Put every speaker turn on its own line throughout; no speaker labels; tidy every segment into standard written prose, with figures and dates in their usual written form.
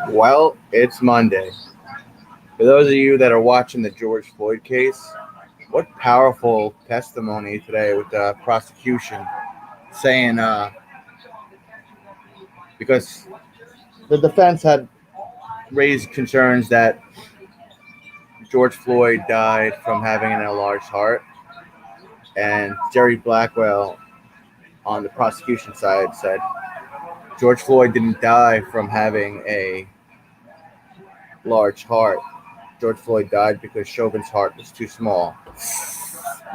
Well, it's Monday. For those of you that are watching the George Floyd case, what powerful testimony today with the prosecution saying, because the defense had raised concerns that George Floyd died from having an enlarged heart, and Jerry Blackwell on the prosecution side said George Floyd didn't die from having a large heart. George Floyd died because Chauvin's heart was too small.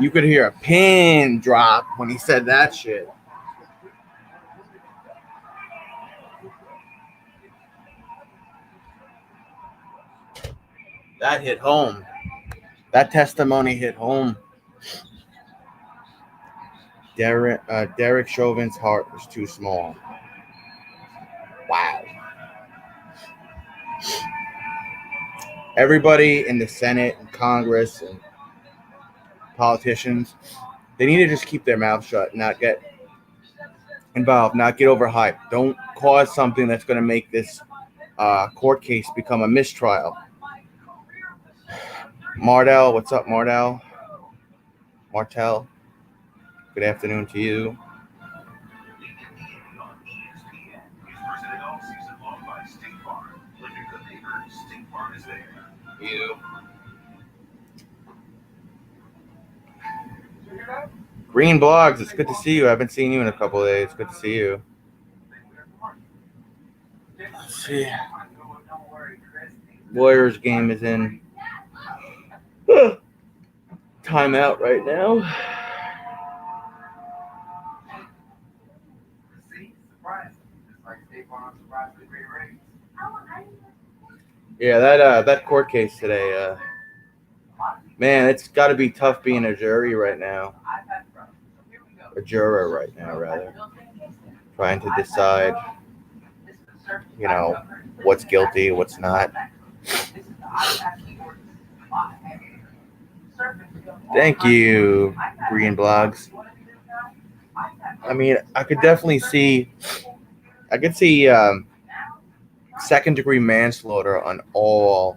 You could hear a pin drop when he said that shit. That hit home. That testimony hit home. Derek Chauvin's heart was too small. Wow. Everybody in the Senate and Congress and politicians, they need to just keep their mouth shut, not get involved, not get overhyped. Don't cause something that's going to make this court case become a mistrial. Mardell, what's up, Mardell? Martell, good afternoon to you. You. Green Blogs, it's good to see you. I haven't seen you in a couple of days. Good to see you. Let's see. Warriors game is in timeout right now. Yeah, that court case today, man, it's got to be tough being a jury right now. A juror right now, rather. Trying to decide, what's guilty, what's not. Thank you, Green Blogs. I mean, I could see second-degree manslaughter on all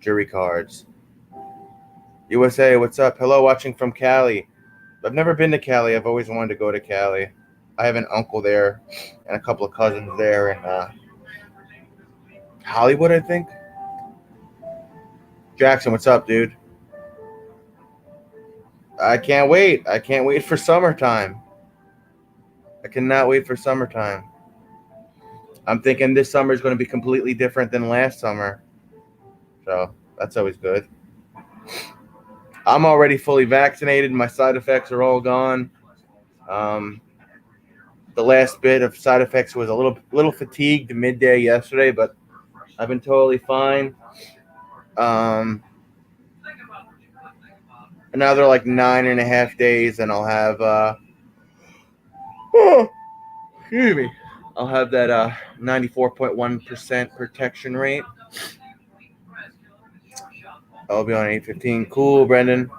jury cards. USA, what's up? Hello, watching from Cali. I've never been to Cali. I've always wanted to go to Cali. I have an uncle there and a couple of cousins there in Hollywood, I think. Jackson, what's up, dude? I can't wait. I can't wait for summertime. I cannot wait for summertime. I'm thinking this summer is going to be completely different than last summer. So that's always good. I'm already fully vaccinated. My side effects are all gone. The last bit of side effects was a little fatigued midday yesterday, but I've been totally fine. Another like 9.5 days, and I'll have excuse me. I'll have that 94.1% protection rate. I'll be on 8:15. Cool, Brendan.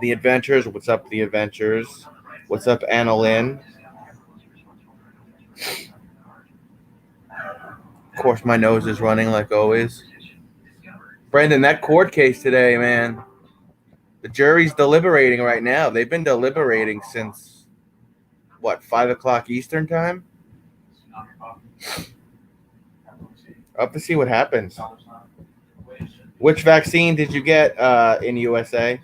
The Adventures. What's up, The Adventures? What's up, Anna Lynn? Of course, my nose is running like always. Brendan, that court case today, man. The jury's deliberating right now. They've been deliberating since, 5 o'clock Eastern time? I'll have to see what happens. Which vaccine did you get in USA?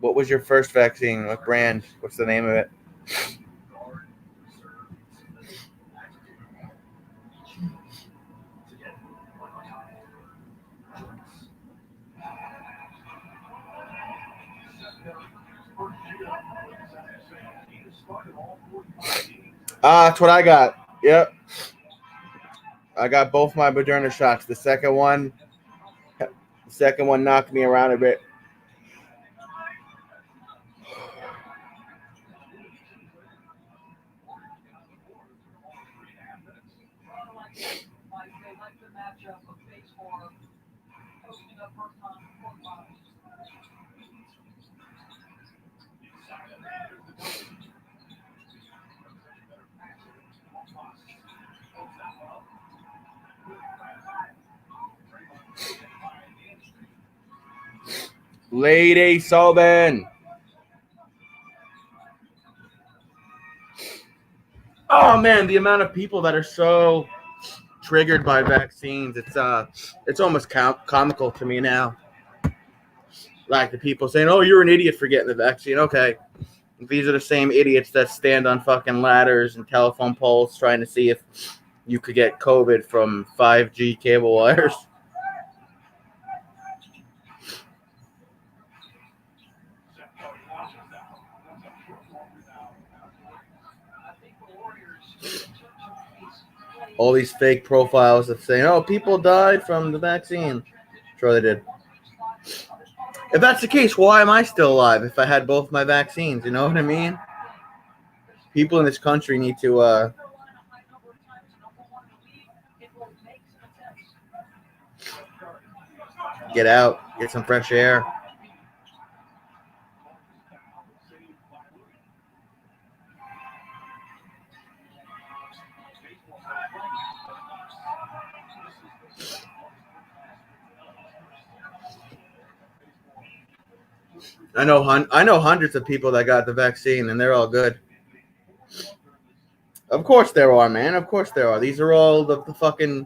What was your first vaccine? What brand? What's the name of it? That's what I got. Yep. I got both my Moderna shots. The second one knocked me around a bit. Lady Sobin. Oh man, the amount of people that are so triggered by vaccines, it's almost comical to me now. Like the people saying, "Oh, you're an idiot for getting the vaccine." Okay, these are the same idiots that stand on fucking ladders and telephone poles trying to see if you could get COVID from 5G cable wires. All these fake profiles of saying, "Oh, people died from the vaccine." Sure, they did. If that's the case, why am I still alive if I had both my vaccines? You know what I mean? People in this country need to get out, get some fresh air. I know hundreds of people that got the vaccine and they're all good. Of course there are, man. Of course there are. These are all the fucking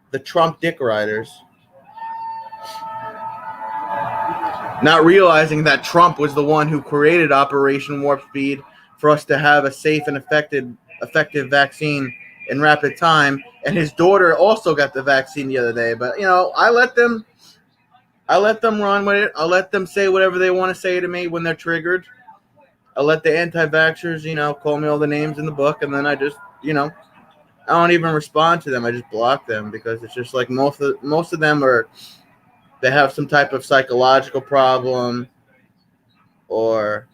the Trump dick riders. Not realizing that Trump was the one who created Operation Warp Speed for us to have a safe and effective vaccine in rapid time. And his daughter also got the vaccine the other day. But I let them run with it. I'll let them say whatever they want to say to me when they're triggered. I'll let the anti-vaxxers, call me all the names in the book, and then I just, I don't even respond to them. I just block them because it's just like most of them they have some type of psychological problem, or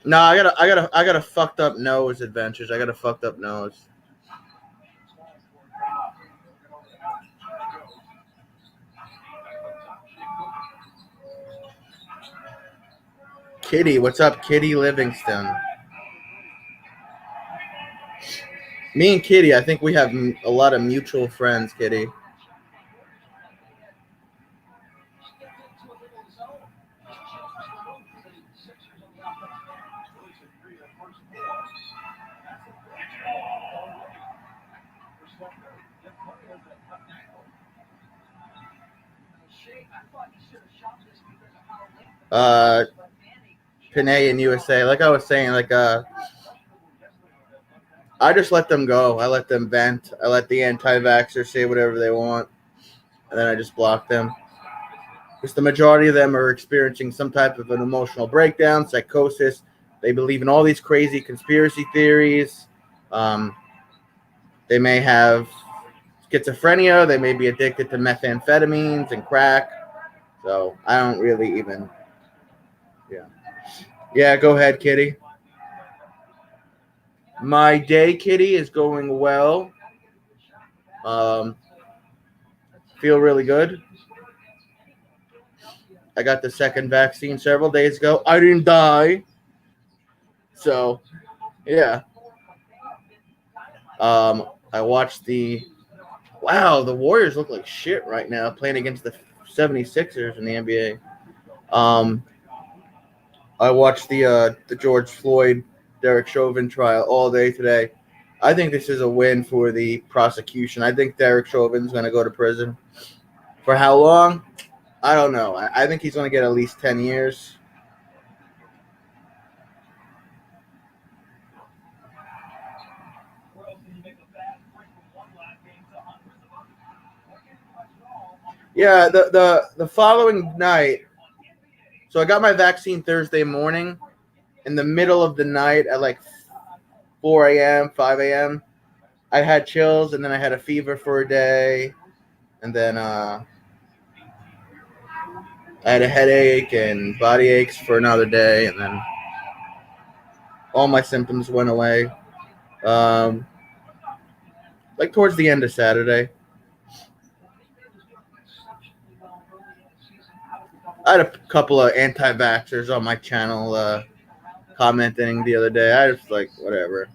no, I got a fucked up nose, Adventures. I got a fucked up nose. Kitty, what's up, Kitty Livingston? Me and Kitty, I think we have a lot of mutual friends, Kitty. Panay in USA, like I was saying, I just let them go. I let them vent. I let the anti-vaxxers say whatever they want, and then I just block them. Because the majority of them are experiencing some type of an emotional breakdown, psychosis. They believe in all these crazy conspiracy theories. They may have schizophrenia. They may be addicted to methamphetamines and crack. So I don't really even. Yeah, go ahead, Kitty. My day, Kitty, is going well. Feel really good. I got the second vaccine several days ago. I didn't die. So, yeah. I watched the Warriors look like shit right now playing against the 76ers in the NBA. I watched the George Floyd, Derek Chauvin trial all day today. I think this is a win for the prosecution. I think Derek Chauvin's going to go to prison. For how long? I don't know. I think he's going to get at least 10 years. Yeah, the following night. So I got my vaccine Thursday morning. In the middle of the night at like 4 a.m., 5 a.m., I had chills, and then I had a fever for a day, and then I had a headache and body aches for another day, and then all my symptoms went away. Like towards the end of Saturday. I had a couple of anti-vaxxers on my channel commenting the other day. I just like, whatever.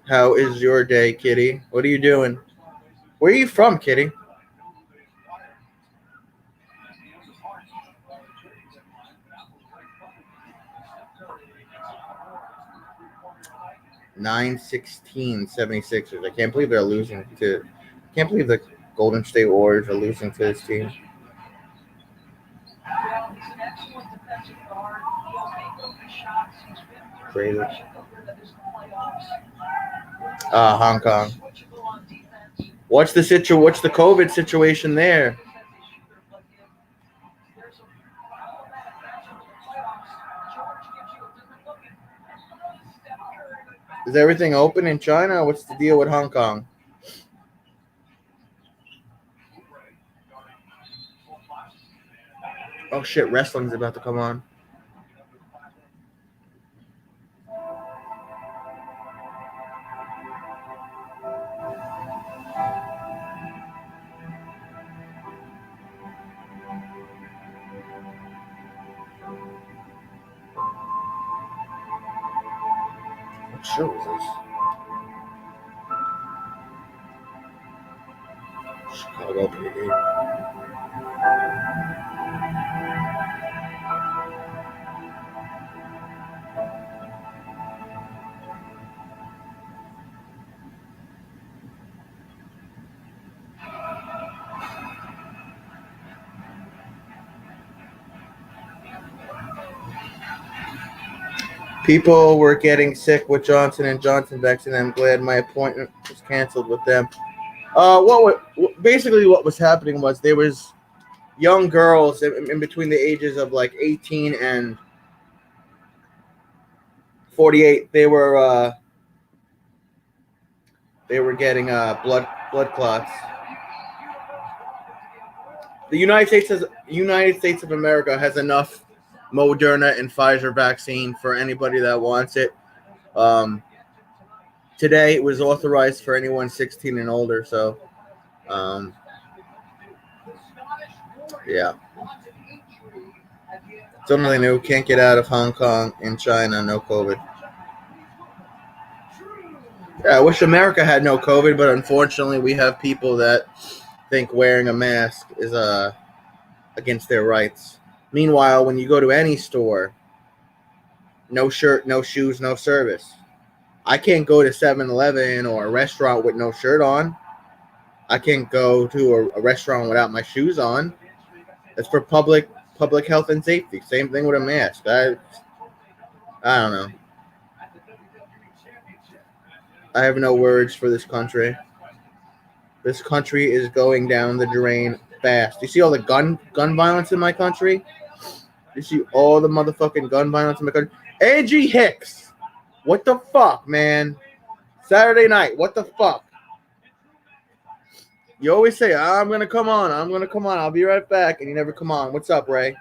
How is your day, Kitty? What are you doing? Where are you from, Kitty? $9-16-76ers. I can't believe they're losing to. I can't believe the Golden State Warriors are losing to this team. Crazy. Hong Kong. What's the COVID situation there? Is everything open in China? What's the deal with Hong Kong? Oh shit, wrestling's about to come on. What show is this? Chicago PD. People were getting sick with Johnson & Johnson vaccine. I'm glad my appointment was canceled with them. Basically what was happening was there was young girls in between the ages of like 18 and 48. They were getting blood clots. The United States of America has enough Moderna and Pfizer vaccine for anybody that wants it. Today it was authorized for anyone 16 and older. So, yeah. Something new. Can't get out of Hong Kong and China. No COVID. Yeah, I wish America had no COVID, but unfortunately we have people that think wearing a mask is against their rights. Meanwhile, when you go to any store, no shirt, no shoes, no service. I can't go to 7-Eleven or a restaurant with no shirt on. I can't go to a restaurant without my shoes on. It's for public health and safety. Same thing with a mask. I don't know. I have no words for this country. This country is going down the drain fast. You see all the gun violence in my country? You see all the motherfucking gun violence in my country? A.G. Hicks. What the fuck, man? Saturday night. What the fuck? You always say, I'm going to come on. I'll be right back. And you never come on. What's up, Ray?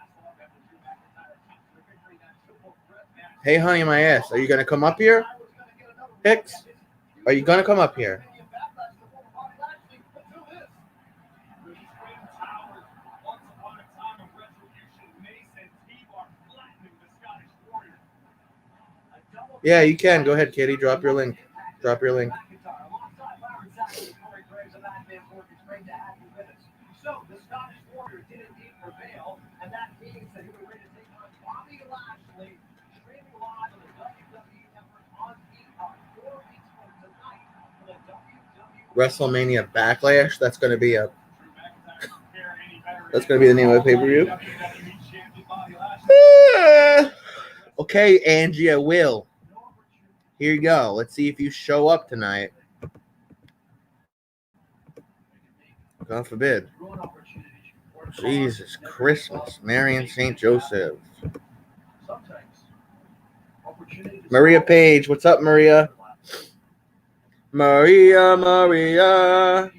Hey, honey, my ass. Are you going to come up here? Hicks? Are you going to come up here? Yeah, you can. Go ahead, Katie. Drop your link. WrestleMania Backlash. That's going to be the name of the pay-per-view. Okay, Angie, I will. Here you go. Let's see if you show up tonight. God forbid. Jesus Christmas. Marion St. Joseph. Maria Page. What's up, Maria? Maria.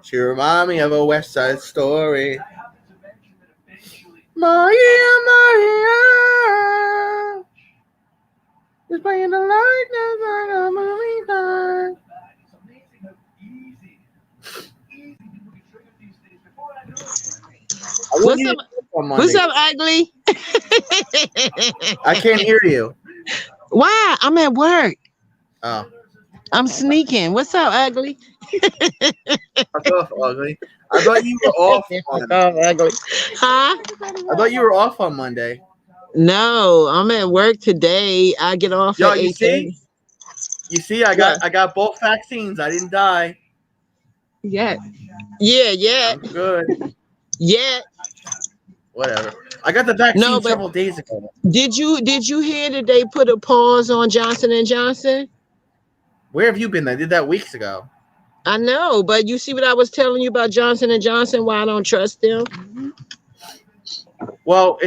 She reminds me of a West Side Story. Maria. Just playing the lightness like a movie time.
What's up, ugly?
I can't hear you.
Why? I'm at work.
Oh.
I'm sneaking. What's up, ugly?
Fuck off, ugly. I thought you were off
Fuck
on.
off, ugly. Huh?
I thought you were off on Monday.
No, I'm at work today. I get off
Yo,
at
you
8:30.
see? You see, I got both vaccines. I didn't die.
Yeah. Yeah.
I'm good.
Yeah.
Whatever. I got the vaccine
No, but
several days ago.
did you hear that they put a pause on Johnson and Johnson?
Where have you been? I did that weeks ago.
I know, but you see what I was telling you about Johnson and Johnson? Why I don't trust them?
Well,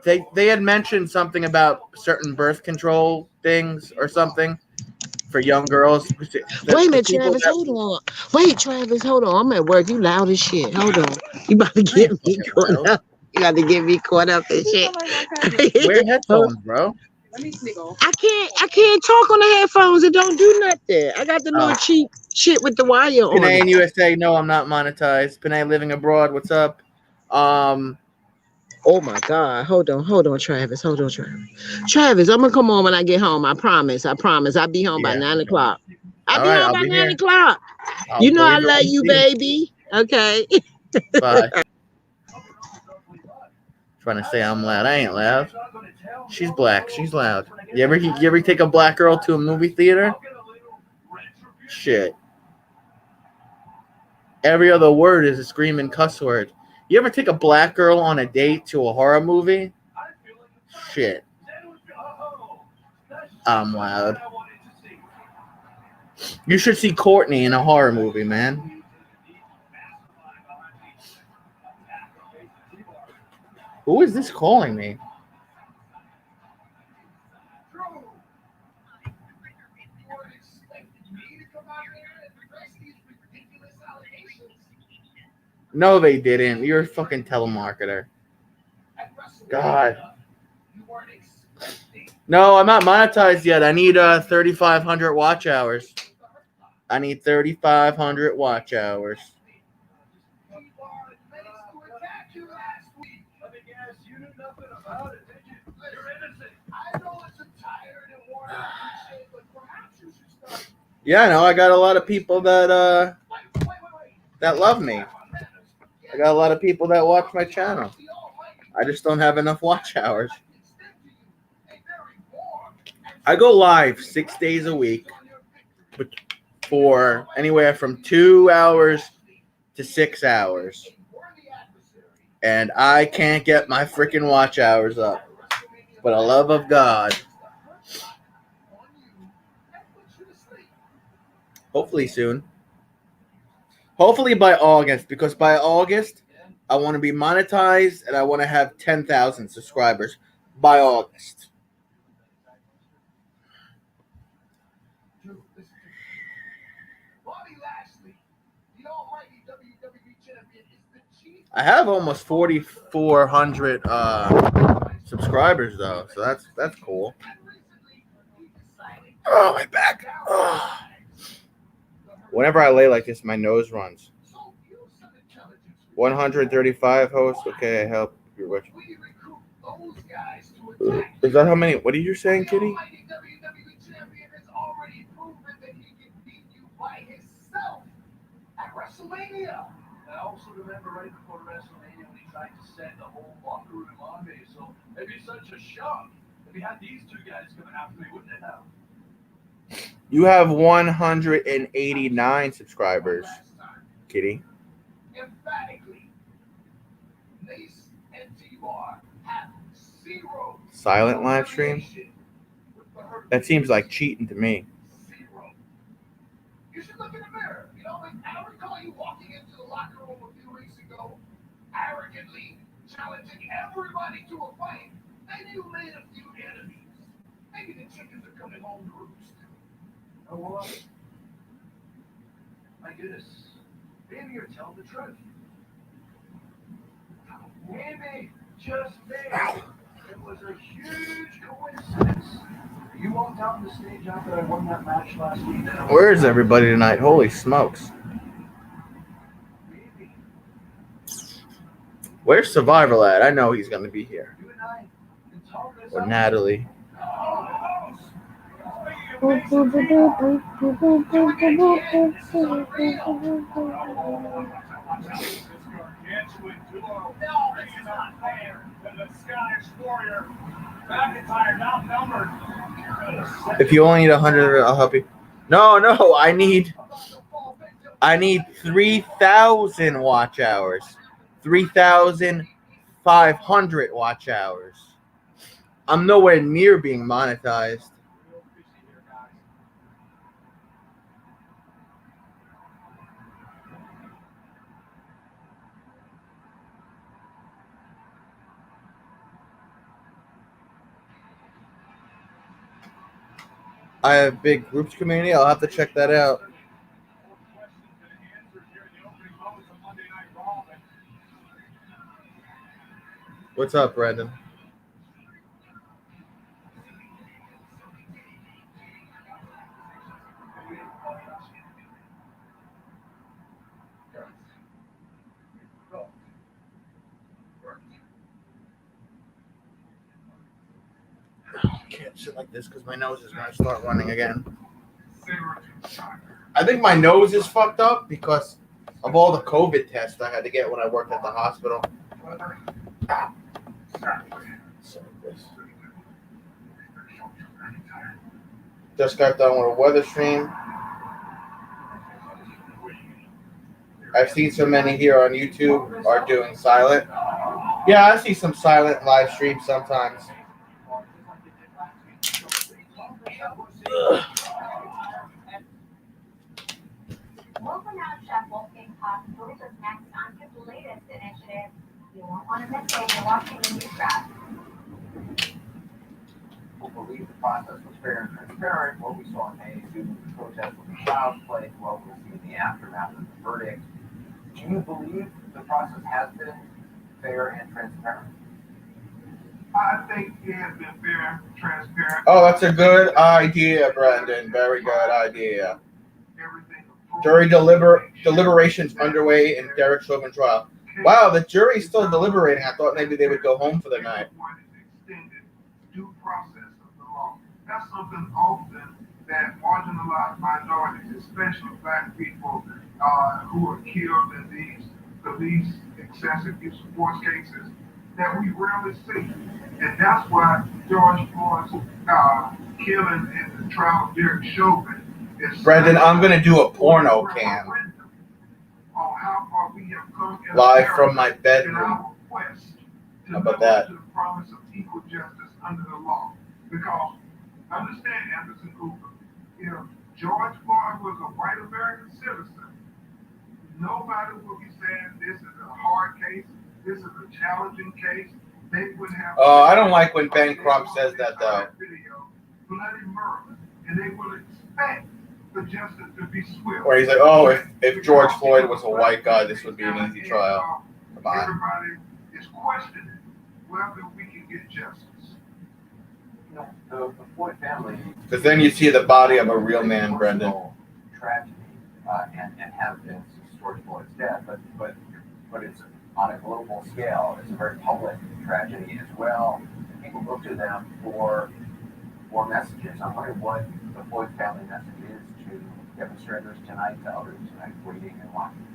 they had mentioned something about certain birth control things or something for young girls.
Wait a minute, Travis. Hold on. Wait, Travis. Hold on. I'm at work. You loud as shit. Hold on. You about to get me caught up. You got to get me caught up and shit.
Wear headphones, bro.
I can't talk on the headphones. It don't do nothing. I got the little cheap shit with the wire on
Panay
it.
in USA. No, I'm not monetized. Panay living abroad. What's up?
Oh my God. Hold on, Travis. Travis, I'm gonna come on when I get home. I promise. I'll be home by 9 o'clock. I'll be home by 9 o'clock. You know I love you, baby. Okay.
Bye. Trying to say I'm loud. I ain't loud. She's black. She's loud. You ever take a black girl to a movie theater? Shit. Every other word is a screaming cuss word. You ever take a black girl on a date to a horror movie? Shit. I'm loud. You should see Courtney in a horror movie, man. Who is this calling me? No, they didn't. You're a fucking telemarketer. God. No, I'm not monetized yet. I need 3,500 watch hours. I need 3,500 watch hours. Yeah, no, I got a lot of people that love me. I got a lot of people that watch my channel. I just don't have enough watch hours. I go live 6 days a week for anywhere from 2 hours to 6 hours. And I can't get my freaking watch hours up. For the love of God. Hopefully soon. Hopefully by August, because by August, I want to be monetized and I want to have 10,000 subscribers by August. I have almost 4,400 subscribers though, so that's cool. Oh, my back. Oh. Whenever I lay like this, my nose runs. 135 hosts. Okay, I help. Is that how many? What are you saying, Kitty? I also remember right before WrestleMania when he tried to send the whole locker room on me. So it'd be such a shock if he had these two guys coming after me, wouldn't it have? You have 189 subscribers, Kitty. Emphatically, Mace and T-Bar have zero. Silent live stream? That seems like cheating to me. You should look in the mirror. You know, I recall you walking into the locker room a few weeks ago, arrogantly challenging everybody to a fight. And you made a few enemies. Maybe the chickens are coming home to roost. You know what? My goodness. Maybe you're telling the truth. Maybe, just maybe, it was a huge coincidence. You walked out on the stage after I won that match last week. Where is everybody tonight? Holy smokes. Where's Survival at? I know he's going to be here. Or Natalie. If you only need 100, I'll help you. No, I need 3,000 watch hours. 3,500 watch hours. I'm nowhere near being monetized. I have a big groups community. I'll have to check that out. What's up, Brandon? I can't sit like this because my nose is going to start running again. I think my nose is fucked up because of all the COVID tests I had to get when I worked at the hospital. Just got done with a weather stream. I've seen so many here on YouTube are doing silent. Yeah, I see some silent live streams sometimes.
Welcome out, Chef Wolfgang Pop. Delicious snacks on the latest initiative. You won't want to miss it. You're watching the news wrap.
We believe the process was fair and transparent. What we saw in May due to the protest with the child's play, what we'll see in the aftermath of the verdict. Do you believe the process has been fair and transparent?
I think it has been fair, transparent.
Oh, that's a good idea, Brendan. Very good idea. Jury deliberations underway in Derek Chauvin trial. Wow, the jury's still deliberating. I thought maybe they would go home for the night.
Due process of the law. That's something often that marginalized minorities, especially black people, who are killed in these police excessive use of force cases, that we rarely see. And that's why George Floyd's killing in the trial of Derek Chauvin is
Brendan, I'm going to do a porno cam.
On how far we have come
live from my
in
bedroom.
our quest to
How about
live up
that?
to the promise of equal justice under the law. Because understand, Anderson Cooper, if George Floyd was a white American citizen, nobody would be saying this is a hard case, this is a challenging case. They would have.
I don't like when Ben Crump says that, though.
Video, bloody murder, and they would expect the justice to be swift.
Where he's like, oh, if George Floyd was a white guy, this would be an easy trial. Come on.
Everybody is questioning whether we can get justice.
You know, the Floyd family.
Because then you see the body of a real man, Brendan.
Tragedy, and have been since George Floyd's death, but it's on a global scale. It's a very public tragedy as well. People look to them for messages. I'm wondering what the Floyd family message is to demonstrators tonight, to others tonight, waiting and watching.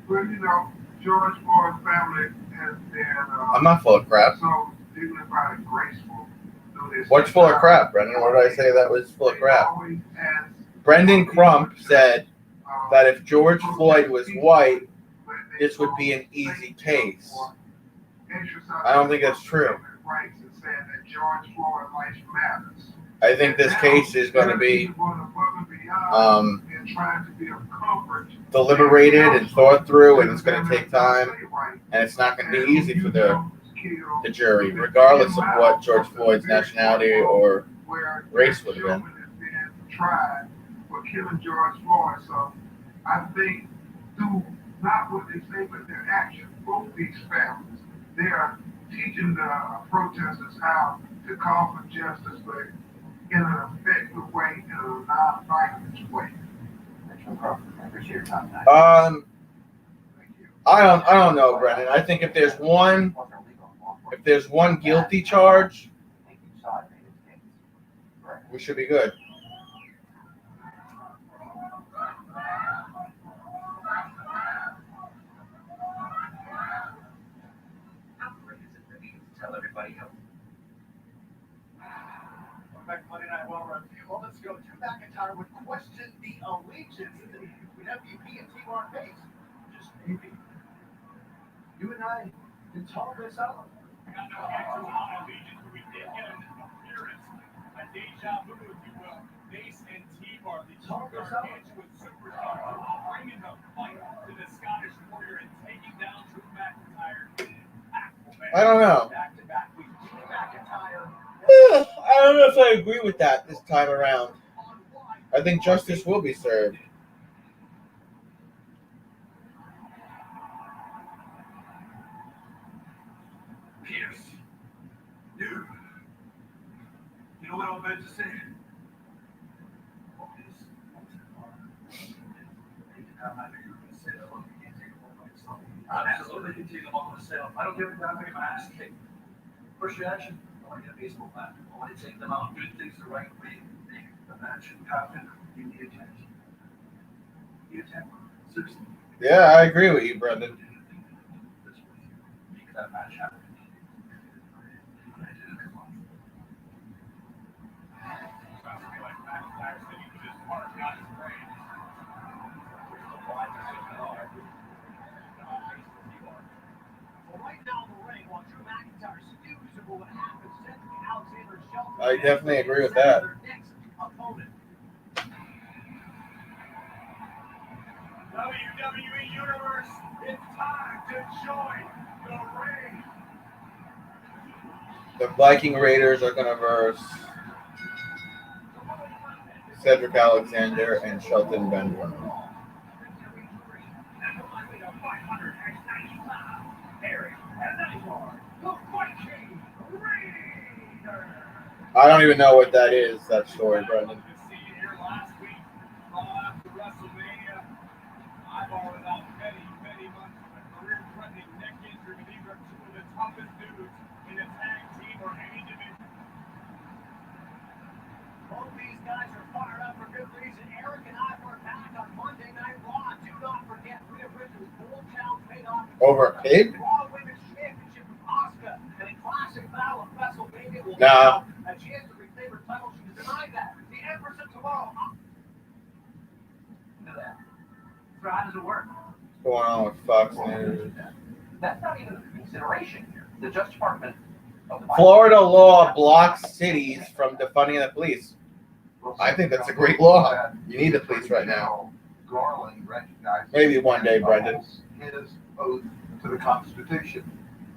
Well, you know, George Floyd's family has been
I'm not full of crap.
so dignified and graceful through this.
What's full of crap, Brendan? What did I say that was full of crap?
Always has,
Brendan Crump said that if George Floyd was white, this would be an easy case. I don't think that's true.
Rights and saying that George Floyd life matters.
I think this case is going to be deliberated and thought through, and it's going to take time, and it's not going to be easy for the jury, regardless of what George Floyd's nationality or race would have been.
Tried for killing George Floyd, so I think through not what they say but their actions, both these families, they are teaching the protesters how to call for justice, but in an effective way, in a non-violent way.
I appreciate your time tonight.
I don't know, Brendan. I think if there's one guilty charge, we should be good.
Tell everybody how. Back to Monday Night Well Review. Well, let's go. Drew McIntyre would question the allegiance that would MVP and T-Bar face. Just maybe. You and I can talk this out.
I got no actual allegiance, but we did get an appearance, a deja vu, if you will. Mace and T-Bar, the gargantuan superstars, bringing the fight to the Scottish Warrior and taking down Drew McIntyre.
I don't know.
Back-to-back weeks. Drew McIntyre.
I don't know if I agree with that this time around. I think justice will be served.
Pierce. Dude. You know what I'm about to say?
Absolutely can take them on myself. I don't give a damn if my ass kicked. First reaction, I want to get a baseball bat. I want to take them out, do things the right way. The match happened. You need attention. You attention. Seriously.
Yeah, I agree with you, Brendan.
Make that match happen.
I definitely agree with that.
WWE Universe, it's time to join the ring.
The Viking Raiders are going to verse Cedric Alexander and Shelton Benjamin. I don't even know what that is, that story, Brendan. Over a pig? Nah.
So how does it work?
What's going on with Fox News?
That's not even a consideration here. The Justice Department of the
Florida law blocks cities from defunding the police. I think that's a great law. You need the police right now.
Garland recognizes
Maybe one day, Brendan.
his oath to the Constitution.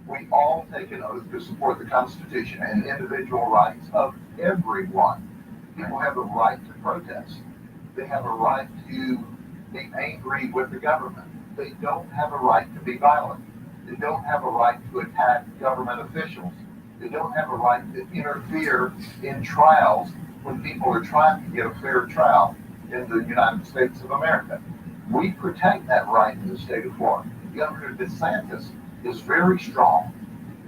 We all take an oath to support the Constitution and individual rights of everyone. People have a right to protest. They have a right to be angry with the government. They don't have a right to be violent. They don't have a right to attack government officials. They don't have a right to interfere in trials when people are trying to get a fair trial in the United States of America. We protect that right in the state of Florida. Governor DeSantis is very strong.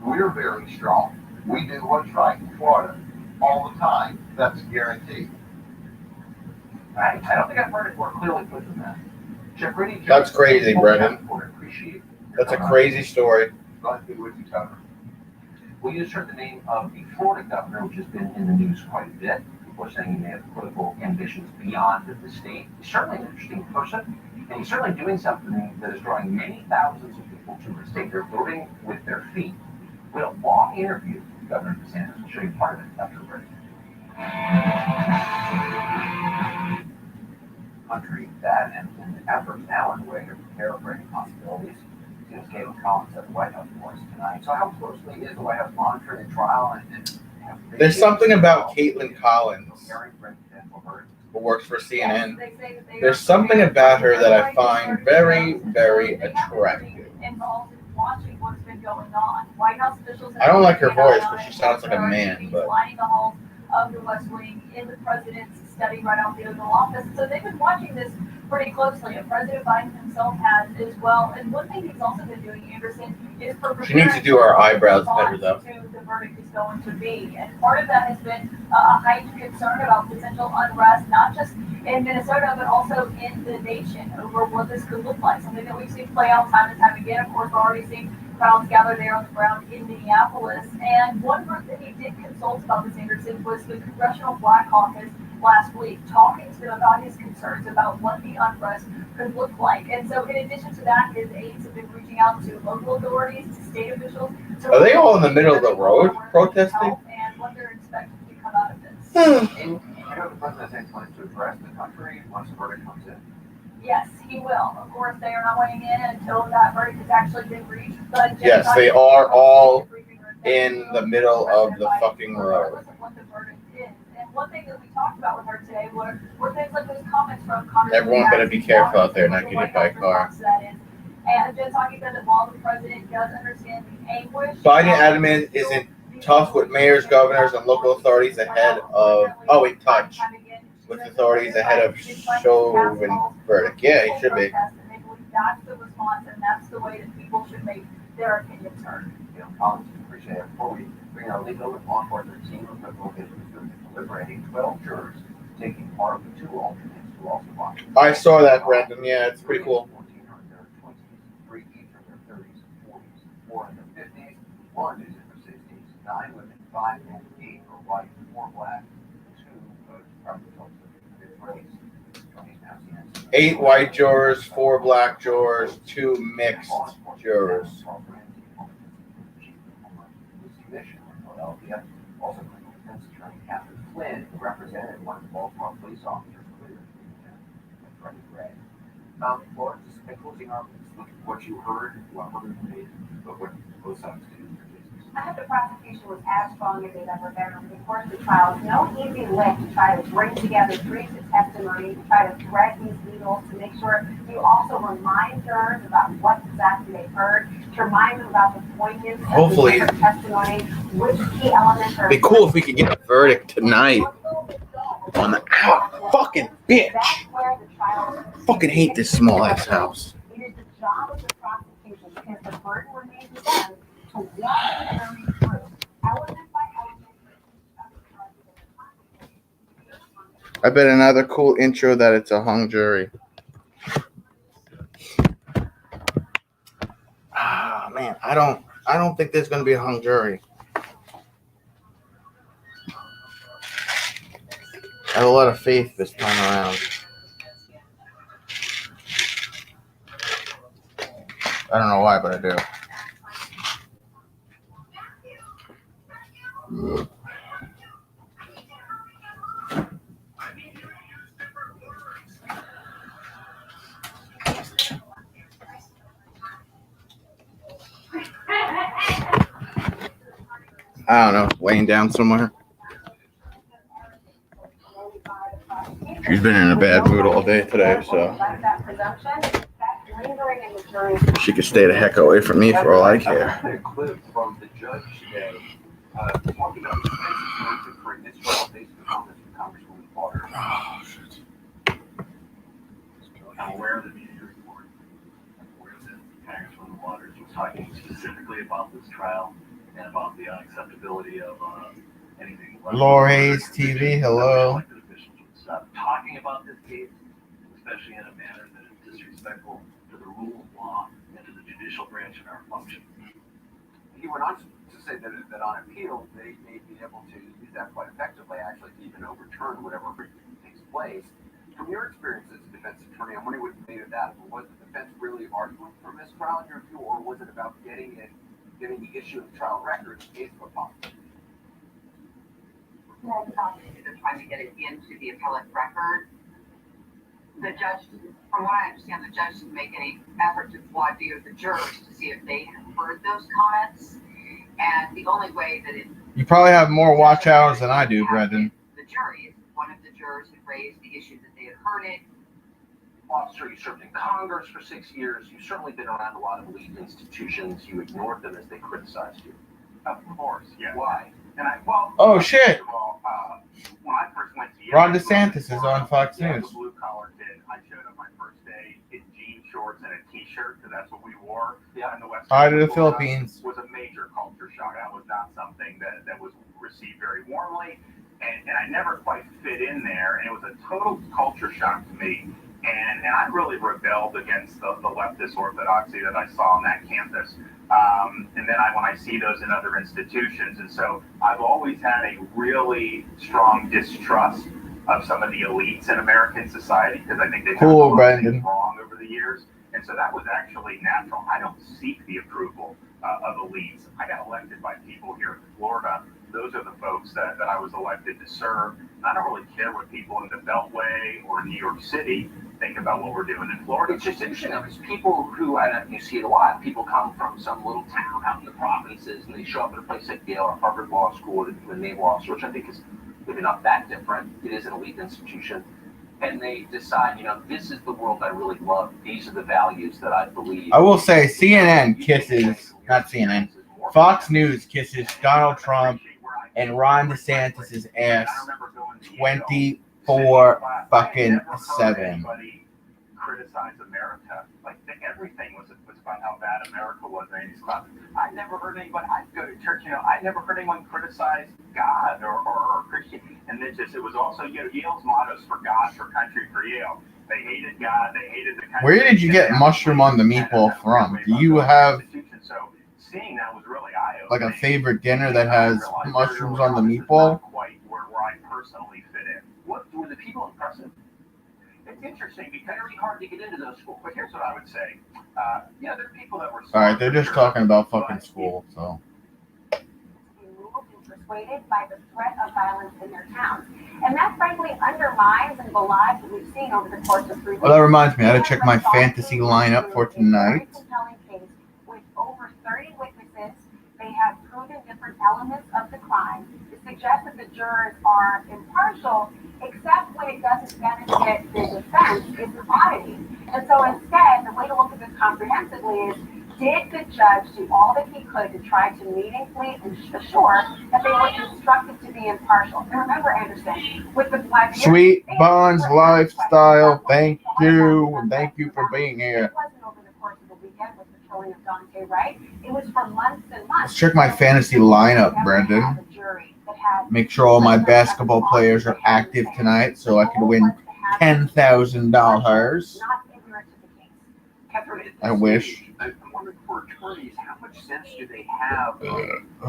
We're very strong. We do what's right in Florida all the time. That's guaranteed.
I don't think I've heard it more clearly put than that. Jeff Brady,
That's crazy, Brendan.
Appreciate
That's a crazy story.
Glad to be with you, Tucker.
We just heard the name of the Florida governor, which has been in the news quite a bit. People are saying he may have political ambitions beyond the state. He's certainly an interesting person, and he's certainly doing something that is drawing many thousands of people to the state. They're voting with their feet. We had a long interview with Governor DeSantis. We'll show you part of it after the break. Country that and efforts now underway to prepare for any possibilities. As Galen Collins at the White House for us tonight. So how closely is the White House monitoring the trial? And
There's something about Caitlin Collins, who works for CNN. There's something about her that I find very, very attractive.
Involved in watching what's been going on. White House officials.
I don't like her voice, but she sounds like a man. But
lining the halls of the West Wing in the president's study right out the Oval Office. So they've been watching this pretty closely, and President Biden himself has as well. And one thing he's also been doing, Anderson, is
she needs to do her eyebrows better, though.
To the verdict is going to be, and part of that has been a heightened concern about potential unrest, not just in Minnesota, but also in the nation over what this could look like. Something that we've seen play out time and time again. Of course, we're already seeing crowds gather there on the ground in Minneapolis. And one group that he did consult about this, Anderson, was the Congressional Black Caucus last week, talking to them about his concerns about what the unrest could look like. And so in addition to that, his aides have been reaching out to local authorities, to state officials.
Are they all in the middle of the road protesting?
And what they're expecting to come out of this.
You know, the president wants to address the country once the verdict comes in.
Yes, he will. Of course, they are not weighing in until that verdict has actually been reached. But
yes, they are all in the middle of the fucking road.
What the verdict is. And one thing that we talked about with her today were things like those comments from Congress.
Everyone better be careful out there, not get hit by a car.
And Jen Psaki said that while the president does understand the anguish,
Biden admin isn't tough with mayors, governors, and local authorities ahead of with authorities ahead of Chauvin verdict. Yeah, he should be.
That's the response, and that's the way that people should make their opinions heard.
You know, politics appreciate it. Before we bring our legal and law enforcement team, we'll get deliberating 12 jurors taking part of the 2 alternates who also watch.
I saw that, Brandon. Yeah, it's pretty cool.
14 are in their 20s, 3 each are in their 30s and 40s, 4 in their 50s, 1 is in their 60s, 9 women, 5 men, 8 are white, 4 black, 2 are in their 20s.
8 white jurors, 4 black jurors, 2 mixed jurors.
Also, defense attorney Catherine Flynn, who represented one of the Baltimore police officers, Freddie Gray. Laura, just in closing arguments, look at what you heard, what made, but what both sides do.
I hope the prosecution was as strong as they've ever been over the course of the trial. It's no easy lift to try to bring together streams of testimony, to try to thread these needles, to make sure you also remind jurors about what exactly they've heard, to remind them about the poignance of the different testimony, which key elements are.
It'd be cool if we could get a verdict tonight on the fucking bitch. Fucking hate this small ass house.
It is the job of the prosecution, because the burden remains with them, to walk the jury through element by element.
I bet another cool intro that it's a hung jury. Ah man, I don't think there's gonna be a hung jury. I have a lot of faith this time around. I don't know why, but I do. I don't know, laying down somewhere. She's been in a bad mood all day today, so she could stay the heck away from me for all I care.
A clip from the judge today talking about the defense's motive for this trial based on this Congresswoman Waters.
Oh, shit.
I'm aware of the media report. I'm aware that Congresswoman Waters was talking specifically about this trial and about the unacceptability of anything.
Lori's TV, hello.
Elected officials would stop talking about this case, especially in a manner that is disrespectful to the rule of law and to the judicial branch in our function.
He went on to say that on appeal, they may be able to use that quite effectively, actually, to even overturn whatever takes place. From your experience as a defense attorney, I'm wondering what you made of that. Was the defense really arguing for mistrial in your view, or was it about getting the issue of the trial record in case of a possible?
They're trying to get it into the appellate record. The judge, from what I understand, the judge didn't make any effort to voir dire the jurors to see if they had heard those comments. And the only way that it...
You probably have more watch hours than I do, Brendan.
The jury, one of the jurors had raised the issue that they had heard it.
Officer, you served in Congress for 6 years. You've certainly been around a lot of elite institutions. You ignored them as they criticized you.
Of course, yeah.
Why?
And
Oh, shit.
First of all, when I first went to
Ron DeSantis is on Fox
yeah,
News.
the blue collar kid. I showed up my first day in jean shorts and a t-shirt because that's what we wore.
Yeah.
In the West
Hi to the
Coast.
Philippines.
Was a major culture shock. That was not something that was received very warmly.
and I never quite fit in there, and it was a total culture shock to me. And I really rebelled against the leftist orthodoxy that I saw on that campus. And then when I see those in other institutions. And so I've always had a really strong distrust of some of the elites in American society because I think they've done a lot of things wrong over the years. And so that was actually natural. I don't seek the approval of elites. I got elected by people here in Florida. Those are the folks that I was elected to serve. And I don't really care what people in the Beltway or New York City think about what we're doing in Florida.
It's just interesting. There's people who, and you see it a lot, people come from some little town out in the provinces and they show up at a place like Yale or Harvard Law School and the Naval Officer, which I think is maybe not that different. It is an elite institution. And they decide, this is the world I really love. These are the values that I believe.
I will say CNN kisses, not CNN, Fox News kisses Donald Trump and Ron DeSantis' ass 24/7.
Criticize America. Like everything was about how bad America was in these classes. I never heard anybody, I'd go to church, I never heard anyone criticize God or Christian. And it was also, Yale's mottos for God, for country, for Yale. They hated God, they hated the country.
Where did you get mushroom on the meatball from? Do you have
so seeing that was really eye-opening.
like a favorite dinner that has mushrooms on the meatball?
Quite where I personally fit in.
What were the people impressive?
It's interesting because it's really hard to get into those schools. But here's what I would say. There are people that were.
All right, they're just talking about fucking school, so.
Moved and persuaded by the threat of violence in their towns. And that frankly undermines and belies what we've seen over the course of 3 weeks.
Well, that reminds me, I had to check my fantasy lineup for tonight.
With over 30 witnesses, they have proven different elements of the crime. It suggests that the jurors are impartial, except when it doesn't benefit the defense is the oddity. And so instead, the way to look at this comprehensively is, did the judge do all that he could to try to meaningfully assure that they were instructed to be impartial? And remember, Anderson, with the Black
Sweet Bonds Lifestyle, thank you, and thank you for being here.
It wasn't over the course of the weekend with the killing of Dante Wright. It was for months and months.
Let's check my fantasy lineup, Brendan. Make sure all my basketball players are active tonight so I can win $10,000. I wish.
I'm wondering for attorneys, how much sense do they have?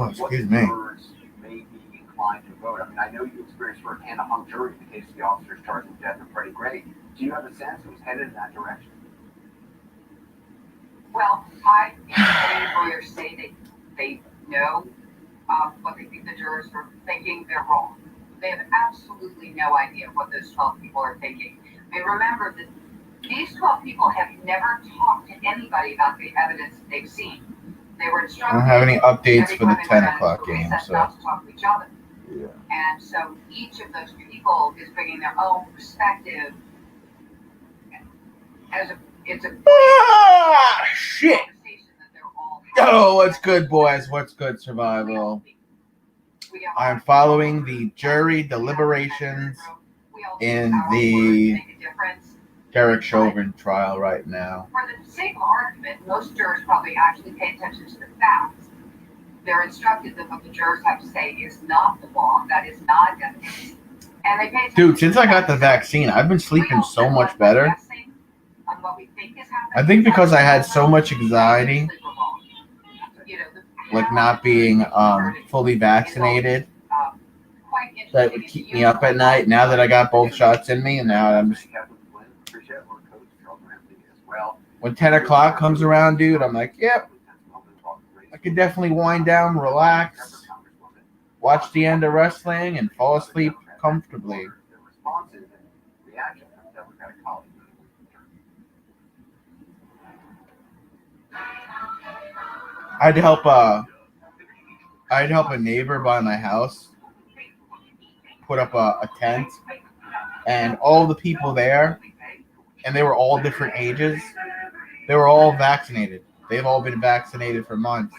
Excuse me.
Jurors may be inclined to vote. I mean, I know you experienced firsthand a hung jury in the case of the officers charged with death of Freddie Gray. Do you have a sense it was headed in that direction?
Well, I think lawyers say that they know what they think the jurors are thinking. They're wrong. They have absolutely no idea what those 12 people are thinking. I mean, remember that these 12 people have never talked to anybody about the evidence they've seen. They were instructed.
I don't have any updates for the 10 o'clock game, so.
Not to talk to each other.
Yeah.
And so each of those people is bringing their own perspective. It's a
shit. Oh, what's good, boys? What's good, survival? I'm following the jury deliberations in the Derek Chauvin trial right now.
For the sake of argument, most jurors probably actually pay attention to the facts. They're instructed that what the jurors have to say is not the law, that is not evidence. And they pay attention.
Dude, since I got the vaccine, I've been sleeping so much better. I think because I had so much anxiety, like not being fully vaccinated, that would keep me up at night. Now that I got both shots in me, and now I'm just... When 10 o'clock comes around, dude, I'm like, yep, I could definitely wind down, relax, watch the end of wrestling, and fall asleep comfortably. I'd help a neighbor by my house put up a tent, and all the people there, and they were all different ages. They were all vaccinated. They've all been vaccinated for months.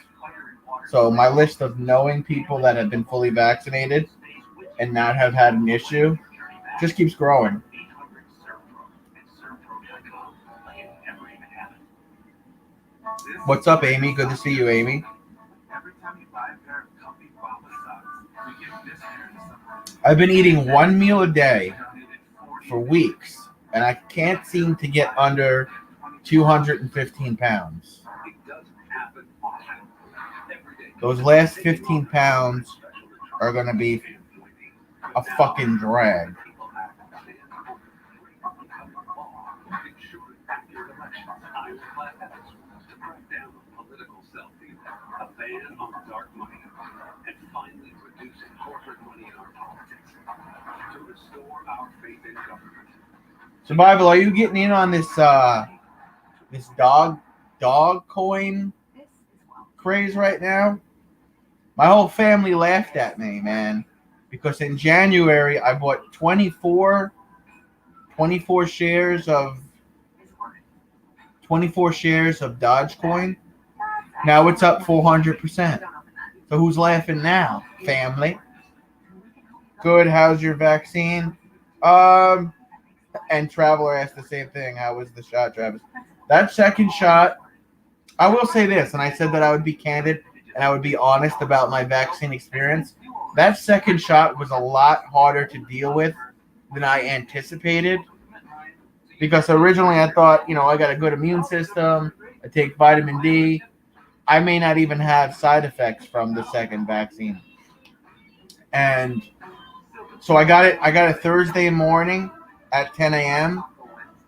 So my list of knowing people that have been fully vaccinated and not have had an issue just keeps growing. What's up, Amy? Good to see you, Amy. I've been eating one meal a day for weeks, and I can't seem to get under 215 pounds. Those last 15 pounds are going to be a fucking drag. Survival, are you getting in on this this dog coin craze right now? My whole family laughed at me, man, because in January I bought 24 shares of Dogecoin. Now it's up 400%. So who's laughing now, family? Good. How's your vaccine? And Traveler asked the same thing. How was the shot, Travis? That second shot, I will say this, and I said that I would be candid and I would be honest about my vaccine experience. That second shot was a lot harder to deal with than I anticipated, because originally I thought, I got a good immune system. I take vitamin D. I may not even have side effects from the second vaccine. And so I got it Thursday morning at 10 a.m.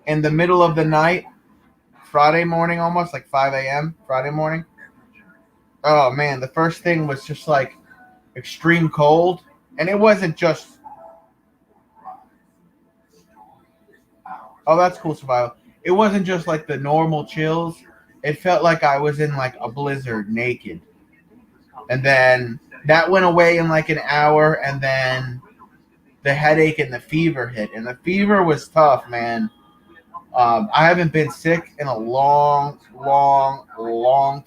in the middle of the night, Friday morning, almost like 5 a.m. Friday morning. Oh man, the first thing was just like extreme cold, and it wasn't just. Oh, that's cool, Survival. It wasn't just like the normal chills. It felt like I was in like a blizzard naked. And then that went away in like an hour, and then the headache and the fever hit. And the fever was tough, man. I haven't been sick in a long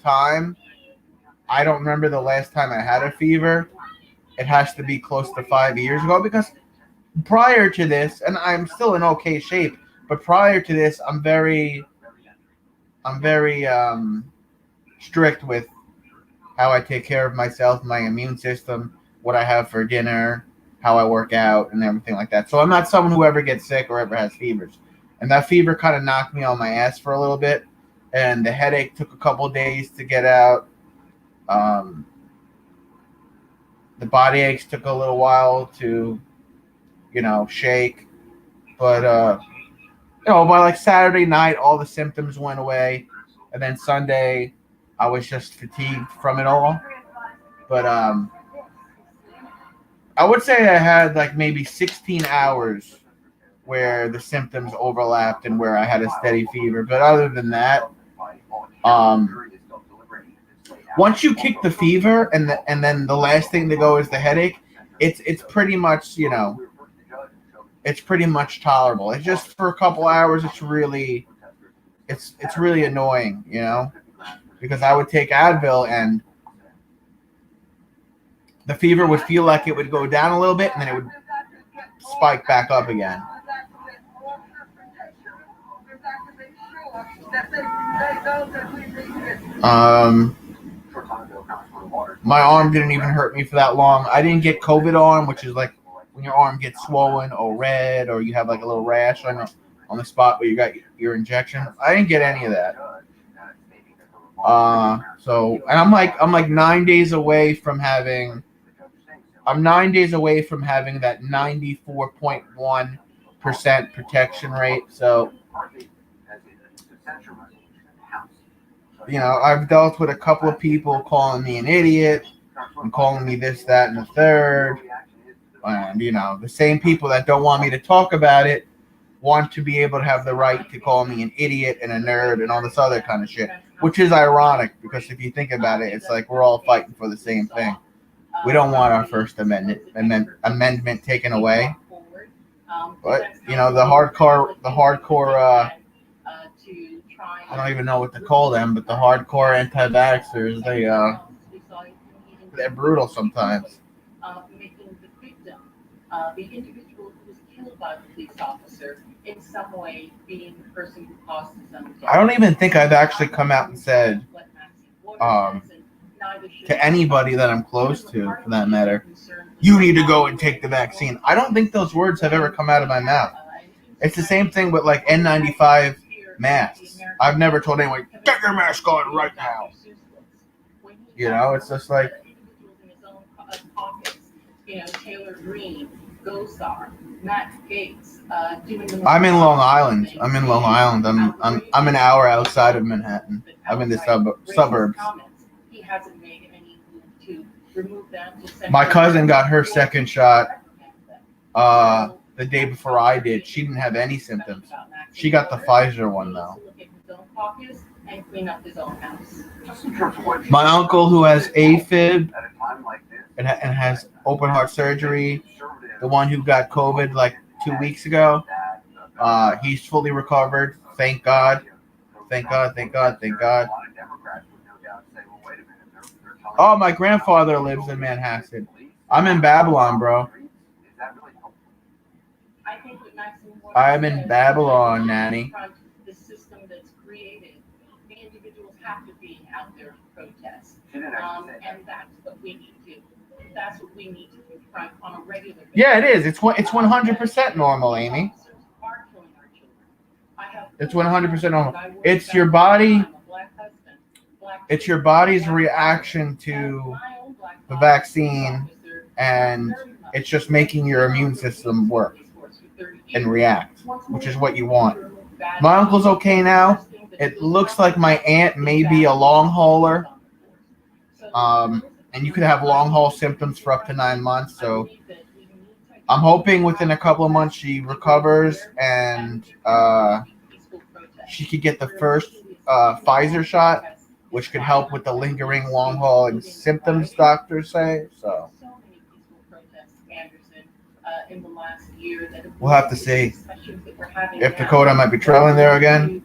time. I don't remember the last time I had a fever. It has to be close to 5 years ago, because prior to this, and I'm still in okay shape, but prior to this, I'm very strict with how I take care of myself, my immune system, what I have for dinner, how I work out, and everything like that. So I'm not someone who ever gets sick or ever has fevers. And that fever kind of knocked me on my ass for a little bit, and the headache took a couple days to get out. The body aches took a little while to, shake. But, by like Saturday night, all the symptoms went away. And then Sunday, I was just fatigued from it all. But I would say I had like maybe 16 hours where the symptoms overlapped and where I had a steady fever. But other than that, once you kick the fever and then the last thing to go is the headache, it's pretty much, it's pretty much tolerable. It's just for a couple hours, it's really annoying, because I would take Advil and the fever would feel like it would go down a little bit and then it would spike back up again. My arm didn't even hurt me for that long. I didn't get COVID arm, which is like when your arm gets swollen or red, or you have like a little rash on the spot where you got your injection. I didn't get any of that. And I'm like 9 days away from having. I'm 9 days away from having that 94.1% protection rate. So, I've dealt with a couple of people calling me an idiot and calling me this, that, and the third. And, the same people that don't want me to talk about it want to be able to have the right to call me an idiot and a nerd and all this other kind of shit, which is ironic because if you think about it, it's like we're all fighting for the same thing. We don't want our First Amendment taken away. But, the hardcore, I don't even know what to call them, but the hardcore anti-vaxxers, they're brutal sometimes.
Making the victim, the individual who was killed by the police officer, in some way being the person who caused his own death.
I don't even think I've actually come out and said to anybody that I'm close to, for that matter, you need to go and take the vaccine. I don't think those words have ever come out of my mouth. It's the same thing with like N95 masks. I've never told anyone, get your mask on right now. You know, it's just like,
Taylor Green, Gosar, Matt Gates,
I'm in Long Island. I'm an hour outside of Manhattan. I'm in the suburbs.
He hasn't made any move to remove them.
My cousin got her second shot the day before I did. She didn't have any symptoms. She got the Pfizer one though.
And clean up his own house.
My uncle, who has AFib and has open heart surgery, the one who got COVID like 2 weeks ago, he's fully recovered. Thank God. Thank God. Thank God. Thank God. Oh, my grandfather lives in Manhasset. I'm in Babylon, bro. I'm in Babylon, Nanny.
The system that's created, the individuals have to be out there to protest, and that's what we need to. That's what we need to confront on a regular basis.
Yeah, it is. It's 100% normal, Amy. It's 100% normal. It's your body. It's your body's reaction to the vaccine, and it's just making your immune system work and react, which is what you want. My uncle's okay now. It looks like my aunt may be a long hauler. And you could have long haul symptoms for up to 9 months. So I'm hoping within a couple of months she recovers and she could get the first Pfizer shot, which could help with the lingering long haul and symptoms, doctors say. So we'll have to see if Dakota might be traveling there again.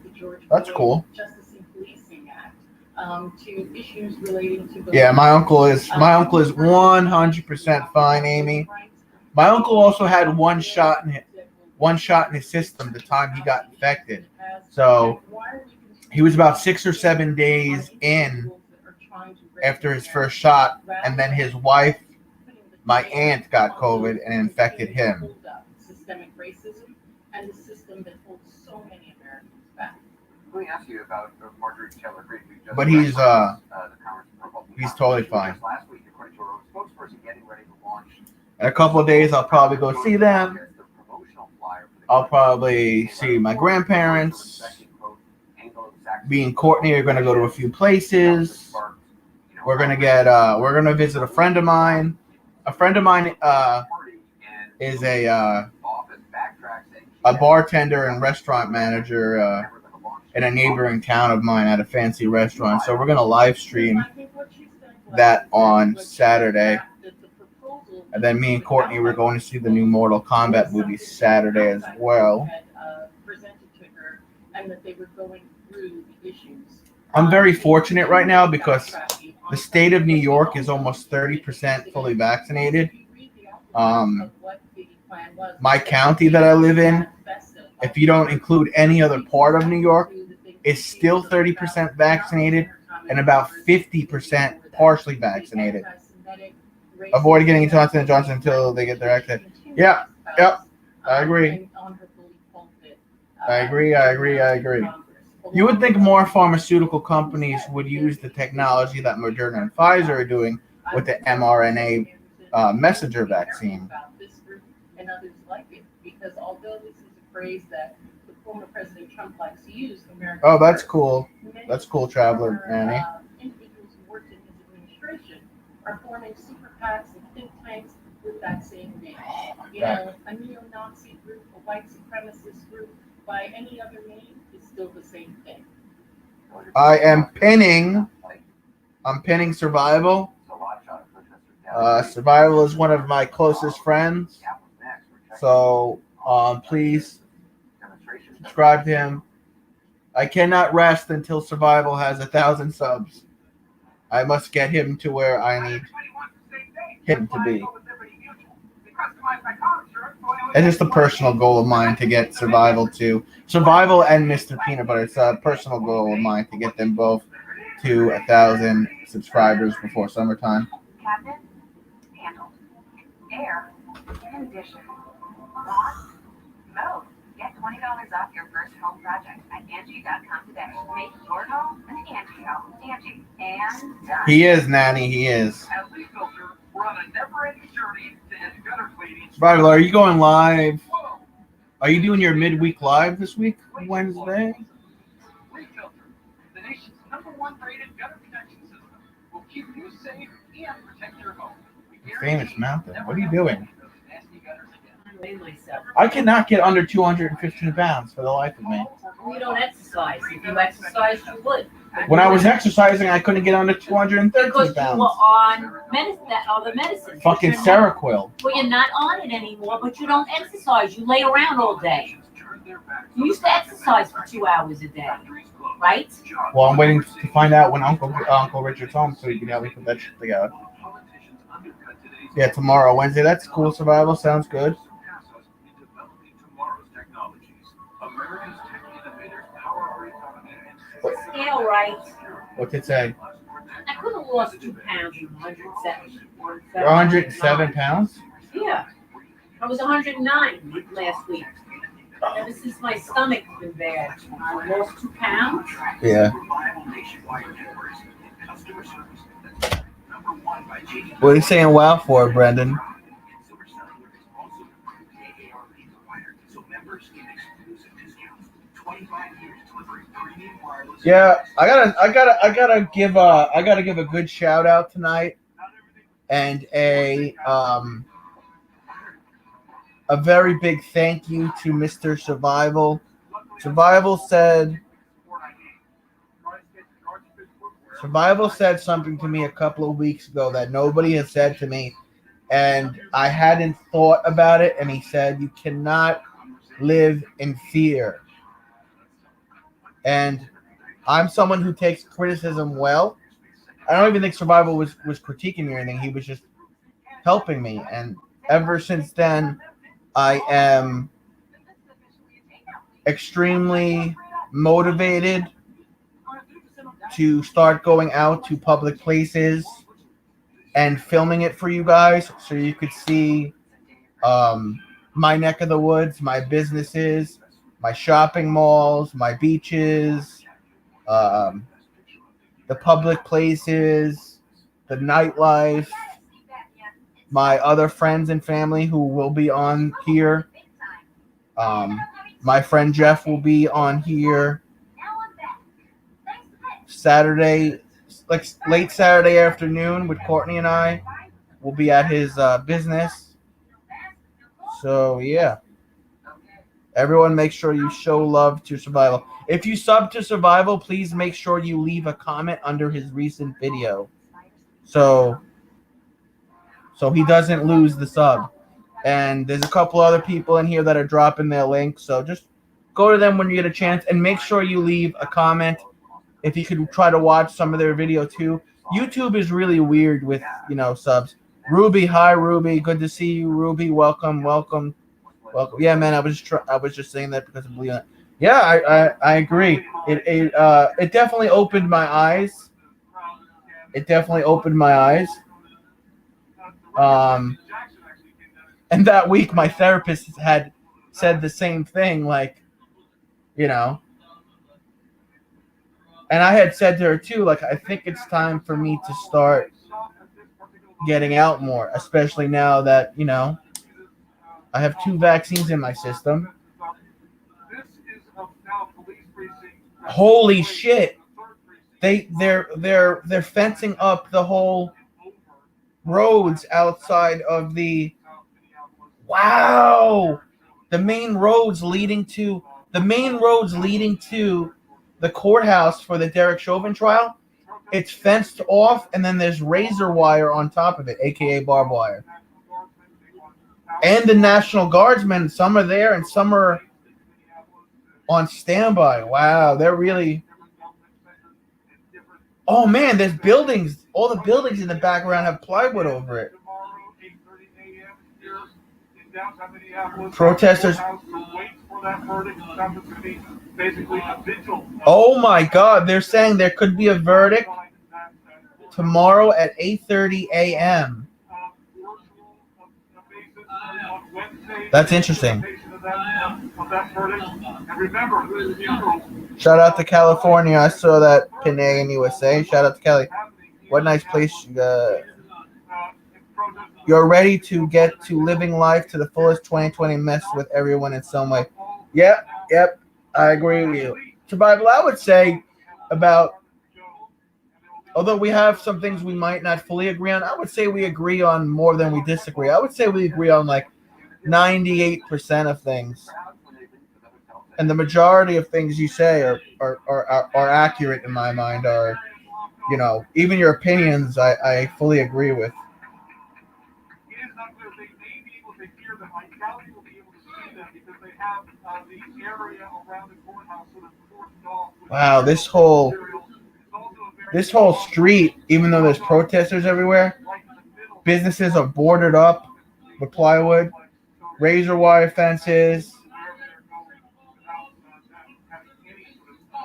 That's cool. Yeah, my uncle is 100% fine, Amy. My uncle also had one shot in his system the time he got infected. So he was about 6 or 7 days in after his first shot, and then his wife, my aunt, got COVID and infected him.
Systemic racism and the system that holds so many Americans back.
Let me ask you about Marjorie Taylor Greene.
But he's totally fine.
Last week, according to a spokesperson getting ready to launch.
In a couple of days, I'll probably go see them. I'll probably see my grandparents. Me and Courtney are going to go to a few places. We're going to visit a friend of mine. A friend of mine is a bartender and restaurant manager in a neighboring town of mine at a fancy restaurant. So we're going to live stream that on Saturday. And then me and Courtney were going to see the new Mortal Kombat movie Saturday as well. I'm very fortunate right now because the state of New York is almost 30% fully vaccinated. My county that I live in, if you don't include any other part of New York, is still 30% vaccinated and about 50% partially vaccinated. Avoid getting Johnson & Johnson until they get their access. Yeah, yep, I agree. I agree. You would think more pharmaceutical companies would use the technology that Moderna and Pfizer are doing with the mRNA messenger vaccine.
And others like it, because although this is a phrase that the former President Trump likes to use, America.
Oh, that's cool. That's cool, Traveler Nanny.
Individuals who worked in his administration are forming super PACs and think tanks with that same name. A neo-Nazi group, a white supremacist group, by any other name, is still the same thing.
I'm pinning Survival. Survival is one of my closest friends. So please subscribe to him. I cannot rest until Survival has 1,000 subs. I must get him to where I need him to be. It's just a personal goal of mine to get Survival and Mr. Peanut Butter. It's a personal goal of mine to get them both to 1,000 subscribers before summertime.
Cabinet handled. air conditioning. Lost mode. Get $20 off your first home project at Angie.com today. Make your home an Angie home. Angie. And done.
He is, Nanny. He is.
At Leaf Filter, we're on a never-ending journey to end gutter cleaning.
Survival, are you going live? Are you doing your midweek live this week, Wednesday?
Leaf Filter, the nation's #1 rated gutter protection system, will keep you safe and protect your home.
Famous Mountain. What are you doing?
Nasty gutters again.
I weigh myself.
I cannot get under 215 pounds for the life of me.
You don't exercise. If you exercise, you would.
When I was exercising, I couldn't get under 213
Because you
pounds.
were on other medicine.
Fucking Seroquel.
Well, you're not on it anymore, but you don't exercise. You lay around all day. You used to exercise for 2 hours a day, right?
Well, I'm waiting to find out when Uncle Richard's home so he can help me put that shit together. Yeah, tomorrow, Wednesday. That's cool. Survival sounds good.
Scale right.
What's it say?
I could have lost 2 pounds from 107.
You're 107 pounds?
Yeah. I was 109 last week. Ever since my stomach's been bad, I lost 2 pounds.
Yeah. What are you saying wow for, Brendan? Yeah, I gotta give a good shout out tonight, and a very big thank you to Mr. Survival. Survival said something to me a couple of weeks ago that nobody has said to me, and I hadn't thought about it. And he said, "You cannot live in fear." And I'm someone who takes criticism well. I don't even think Survival was critiquing me or anything. He was just helping me. And ever since then, I am extremely motivated to start going out to public places and filming it for you guys so you could see my neck of the woods, my businesses, my shopping malls, my beaches, the public places, the nightlife, my other friends and family who will be on here. My friend Jeff will be on here Saturday, like late Saturday afternoon with Courtney and I. We'll be at his business. So, yeah. Everyone make sure you show love to Survival. If you sub to Survival, please make sure you leave a comment under his recent video. So he doesn't lose the sub. And there's a couple other people in here that are dropping their links. So just go to them when you get a chance. And make sure you leave a comment if you could try to watch some of their video too. YouTube is really weird with, subs. Ruby, hi Ruby. Good to see you, Ruby. Welcome. Yeah, man. I was just saying that because I believe it. Yeah, I agree. It definitely opened my eyes. And that week, my therapist had said the same thing, and I had said to her too, I think it's time for me to start getting out more, especially now that, I have 2 vaccines in my system. Holy shit. They're fencing up the whole roads outside of the main roads leading to the courthouse for the Derek Chauvin trial. It's fenced off, and then there's razor wire on top of it, aka barbed wire. And the National Guardsmen, some are there and some are on standby. Wow, they're really... Oh, man, there's buildings. All the buildings in the background have plywood over it. Protesters... Oh, my God. They're saying there could be a verdict tomorrow at 8:30 a.m. That's interesting.
Of that verdict. And remember,
Shout out to California. I saw that Pinay in USA. Shout out to Cali. What a nice place. You're ready to get to living life to the fullest. 2020 mess with everyone in some way. Yep. I agree with you. Survival, I would say about, although we have some things we might not fully agree on, I would say we agree on more than we disagree. I would say we agree on like 98% of things. And the majority of things you say are accurate in my mind. Are, you know, even your opinions I fully agree with.
it is not clear they may be able to hear them. I doubt they will be able to see them because they have the area around the courthouse sort of cordoned off.
Wow, this whole street, even though there's protesters everywhere, businesses are boarded up with plywood, razor wire fences.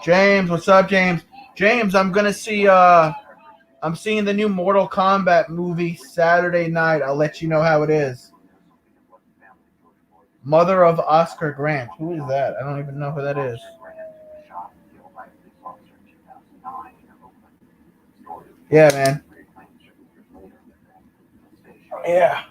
James, what's up, James? James, I'm gonna see. I'm seeing the new Mortal Kombat movie Saturday night. I'll let you know how it is. Mother of Oscar Grant. Who is that? I don't even know who that is. Yeah, man. Yeah.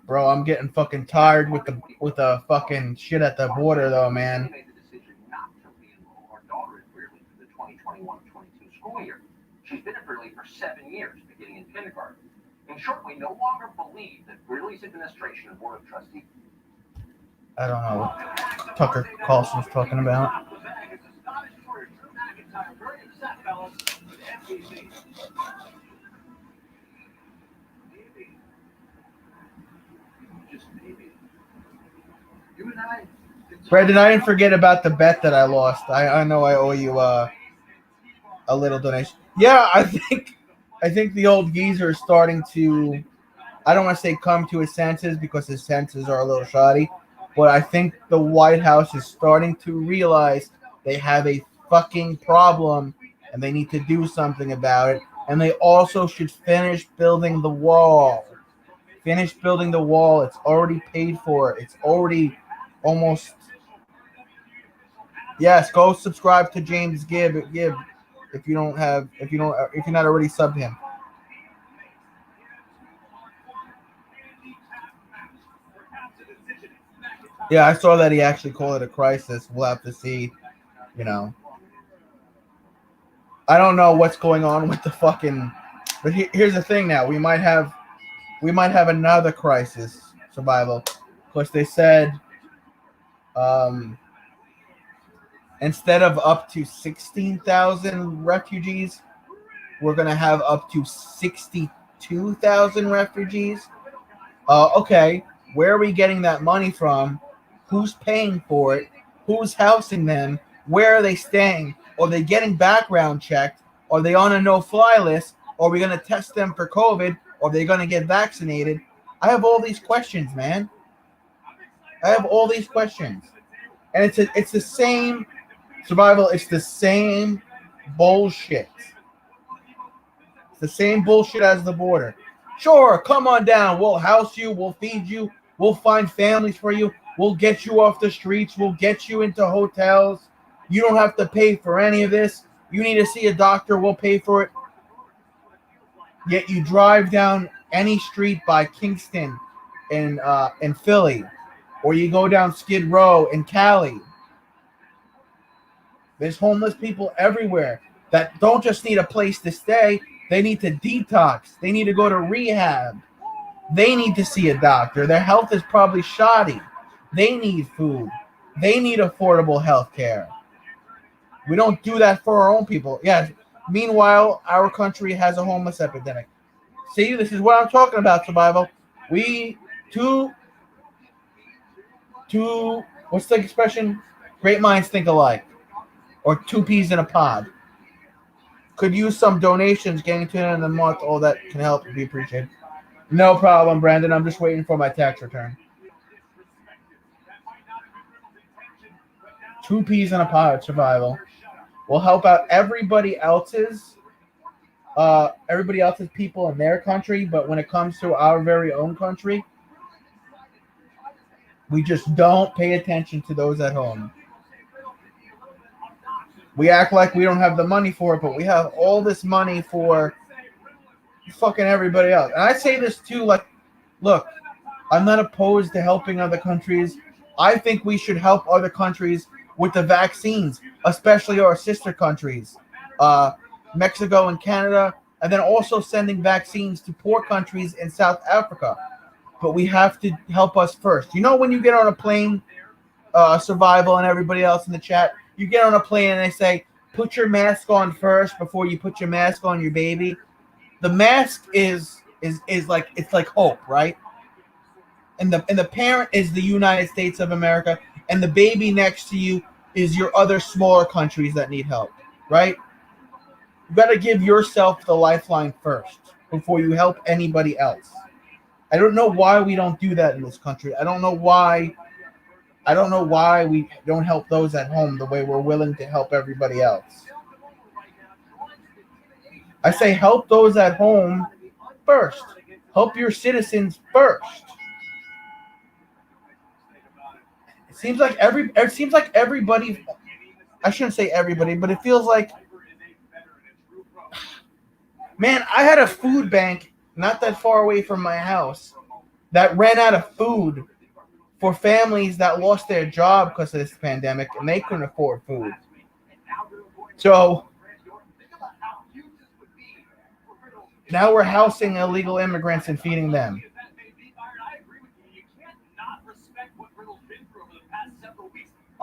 Bro, I'm getting fucking tired with the fucking shit at the border, though, man.
Made the decision not to re-enroll our daughter at Brearley for the 2021-22 school year. She's been at Brearley for 7 years, beginning in kindergarten. In short, we no longer believe that Brearley's administration and board of trustees.
I don't know what Tucker Carlson's talking about. Brandon, I didn't forget about the bet that I lost. I know I owe you a little donation. Yeah, I think the old geezer is starting to, I don't want to say come to his senses because his senses are a little shoddy, but I think the White House is starting to realize they have a fucking problem and they need to do something about it. And they also should finish building the wall. Finish building the wall. It's already paid for. It's already almost. Yes, go subscribe to James Gibb if you're not already subbed him. Yeah, I saw that he actually called it a crisis. We'll have to see, you know. I don't know what's going on with the fucking, but here's the thing now. We might have another crisis, survival, because they said instead of up to 16,000 refugees, we're going to have up to 62,000 refugees. Okay, where are we getting that money from? Who's paying for it? Who's housing them? Where are they staying? Are they getting background checked? Are they on a no-fly list? Are we going to test them for COVID? Are they going to get vaccinated? I have all these questions, man. I have all these questions. And it's the same survival. It's the same bullshit. It's the same bullshit as the border. Sure, come on down. We'll house you. We'll feed you. We'll find families for you. We'll get you off the streets. We'll get you into hotels. You don't have to pay for any of this. You need to see a doctor. We'll pay for it. Yet you drive down any street by Kingston in Philly, or you go down Skid Row in Cali. There's homeless people everywhere that don't just need a place to stay. They need to detox. They need to go to rehab. They need to see a doctor. Their health is probably shoddy. They need food. They need affordable health care. We don't do that for our own people. Yeah. Meanwhile, our country has a homeless epidemic. See, this is what I'm talking about, survival. What's the expression? Great minds think alike. Or two peas in a pod. Could use some donations getting to the end of the month. All that can help would be appreciated. No problem, Brandon. I'm just waiting for my tax return. 2 peas in a pod survival will help out everybody else's everybody else's people in their country, but when it comes to our very own country, we just don't pay attention to those at home. We act like we don't have the money for it, but we have all this money for fucking everybody else. And I say this too, like, look, I'm not opposed to helping other countries. I think we should help other countries with the vaccines, especially our sister countries, Mexico and Canada, and then also sending vaccines to poor countries in South Africa. But we have to help us first. You know, when you get on a plane, Survival and everybody else in the chat, you get on a plane and they say, put your mask on first before you put your mask on your baby. The mask is like, it's like hope, right? And the parent is the United States of America, and the baby next to you is your other smaller countries that need help, right? You got to give yourself the lifeline first before you help anybody else. I don't know why we don't do that in this country. I don't know why we don't help those at home the way we're willing to help everybody else. I say help those at home first. Help your citizens first. It seems like everybody, I shouldn't say everybody, but it feels like, man, I had a food bank not that far away from my house that ran out of food for families that lost their job because of this pandemic and they couldn't afford food. So now we're housing illegal immigrants and feeding them.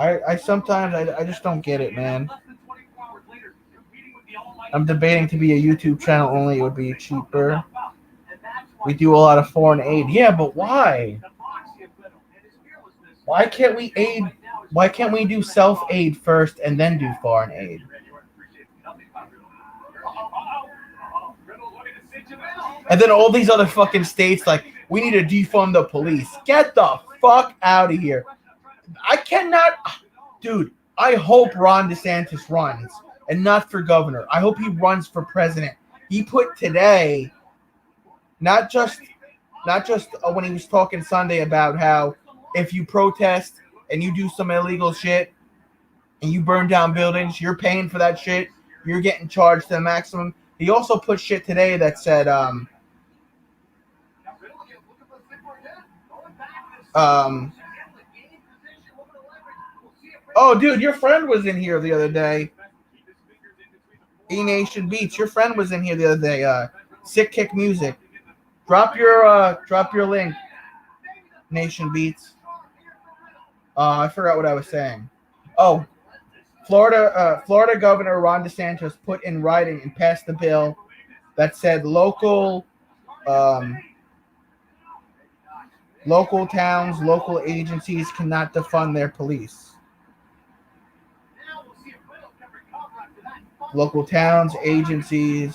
I sometimes just don't get it, man. I'm debating to be a YouTube channel only. It would be cheaper. We do a lot of foreign aid. Yeah, but why? Why can't we aid? Why can't we do self-aid first and then do foreign aid? And then all these other fucking states, like, we need to defund the police. Get the fuck out of here. I cannot, dude, I hope Ron DeSantis runs, and not for governor. I hope he runs for president. He put today, not just when he was talking Sunday about how if you protest and you do some illegal shit and you burn down buildings, you're paying for that shit. You're getting charged the maximum. He also put shit today that said, oh, dude, your friend was in here the other day. E-Nation Beats, your friend was in here the other day. Sick Kick Music. Drop your link, Nation Beats. I forgot what I was saying. Oh, Florida Governor Ron DeSantis put in writing and passed the bill that said local towns, local agencies cannot defund their police. Local towns, agencies,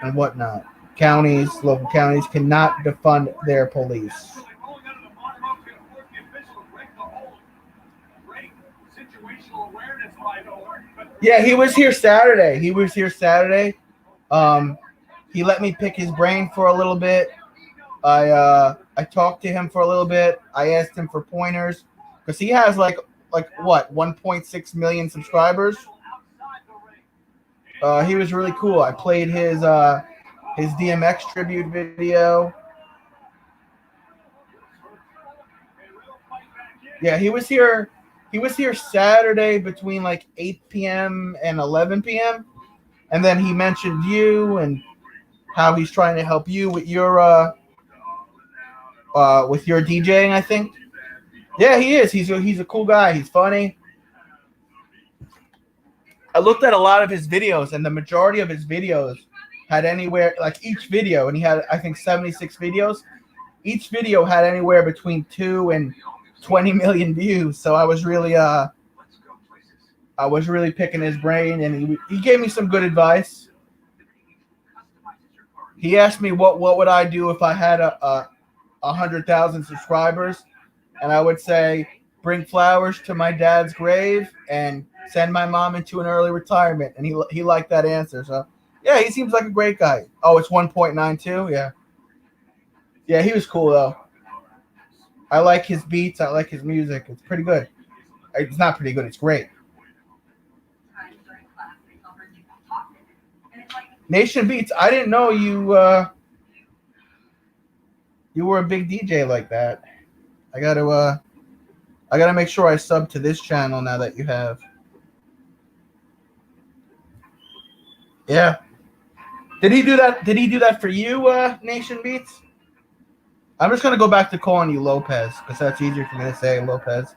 and whatnot. Local counties cannot defund their police. Yeah, he was here Saturday. He let me pick his brain for a little bit. I talked to him for a little bit. I asked him for pointers because he has like what, 1.6 million subscribers. He was really cool. I played his DMX tribute video. Yeah, he was here Saturday between like 8 p.m. and 11 p.m. And then he mentioned you and how he's trying to help you with your DJing, I think. Yeah, he is. He's a cool guy. He's funny. I looked at a lot of his videos, and the majority of his videos had anywhere, like each video, and he had, I think, 76 videos. Each video had anywhere between 2 and 20 million views. So I was really picking his brain, and he gave me some good advice. He asked me what would I do if I had 100,000 subscribers, and I would say bring flowers to my dad's grave and send my mom into an early retirement. And he liked that answer, so Yeah, he seems like a great guy. Oh, it's 1.92. Yeah. Yeah, he was cool though. I like his beats. I like his music. It's pretty good. It's not pretty good. It's great. Nation Beats. I didn't know you. You were a big DJ like that. I gotta make sure I sub to this channel now that you have. Yeah. Did he do that? Did he do that for you, Nation Beats? I'm just gonna go back to calling you Lopez because that's easier for me to say, Lopez.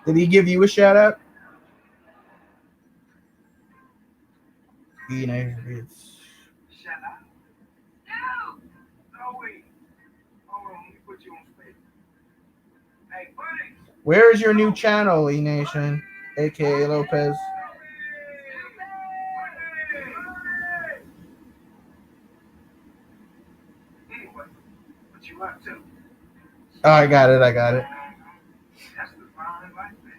Did he give you a shout out? Nation Beats.
Shout out. No, wait. Hold on, let me put you on speaker. Hey, buddy.
Where is your new channel, E Nation, aka Lopez?
Anyway, what you up to?
Oh, I got it.
That's the fine life, man.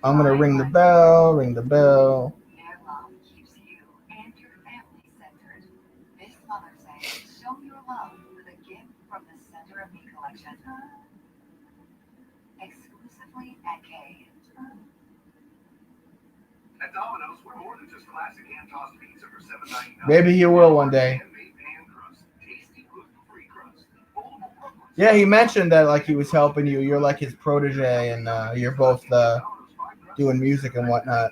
I'm gonna ring the bell. Ring the bell.
Their love keeps you and your family centered. This Mother's Day, show your love with a gift from the Center of Me collection. Exclusively at K.
At Domino's, we're more than just classic hand-tossed pizza for $7.99.
Maybe you will one day.
Handmade pan crust, tasty gluten-free crust, foldable crust.
Yeah, he mentioned that like he was helping you. You're like his protege, and you're both doing music and whatnot.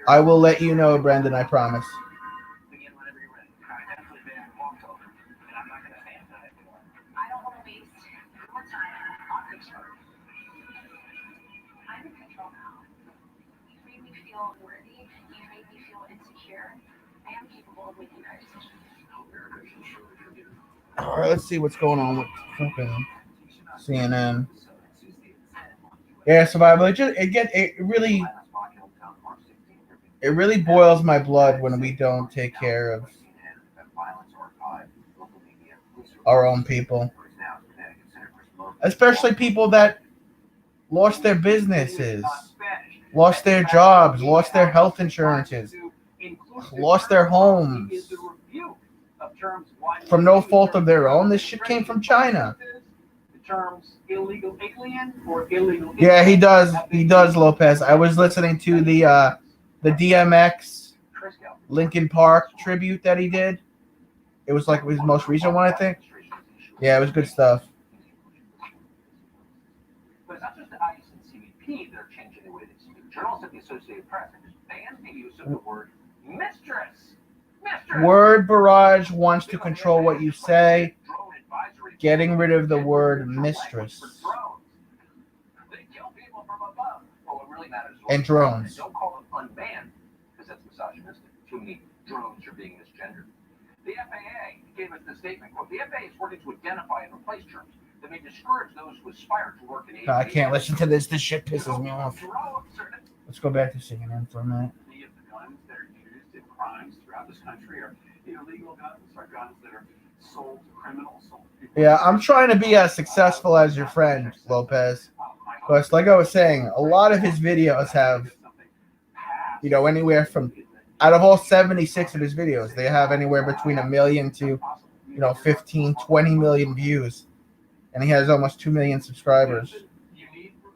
I will let you know, Brendan. I promise.
I don't want to waste more time on control. I'm in control now. You made me feel worthy. You made me feel insecure. I am capable of making better decisions.
All right, let's see what's going on with fucking CNN. Yeah, Survival. It really boils my blood when we don't take care of our own people, especially people that lost their businesses, lost their jobs, lost their health insurances, lost their homes from no fault of their own. This shit came from China. Yeah, he does. He does, Lopez. I was listening to the DMX Linkin Park tribute that he did. It was like his most recent one, I think. Yeah, it was good stuff.
But it's not just the ICE and CBP that are changing the way they speak. Journalists at the Associated Press have just banned the use of the word mistress.
Word barrage wants to control what you say, getting rid of the word mistress. And drones.
Don't call them unbanned because that's misogynistic. Too many drones are being misgendered. The FAA gave us the statement, quote, the FAA is working to identify and replace terms that may discourage those who aspire to work in aviation.
I can't listen to this. This shit pisses me off. Let's go back to CNN for a minute.
Many of the guns that are used in crimes throughout this country are illegal guns, are guns that are sold to criminals.
Yeah, I'm trying to be as successful as your friend, Lopez. Because, like I was saying, a lot of his videos have, anywhere from, out of all 76 of his videos, they have anywhere between 1 million to, 15, 20 million views. And he has almost 2 million subscribers.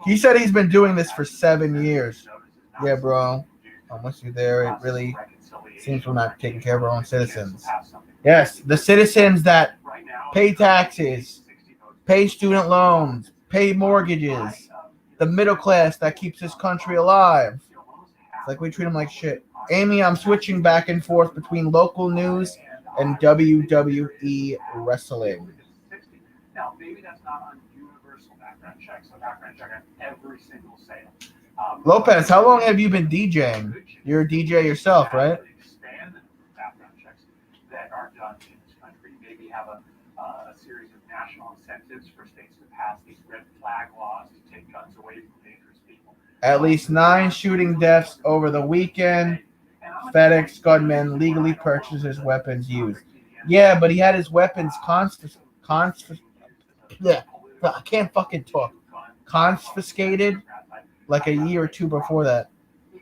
He said he's been doing this for 7 years. Yeah, bro. Once you're there, it really seems we're not taking care of our own citizens. Yes, the citizens that pay taxes, pay student loans, pay mortgages, the middle class that keeps this country alive. It's like we treat them like shit. Amy, I'm switching back and forth between local news and WWE wrestling.
Now, maybe that's not on universal background checks. So background check on every single sale.
Lopez, how long have you been DJing? You're a DJ yourself, right?
Expand the background checks that are done in this country. Maybe have a series of national incentives for states to pass these red flag laws to take guns away from dangerous people.
At least 9 shooting deaths over the weekend. FedEx gunman legally purchases weapons used. Yeah, but he had his weapons yeah, I can't fucking talk. Confiscated like a year or two before that.
In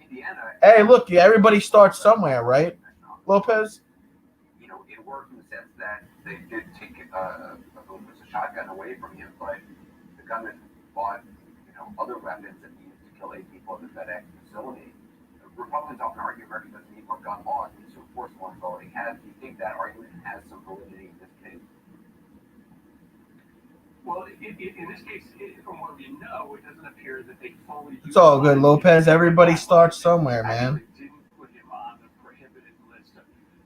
Indiana.
Hey, look, everybody starts somewhere, right, Lopez?
You know, it worked in the sense that they did take a shotgun away from you, but the gunman bought, other weapons that needed to kill 8 people at the FedEx facility. Republicans often argue America doesn't need more gun laws, needs to enforce the ones it already has. Do you think that argument has some validity in this case?
Well, in this case, from what we know, it doesn't appear that they fully.
It's all good, Lopez. Everybody starts somewhere, man.
Didn't put him on the prohibited list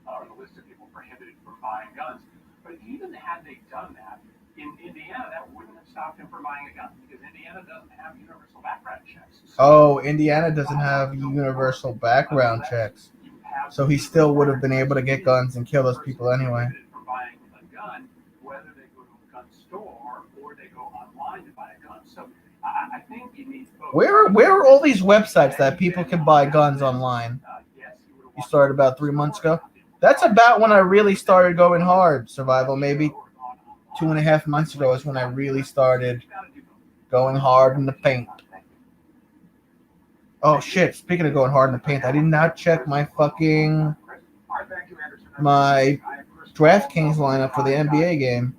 or the list of people prohibited from buying guns. But even had they done that, in Indiana, that wouldn't have stopped him from buying a gun because Indiana doesn't have universal background checks.
Oh, Indiana doesn't have universal background checks. So he still would have been able to get guns and kill those people anyway.
From buying a gun, whether they go to a gun store or they go online to buy a gun. So I think you need both.
Where are all these websites that people can buy guns online? You started about 3 months ago? That's about when I really started going hard, Survival. Maybe 2.5 months ago is when I really started going hard in the paint. Oh shit, speaking of going hard in the paint, I did not check my DraftKings lineup for the NBA game.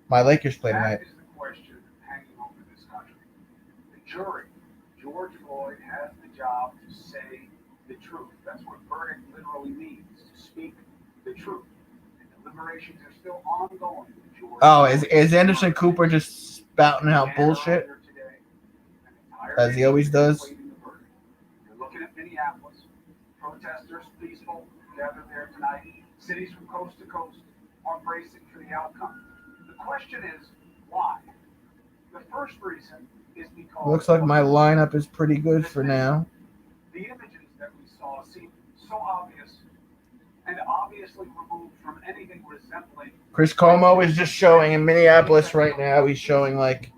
My Lakers play tonight.
That is the question hanging over this country. The jury, George Floyd has the job to say the truth. That's what verdict literally means, to speak the truth. And deliberations are still ongoing.
Oh, is Anderson Cooper just spouting out bullshit? As he always does?
You're looking at Minneapolis. Protesters, peaceful, gathered there tonight. Cities from coast to coast are bracing for the outcome. The question is, why? The first reason is because...
Looks like my lineup is pretty good for now.
The images that we saw seem so obvious and obviously removed from anything resembling...
Chris Cuomo is just showing in Minneapolis right now. He's showing like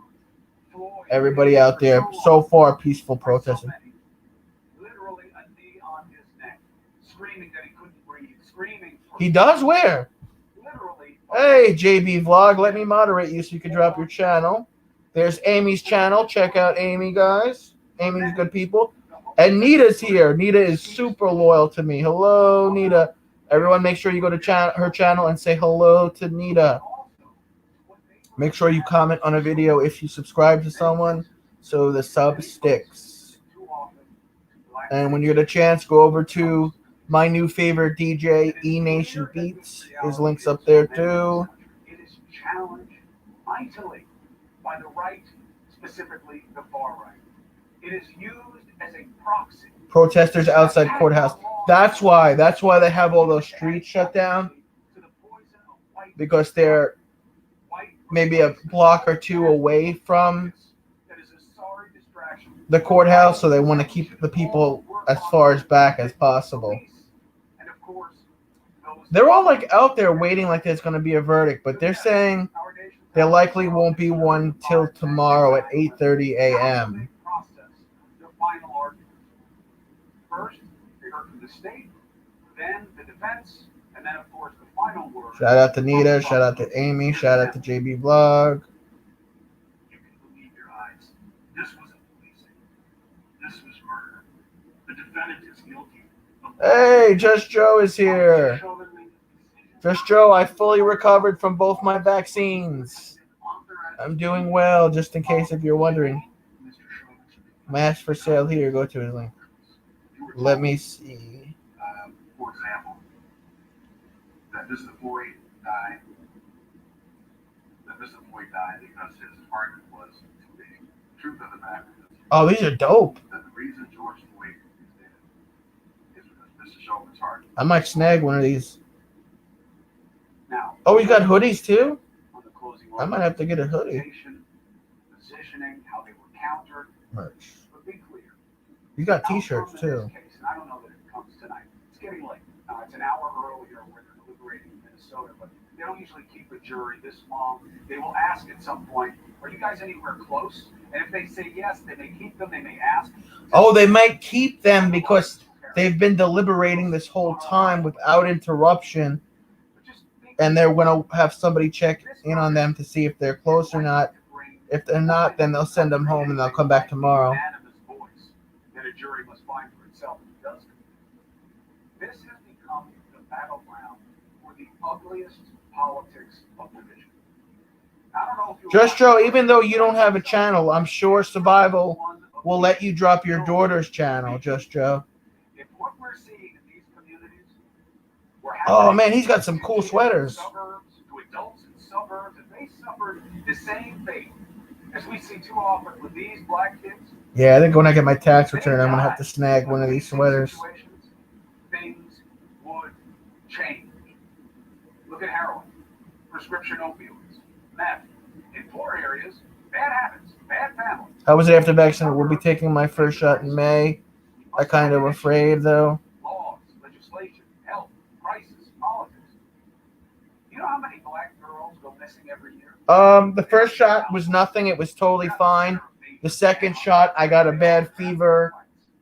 everybody out there so far peaceful protesting.
Literally a knee on his neck, screaming that he couldn't breathe, screaming...
He does where? Hey, JB Vlog, let me moderate you so you can drop your channel. There's Amy's channel. Check out Amy, guys. Amy's good people. And Nita's here. Nita is super loyal to me. Hello, Nita. Everyone make sure you go to her channel and say hello to Nita. Make sure you comment on a video if you subscribe to someone so the sub sticks. And when you get a chance, go over to my new favorite DJ, E-Nation Beats. His link's up there too.
It is challenged mightily by the right, specifically the far right. It is used as a proxy.
Protesters outside courthouse. That's why they have all those streets shut down. Because they're maybe a block or two away from the courthouse, so they want to keep the people as far as back as possible. They're all like out there waiting like there's going to be a verdict, but they're saying there likely won't be one till tomorrow at 8:30 a.m.
First, they heard from the state, then the defense, and then, of course, the final word.
Shout out to Nita, shout out to Amy, shout out to JB Vlog.
You can believe your eyes. This wasn't policing. This was murder. The defendant is guilty.
Hey, Just Joe is here. Just Joe, I fully recovered from both my vaccines. I'm doing well, just in case if you're wondering. Mask for sale here. Go to his link. Let me see.
For example, that Mr. Floyd died. Because his heart was too big. The truth of the matter is.
Oh, these are dope.
That the reason George Floyd is dead is because Mr. Chauvin's heart.
I might snag one of these.
Now,
oh, you got hoodies too? I might have to get a hoodie.
Positioning, how they were countered.
Merch.
But be clear.
You got t-shirts too.
And I don't know that it comes tonight. It's getting late. It's an hour earlier where they're deliberating in Minnesota, but they don't usually keep a jury this long. They will ask at some point, are you guys anywhere close? And if they say yes, they may keep them, they may ask.
Oh, they might keep them because they've been deliberating this whole time without interruption. And they're going to have somebody check in on them to see if they're close or not. If they're not, then they'll send them home and they'll come back tomorrow.
That a
jury must find for itself if it does. This has become the battleground for the ugliest politics of division. I don't know if you
Just Joe, even though you don't have a channel, I'm sure Survival will let you drop your daughter's channel, Just Joe.
If what we're seeing in these communities,
Oh man, he's got some cool sweaters.
Suburbs, to adults in suburbs, if they suffered the same fate as we see too often with these black kids.
Yeah, I think when I get my tax return, I'm gonna have to snag one of these sweaters.
Things would change. Look at heroin, prescription opioids, meth. In poor areas, bad habits, bad families.
How was it after vaccine? We'll be taking my first shot in May. I kind of afraid though.
Laws, legislation, health, crisis, politics. You know how many black girls go missing every year?
The first shot was nothing. It was totally fine. The second shot, I got a bad fever,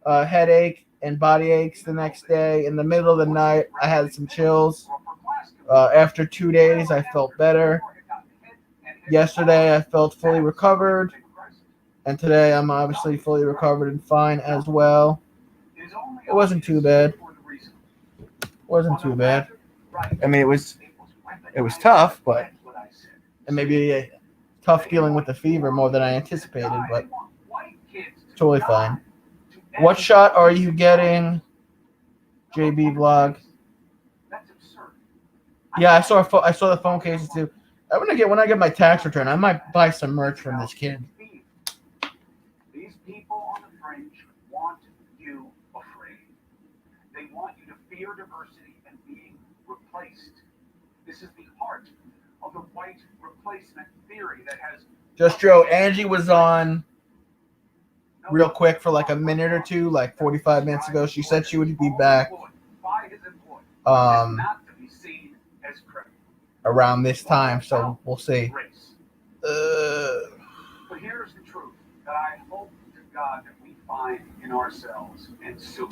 headache, and body aches the next day. In the middle of the night, I had some chills. After 2 days, I felt better. Yesterday, I felt fully recovered. And today, I'm obviously fully recovered and fine as well. It wasn't too bad. Wasn't too bad. I mean, it was tough, but and maybe tough dealing with the fever more than I anticipated, but totally fine. What shot are you getting, JB Vlog? Yeah, I saw the phone cases too. When I get my tax return, I might buy some merch from this kid.
These people on the fringe want you afraid. They want you to fear diversity and being replaced. This is the heart of the white replacement theory that has.
Just Joe, Angie was on real quick for like a minute or two, like 45 minutes ago. She said she would be back around this time, so we'll see.
But here's the truth that I hope to God that we find in ourselves and soon.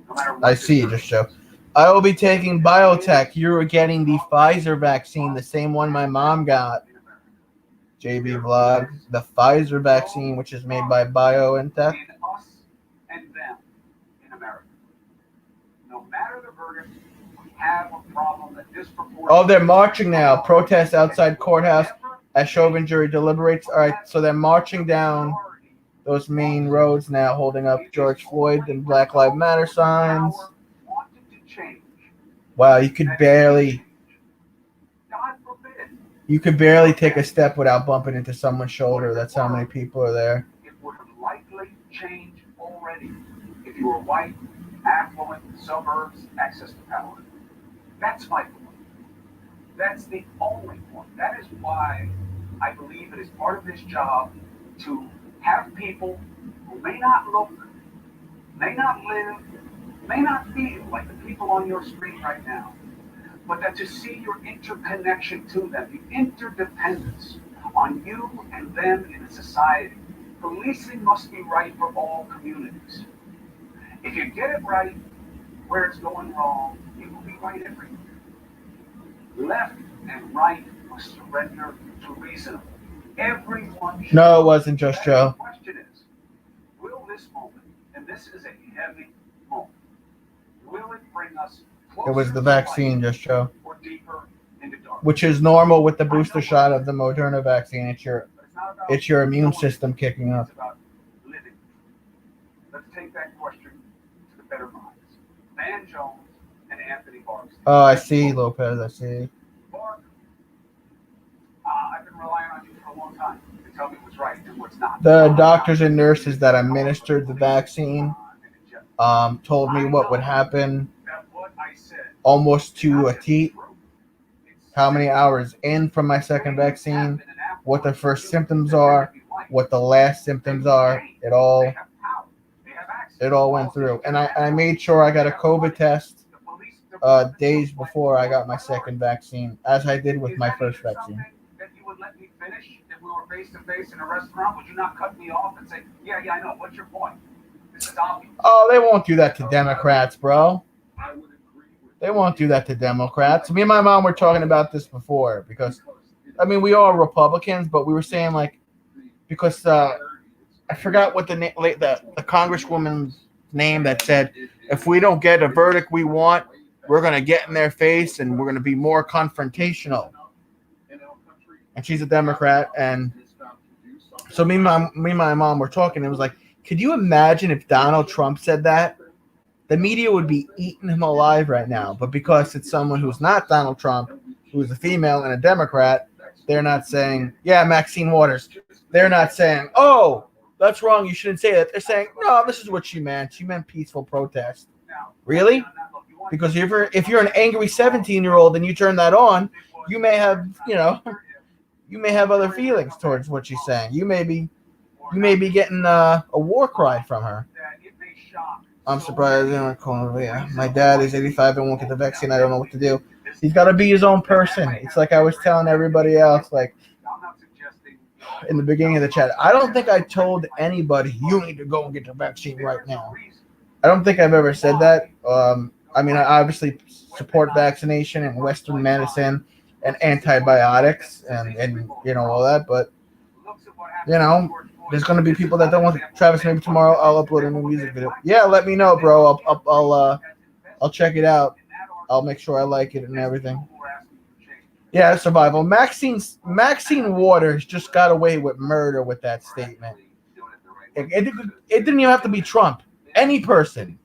No matter what
I see you, Just Joe. I will be taking biotech. You're getting the Pfizer vaccine, the same one my mom got. JB Vlog, the Pfizer vaccine, which is made by BioNTech.
Us and them in America. No matter the verdict, we have a problem that disproportionately.
Oh, they're marching now. Protests outside courthouse as Chauvin jury deliberates. All right, so they're marching down those main roads now, holding up George Floyd and Black Lives Matter signs. Wow, you could barely take a step without bumping into someone's shoulder. That's how many people are there.
It would have likely changed already if you were white, affluent, suburbs, access to power. That's my point. That's the only point. That is why I believe it is part of this job to have people who may not look, may not live, may not feel like the people on your screen right now, but that to see your interconnection to them, the interdependence on you and them in a society. Policing must be right for all communities. If you get it right where it's going wrong, it will be right everywhere. Left and right must surrender to reason. Everyone.
No, it wasn't Just Joe.
The question is, will this moment, and this is a heavy moment, will it bring us closer?
It was the vaccine, Just Joe.
Or deeper into darkness?
Which is normal with the booster shot of the Moderna vaccine. It's your immune system kicking up.
It's about living. Let's take that question to the better minds. Van Jones and Anthony Barks.
Oh, I see, Lopez. I see.
Mark, I've been relying on you for a long time to tell me what's right and what's not.
The doctors and nurses that administered the vaccine told me what would happen almost to a T. How many hours in from my second vaccine, what the first symptoms are, what the last symptoms are. It all went through. And I made sure I got a COVID test days before I got my second vaccine, as I did with my first vaccine.
That you would let me finish if we were face to face in a restaurant? Would you not cut me off and say, yeah, I know. What's your point? This is obvious.
Oh, they won't do that to Democrats, bro. They won't do that to Democrats. Me and my mom were talking about this before because, I mean, we are Republicans, but we were saying like, because I forgot what the congresswoman's name that said, if we don't get a verdict we want, we're going to get in their face and we're going to be more confrontational. And she's a Democrat. And so me and my mom were talking. It was like, could you imagine if Donald Trump said that? The media would be eating him alive right now. But because it's someone who's not Donald Trump, who's a female and a Democrat, they're not saying, yeah, Maxine Waters. They're not saying, oh, that's wrong, you shouldn't say that. They're saying, no, this is what she meant. She meant peaceful protest. Really? Because if you're an angry 17-year-old and you turn that on, you may have, you may have other feelings towards what she's saying. You may be getting a war cry from her. I'm surprised. Yeah. My dad is 85 and won't get the vaccine. I don't know what to do. He's got to be his own person. It's like I was telling everybody else, like in the beginning of the chat. I don't think I told anybody, you need to go and get the vaccine right now. I don't think I've ever said that. I mean, I obviously support vaccination and Western medicine and antibiotics and all that. But, there's going to be people that don't want it. Travis, maybe tomorrow I'll upload a new music video. Yeah, let me know, bro. I'll check it out. I'll make sure I like it and everything. Yeah, survival. Maxine Waters just got away with murder with that statement. It didn't even have to be Trump. Any person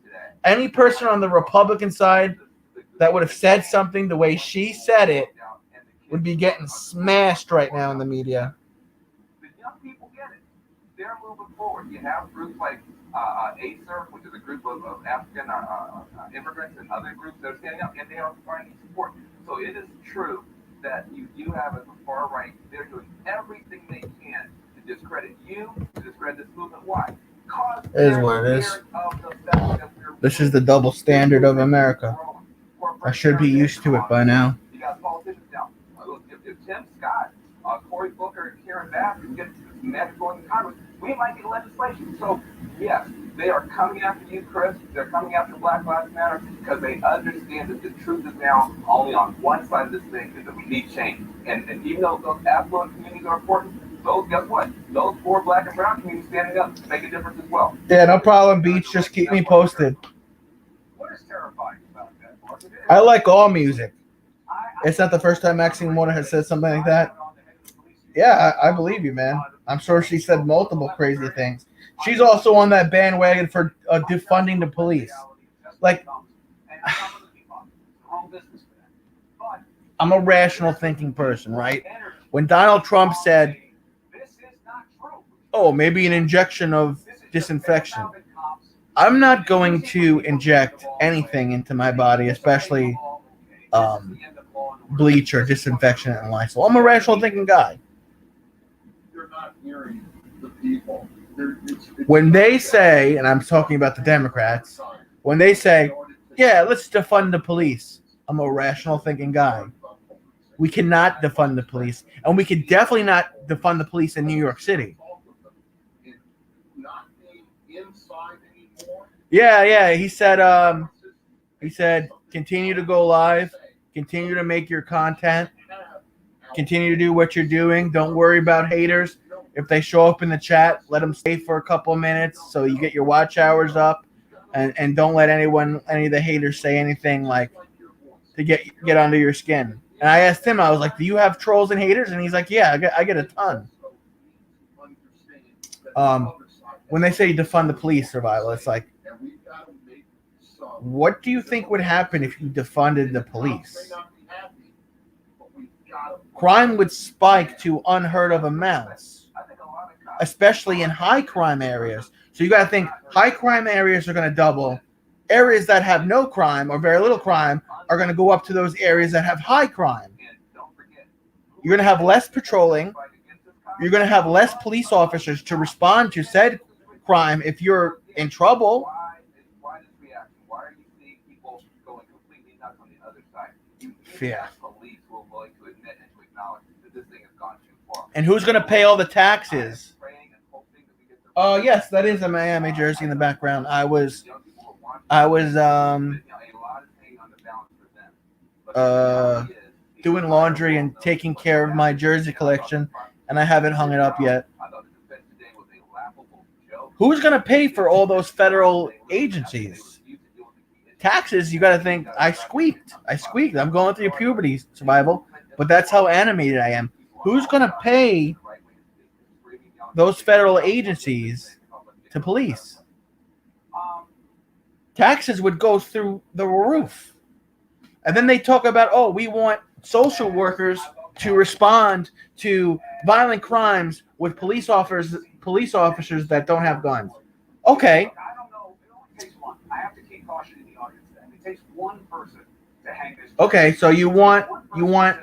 on the Republican side that would have said something the way she said it would be getting smashed right now in the media.
The young people get it. They're moving forward. You have groups like ACER, which is a group of African immigrants and other groups that are standing up, and they are providing support. So it is true that you do have at the far right, they're doing everything they can to discredit you, to discredit this movement. Why? Because
it is what it is. This is the double standard of America. I should be used to it by now.
You got politicians now. If Tim Scott, Cory Booker, and Karen Bass can get magic going in Congress, we might get legislation. So, yes, they are coming after you, Chris. They're coming after Black Lives Matter because they understand that the truth is now only on one side of this thing, is that we need change. And even though those affluent communities are important, those, guess what? Those poor Black and brown communities standing up make a difference as well.
Yeah, no problem, Beach. Just keep me posted.
What is terrifying about that?
I like all music. It's not the first time Maxine Waters has said something like that. Yeah, I believe you, man. I'm sure she said multiple crazy things. She's also on that bandwagon for defunding the police. Like, I'm a rational thinking person, right? When Donald Trump said, oh, maybe an injection of disinfection, I'm not going to inject anything into my body, especially bleach or disinfection and Lysol. I'm a rational thinking guy. When they say, and I'm talking about the Democrats, when they say, yeah, let's defund the police, I'm a rational thinking guy. We cannot defund the police, and we can definitely not defund the police in New York City. Yeah, he said, continue to go live, continue to make your content, continue to do what you're doing. Don't worry about haters. If they show up in the chat, let them stay for a couple of minutes so you get your watch hours up, and don't let any of the haters say anything like to get under your skin. And I asked him, I was like, do you have trolls and haters? And he's like, yeah, I get a ton. When they say defund the police, survival, it's like, what do you think would happen if you defunded the police? Crime would spike to unheard of amounts, especially in high crime areas. So you got to think high crime areas are going to double. Areas that have no crime or very little crime are going to go up to those areas that have high crime. You're going to have less patrolling. You're going to have less police officers to respond to said crime if you're in trouble. Yeah. And who's going to pay all the taxes? Yes, that is a Miami jersey in the background. I was doing laundry and taking care of my jersey collection, and I haven't hung it up yet. Who's going to pay for all those federal agencies? Taxes, you got to think, I squeaked. I'm going through puberty, survival, but that's how animated I am. Who's going to pay those federal agencies to police? Taxes would go through the roof. And then they talk about, oh, we want social workers to respond to violent crimes with police officers that don't have guns. Okay.
I don't know. It only takes one. I have to keep caution in the audience. Then it takes one person to hang this.
Okay, so you want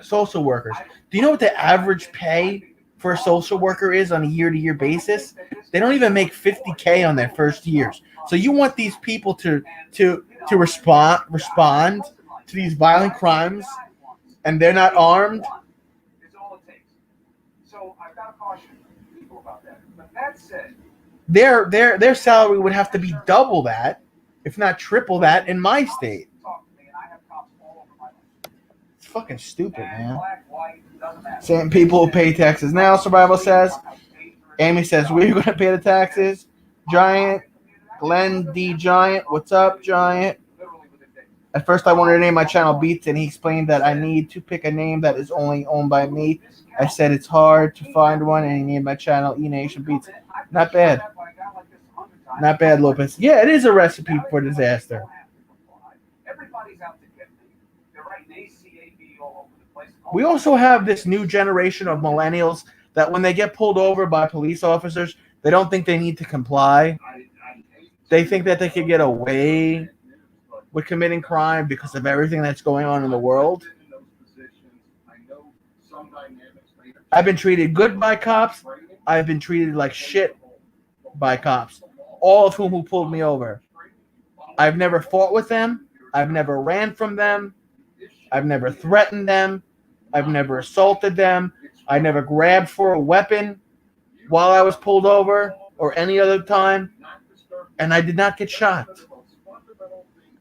social workers. Do you know what the average pay for a social worker is on a year-to-year basis? They don't even make $50K on their first years. So you want these people to respond to these violent crimes, and they're not armed?
It's all it takes. So I've got to caution people about that. But that said,
their salary would have to be double that, if not triple that, in my state. It's fucking stupid, man. Same people who pay taxes now, Survival says. Amy says, we're going to pay the taxes. Giant, Glenn D. Giant, what's up, Giant? At first, I wanted to name my channel Beats, and he explained that I need to pick a name that is only owned by me. I said it's hard to find one, and he named my channel E-Nation Beats. Not bad. Not bad, Lopez. Yeah, it is a recipe for disaster. We also have this new generation of millennials that when they get pulled over by police officers, they don't think they need to comply. They think that they could get away with committing crime because of everything that's going on in the world. I've been treated good by cops. I've been treated like shit by cops, all of whom pulled me over. I've never fought with them. I've never ran from them. I've never threatened them. I've never assaulted them. I never grabbed for a weapon while I was pulled over or any other time. And I did not get shot.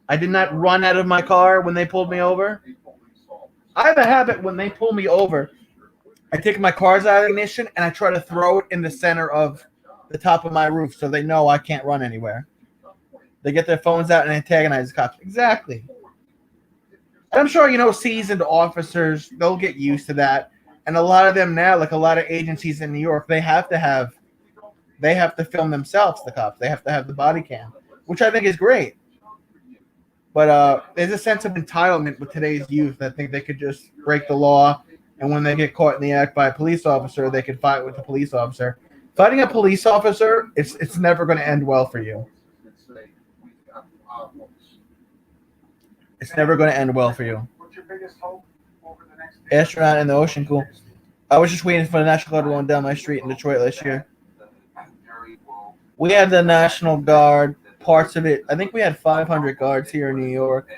I did not run out of my car when they pulled me over. I have a habit when they pull me over, I take my car's out of ignition and I try to throw it in the center of the top of my roof so they know I can't run anywhere. They get their phones out and antagonize the cops. Exactly. And I'm sure, seasoned officers, they'll get used to that. And a lot of them now, like a lot of agencies in New York, they have to film themselves, the cops. They have to have the body cam, which I think is great. But there's a sense of entitlement with today's youth that think they could just break the law, and when they get caught in the act by a police officer, they could fight with the police officer. Fighting a police officer, it's never going to end well for you. It's never going to end well for you.
what's your biggest hope over the next
Astronaut in the ocean, cool. I was just waiting for the National Guard rolling down my street in Detroit last year. We had the National Guard, parts of it. I think we had 500 guards here in New York.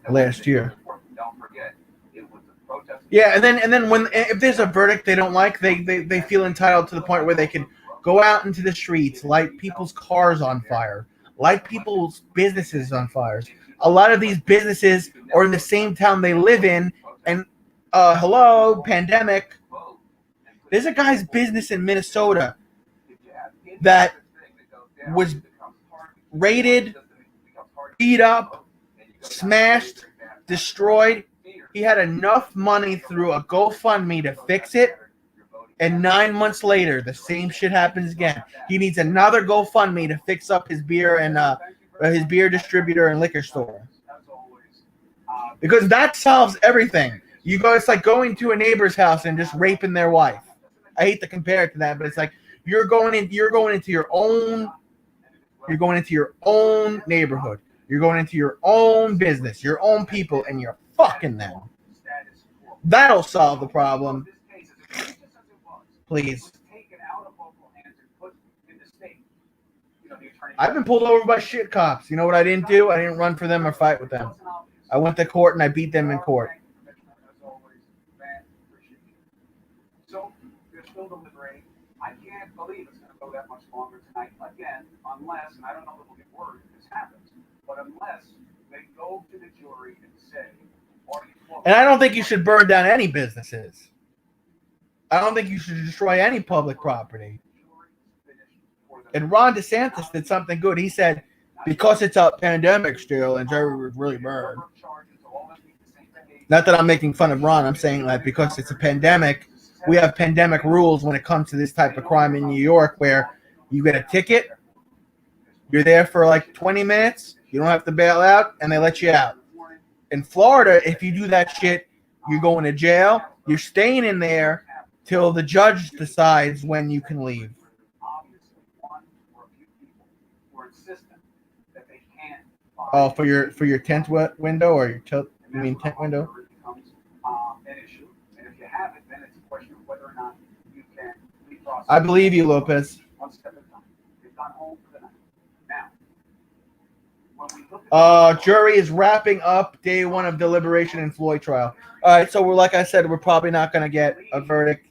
Last year. Yeah, and then when if there's a verdict they don't like, they feel entitled to the point where they can go out into the streets, light people's cars on fire, light people's businesses on fire. A lot of these businesses are in the same town they live in, and hello, pandemic. There's a guy's business in Minnesota that was raided, beat up, smashed, destroyed. He had enough money through a GoFundMe to fix it, and 9 months later, the same shit happens again. He needs another GoFundMe to fix up his beer and his beer distributor and liquor store, because that solves everything. It's like going to a neighbor's house and just raping their wife. I hate to compare it to that, but it's like you're going into your own neighborhood. You're going into your own business, your own people, and you're fucking them. That'll solve the problem. Please. I've been pulled over by shit cops. You know what I didn't do? I didn't run for them or fight with them. I went to court and I beat them in court.
So they're still deliberating. I can't believe it's going to go that much longer tonight again, unless, and I don't know if we'll get word if this happens, but unless they go to the jury and say,
and I don't think you should burn down any businesses. I don't think you should destroy any public property. And Ron DeSantis did something good. He said, because it's a pandemic still and Jerry was really burned. Not that I'm making fun of Ron. I'm saying that because it's a pandemic, we have pandemic rules when it comes to this type of crime in New York where you get a ticket, you're there for like 20 minutes, you don't have to bail out, and they let you out. In Florida, if you do that shit, you're going to jail. You're staying in there till the judge decides when you can leave. Oh, for your tent window or your tent window?
An issue, and if you have it, then it's a question of whether or not you can reprocess.
I believe you, Lopez.
One step at a time. They've gone home for the night. Now, when we look at
jury is wrapping up day one of deliberation in Floyd trial. All right, so like I said, we're probably not going to get a verdict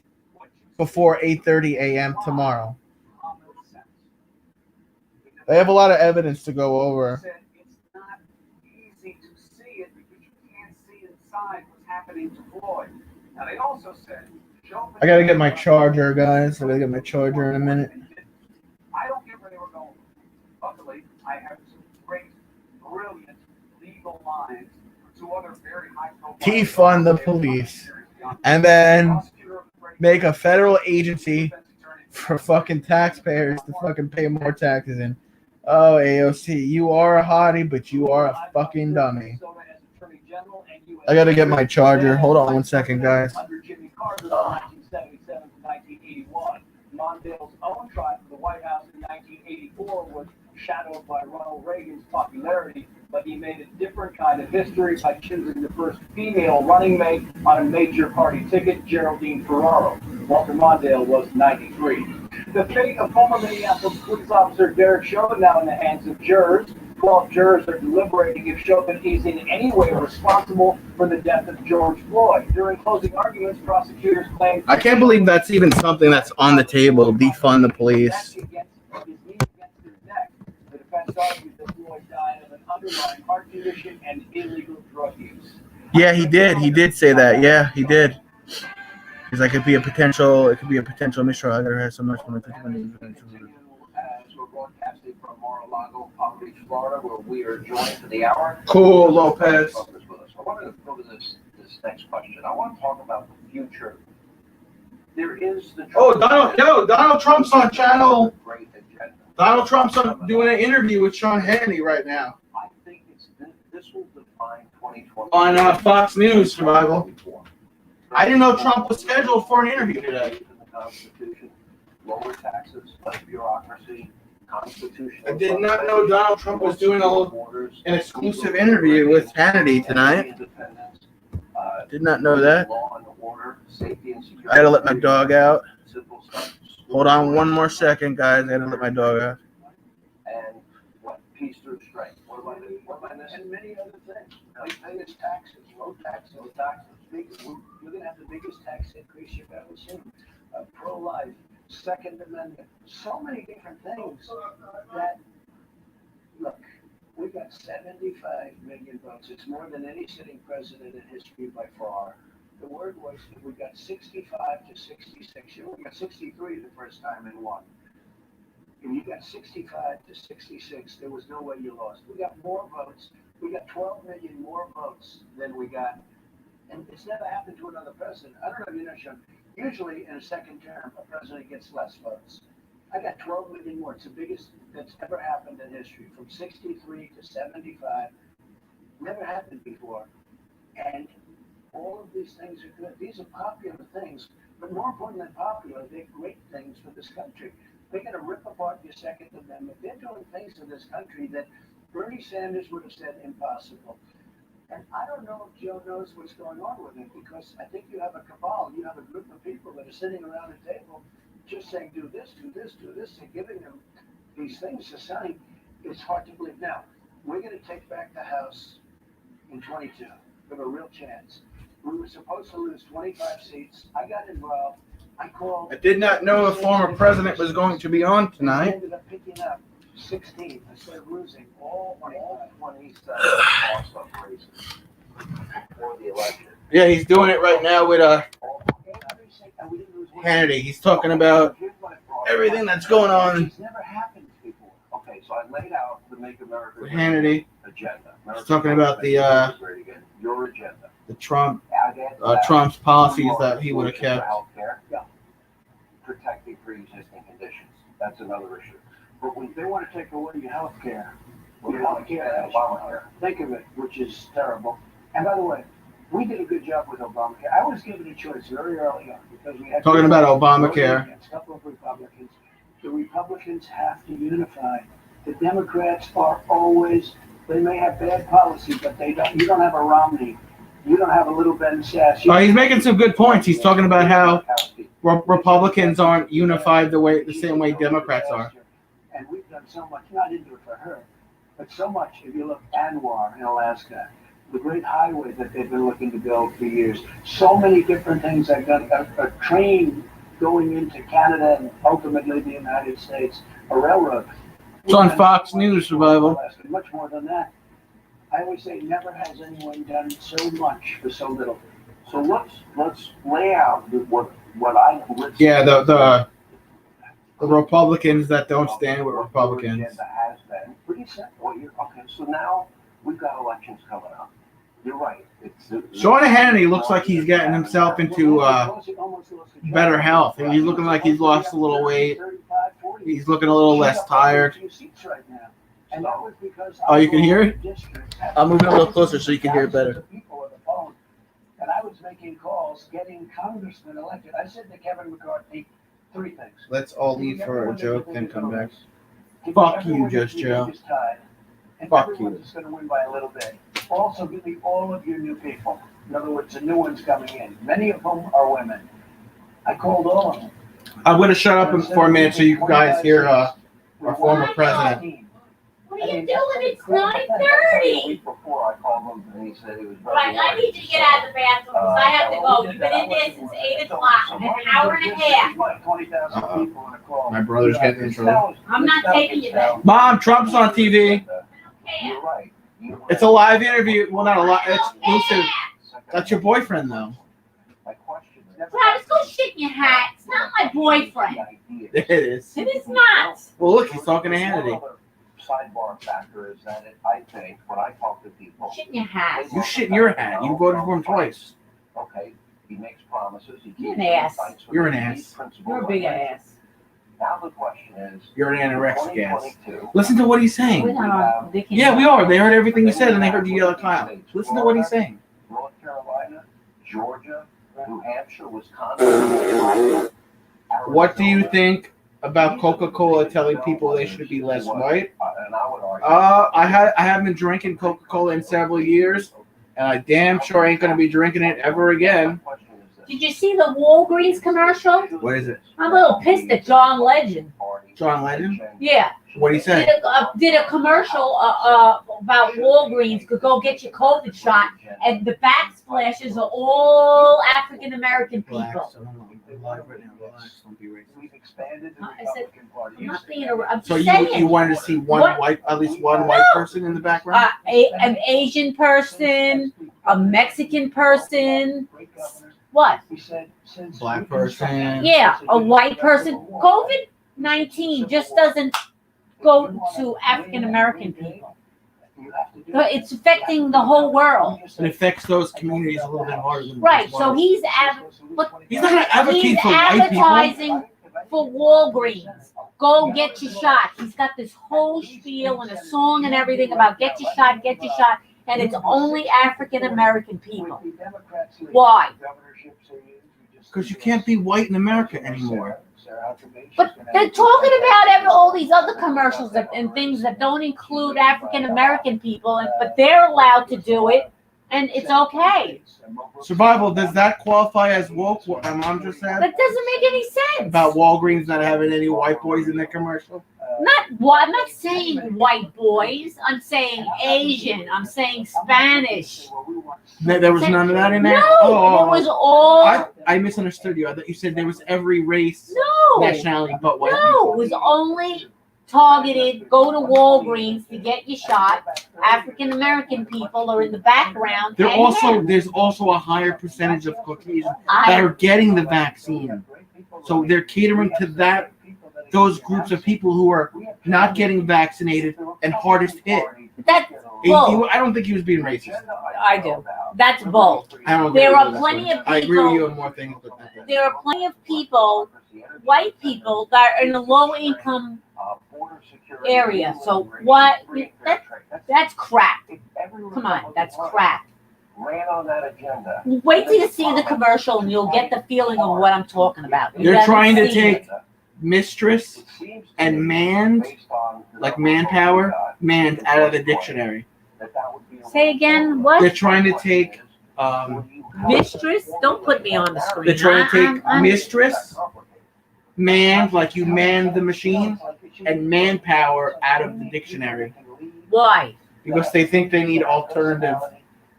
before 8:30 a.m. tomorrow. They have a lot of evidence to go over.
it's not easy to see it because you can't see inside what's happening to Floyd. Now, they also said,
I got to get my charger, guys. I got to get my charger in a minute.
I don't get where they were going. Luckily, I have some great, brilliant legal minds for two other very high-profile.
Defund the police. And then make a federal agency for fucking taxpayers to fucking pay more taxes in. Oh, AOC, you are a hottie, but you are a fucking dummy. I gotta get my charger. Hold on 1 second, guys.
Under Jimmy Carter, 1977 to 1981, Mondale's own trial for the White House in 1984 was shadowed by Ronald Reagan's popularity, but he made a different kind of history by choosing the first female running mate on a major party ticket, Geraldine Ferraro. Walter Mondale was 93. The fate of former Minneapolis police officer Derek Chauvin now in the hands of jurors. 12 jurors are deliberating if Chauvin is in any way responsible for the death of George Floyd. During closing arguments, prosecutors claimed...
I can't believe that's even something that's on the table. Defund the police.
The defense argued that Floyd died of an underlying heart condition and illegal drug use.
Yeah, he did. He did say that. Yeah, he did. He's like, it could be a potential mistrial. I gotta have so much fun.
As we're broadcasting from Mar-a-Lago, Palm Beach, Florida, where we are joined for the hour.
Cool, Lopez.
I wanted to go to this next question. I want to talk about the future. There is the
Donald Trump's on channel. Donald Trump's doing an interview with Sean Hannity right now.
I think this will define 2020
on Fox News, Survival. I didn't know Trump was scheduled for an interview today.
Constitution, lower taxes, less bureaucracy, constitution.
I did not know Donald Trump was doing an exclusive interview with Hannity tonight. Did not know that. I had to let my dog out. Hold on 1 more second, guys. I had to let my dog out.
And peace through strength. What am I missing? And many other things. Big thing is taxes, low taxes. You're going to have the biggest tax increase you've ever seen. Pro-life, Second Amendment, so many different things that, look, we got 75 million votes. It's more than any sitting president in history by far. The word was that we got 65 to 66. We got 63 the first time and won. And you got 65 to 66. There was no way you lost. We got more votes. We got 12 million more votes than we got. And it's never happened to another president. I don't know if you know, Sean. Usually in a second term, a president gets less votes. I got 12 million more. It's the biggest that's ever happened in history. From 63 to 75. Never happened before. And all of these things are good. These are popular things. But more important than popular, they're great things for this country. They're going to rip apart your Second Amendment. They're doing things in this country that Bernie Sanders would have said impossible. And I don't know if Joe knows what's going on with it, because I think you have a cabal, you have a group of people that are sitting around a table just saying, do this, do this, do this, and giving them these things to sign. It's hard to believe. Now, we're going to take back the House in 22. We have a real chance. We were supposed to lose 25 seats. I got involved. I
did not know a former president was going to be on tonight.
I ended up picking up 16 instead of losing all 20 lost up races for the election.
Yeah, he's doing it right now with Hannity. He's talking about everything that's going on.
It's never happened before. Okay, so I laid out the Make America
With
Great
Hannity.
agenda.
He's talking about
Your agenda.
the Trump's policies that he would have kept.
Healthcare, yeah. Protecting pre-existing conditions. That's another issue. But when they want to take away your health care, Obamacare, think of it, which is terrible. And by the way, we did a good job with Obamacare. I was given a choice very early on because we had
Talking about Obamacare.
A couple of Republicans. The Republicans have to unify. The Democrats are always, they may have bad policy, but they don't. You don't have a Romney. You don't have a little Ben Sass.
Oh, he's making some good points. He's talking about how Republicans aren't unified the same way Democrats are.
And we've done so much, not into it for her, but so much. If you look Anwar in Alaska, the great highway that they've been looking to build for years, so many different things. I've done a train going into Canada and ultimately the United States, a railroad.
It's on Fox News, Survival.
Much more than that. I always say never has anyone done so much for so little. So let's lay out what I.
Yeah, the Republicans that don't stand with Republicans.
Has been pretty simple. Okay, so now we've got elections coming up. You're right.
Sean Hannity looks like he's getting himself into better health. He's looking like he's lost a little weight. He's looking a little less tired. Oh, you can hear it? I'm moving a little closer so you can hear it better.
And I was making calls, getting congressmen elected. I said to Kevin McCarthy, 3 things.
Let's all leave for a joke, then come back. Fuck you, Just Joe. Fuck you.
Everyone's going to win by a little bit. Also, give me all of your new people. In other words, the new ones coming in. Many of whom are women. I called all of them.
I'm going to shut up for a minute so you guys hear our former president.
What are you doing? It's 9:30.
Week before I called him and he said he was
Right, I need you to get out of the bathroom because I have to go. You've been in there since 8 o'clock, an hour and a half.
20,000 people in a call.
My brother's getting in trouble.
I'm not taking you there.
Mom, Trump's on TV.
You're right.
It's a live interview. Well, not a live. It's exclusive. That's your boyfriend, though.
Travis, go shit in your hat. It's not my boyfriend.
It is.
It is not.
Well, look, he's talking to Hannity.
Sidebar factor is that I think when I talk to people,
shit in your hat.
You shit in your hat. You voted for him twice.
Okay, he makes promises.
You're an ass.
You're an ass.
You're a big ass.
Now the question is,
you're an anorexic ass. Listen to what he's saying.
Yeah,
we are. They heard everything you said, and they heard you yell at Kyle. Listen to what he's saying.
North Carolina, Georgia, New Hampshire, Wisconsin.
What do you think about Coca-Cola telling people they should be less white? I haven't been drinking Coca-Cola in several years, and I damn sure ain't gonna be drinking it ever again.
Did you see the Walgreens commercial?
What is it?
I'm a little pissed at John Legend.
John Legend?
Yeah.
What'd he say?
Did a commercial about Walgreens could go get your COVID shot, and the backsplashes are all African American people. I said, I'm not being I'm
so
saying.
You wanted to see at least one white person in the background?
An Asian person, a Mexican person. What?
Black person.
Yeah, a white person. COVID-19 just doesn't go to African American people. It's affecting the whole world.
It affects those communities a little bit harder than
right. So he's
not going to advocate for white people.
Advertising for Walgreens. Go get your shot. He's got this whole spiel and a song and everything about get your shot, and it's only African American people. Why?
Because you can't be white in America anymore.
But they're talking about all these other commercials and things that don't include African American people, but they're allowed to do it, and it's okay.
Survival, does that qualify as woke? What my mom just said?
That doesn't make any sense.
About Walgreens not having any white boys in their commercial?
I'm not saying white boys. I'm saying Asian. I'm saying Spanish.
There was none of that in there?
No, it was all...
I misunderstood you. I thought you said there was every race, nationality, but white people.
No, it was only targeted, go to Walgreens to get your shot. African American people are in the background.
There's also a higher percentage of Caucasians that are getting the vaccine.
So they're catering to those groups of people who are not getting vaccinated and hardest hit.
That's bull.
I don't think he was being racist.
I do. That's bull.
I don't
There
agree
are
with
plenty
this
of
one. I agree with you
people.
on more things, but not that.
There are plenty of people, white people, that are in a low income area. So what? That's crap. Come on, that's crap.
Ran on that agenda.
Wait till you see the commercial and you'll get the feeling of what I'm talking about. You
They're
haven't
trying to
seen
take mistress and manned, like manpower, manned out of the dictionary.
it. Say again, what?
They're trying to take
Mistress? Don't put me on the screen.
they're trying to take
I'm-
mistress, manned, like you manned the machine, and manpower out of the dictionary.
Why?
Because they think they need alternative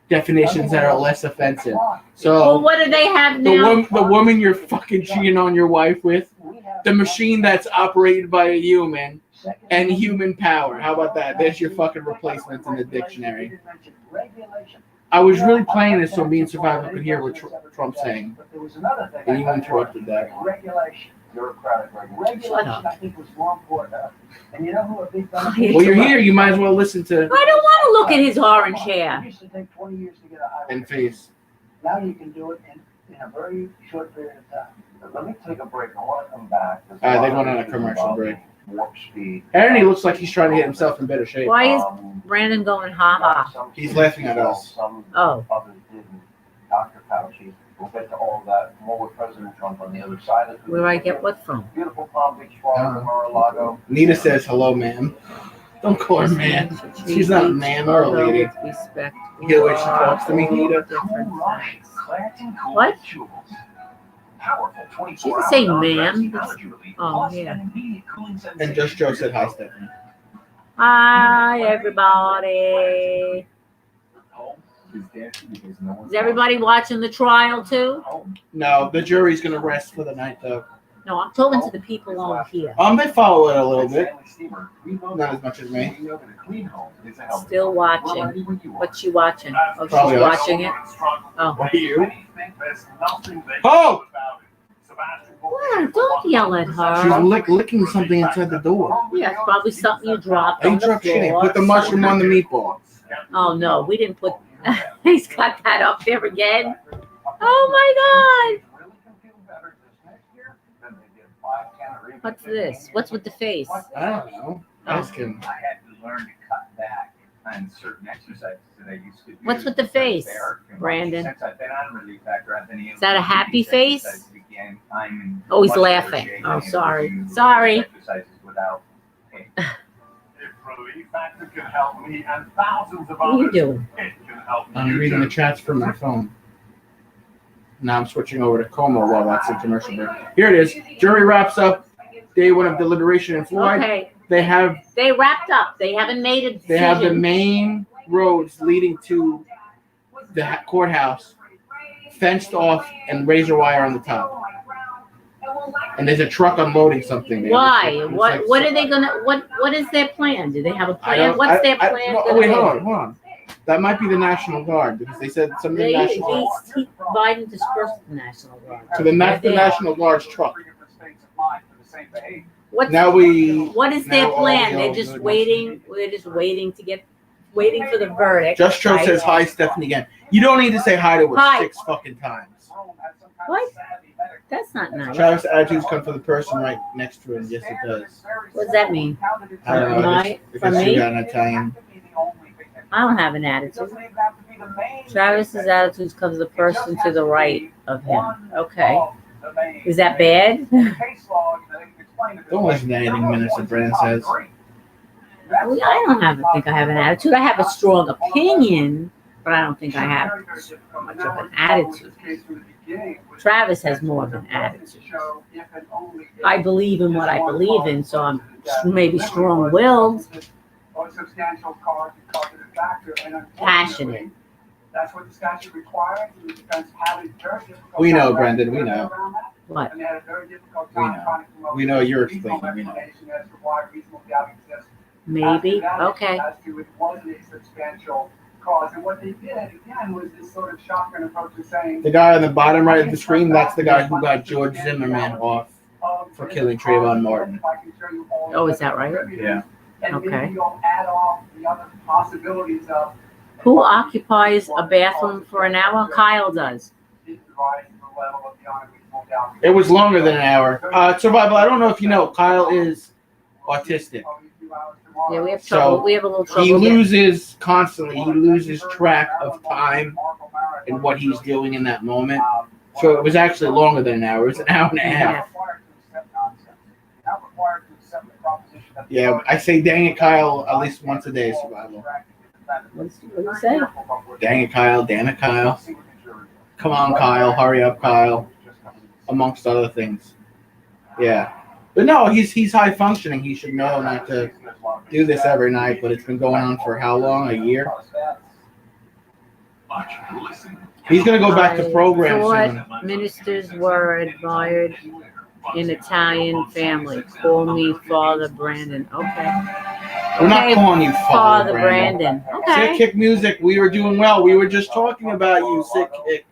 definitions that are less offensive.
Well,
So
what do they have now?
the woman you're fucking cheating on your wife with, the machine that's operated by a human, and human power. How about that? There's your fucking replacements in the dictionary. I was really playing this so me and Survivor could hear what Trump's saying. And you interrupted that.
Regulation, bureaucratic regulation.
Shut up.
I think was more important. And you know who a big
Well, you're here. You might as well listen to
I don't want to look at his orange hair.
It used to take 20 years to get a highway.
and face.
Now you can do it in a very short period of time. But let me take a break. I want to come back.
They're going on a commercial break.
Warp speed.
Aaron, he looks like he's trying to get himself in better shape.
Why is Brandon going ha ha?
He's laughing at us.
Some
Oh.
others didn't. Dr. Fauci. We'll get to all of that more with President Trump on the other side of the
Where do I get what from?
beautiful Palm Beach, Florida, Mar-a-Lago.
Nita says hello, ma'am. Don't call her man. She's not a man or a lady.
Respect.
You hear the way she talks to me, Nita?
What?
Powerful
She didn't say ma'am. Oh, yeah.
And Just Joe said hi, Stephanie.
Hi, everybody. Is everybody watching the trial too?
No, the jury's gonna rest for the night, though.
No, I'm talking to the people on here.
They follow it a little bit. Not as much as me.
Still watching. What you watching? Oh, she's
Probably us.
watching it. Oh.
What are you? Oh!
What? Don't yell at
She's
her.
licking something inside the door.
Yeah, it's probably something you dropped
Are you
on the
drunk shitting?
floor.
Put the mushroom on the meatball.
Oh no, we didn't put. He's got that up there again. Oh my God! What's this? What's with the face?
I don't know. Ask him.
I had to learn to cut back on certain exercises that I used to do.
What's with the face, Brandon?
Since I've been on Relief Factor, I've been able
Is that a
to do
happy
these
face?
exercises again. I'm
Oh, he's
much better
laughing.
shape
Oh,
and able
sorry.
to do
Sorry.
exercises without pain.
If Relief Factor can help me and thousands of
What are you
others,
doing?
it can help
I'm
you
reading
too.
the chats from my phone. Now I'm switching over to Como while that's a commercial break. Here it is. Jury wraps up day one of deliberation in Floyd.
Okay,
They have
they wrapped up. They haven't made a decision.
They have the main roads leading to the courthouse fenced off and razor wire on the top. And there's a truck unloading something there.
Why?
It's
What?
like-
What are they gonna? What is their plan? Do they have a
I
plan?
don't-
What's their
I-
plan?
no,
gonna
wait,
be?
hold on. That might be the National Guard because they said some of the National
Biden dispersed the National Guard.
So then that's the
They're-
National Guard's truck.
What's,
Now we.
What is their
now all
plan?
the
They're
old
just
goodness.
waiting. They're just waiting for the verdict.
Just Joe
right?
says hi, Stephanie again. You don't need to say hi to her
Hi.
6 fucking times.
What? That's not nice.
Travis' attitudes come from the person right next to him. Yes, it does.
What does that mean?
I don't know.
My-
Because
from
you
me?
got an Italian.
I don't have an attitude. Travis's attitudes comes the person to the right of him. Okay. Is that bad?
Don't listen to anything Minister Brandon says.
Well, I think I have an attitude. I have a strong opinion, but I don't think I have much of an attitude. Travis has more of an attitude. I believe in what I believe in, so I'm maybe strong-willed, passionate.
That's what the statute requires, and the defense had a very difficult
We know,
time
Brendan, we
getting
know.
around that,
What?
and they had a very difficult
We
time
know.
trying to come up
We know
with
you're
a reasonable
explaining, we know.
explanation as to why reasonable doubt exists.
Maybe.
As to that,
Okay.
As to it wasn't a substantial cause, and what they did, again, was this sort of shotgun approach to saying.
The guy on the bottom right of the screen, that's the guy who got George Zimmerman off for killing Trayvon Martin.
Oh, is that right?
Yeah.
And
Okay.
maybe you'll add off the other possibilities of
Who occupies a bathroom for an hour? Kyle does.
It was longer than an hour. Survival, I don't know if you know, Kyle is autistic.
Yeah, we have trouble.
So
We have a little trouble.
he loses constantly. He loses track of time and what he's doing in that moment. So it was actually longer than an hour. It was an hour and a half. Yeah, I say dang it, Kyle, at least once a day, Survival.
What do you say?
Dang it, Kyle. Damn it, Kyle. Come on, Kyle. Hurry up, Kyle. Amongst other things. Yeah. But no, he's high functioning. He should know not to do this every night, but it's been going on for how long? A year? He's going to go back to program soon.
Thought ministers were admired in Italian family. Call me Father Brandon. Okay.
We're not calling you Father
Brandon. Okay.
Sick Kick Music, we were doing well. We were just talking about you, Sick Kick.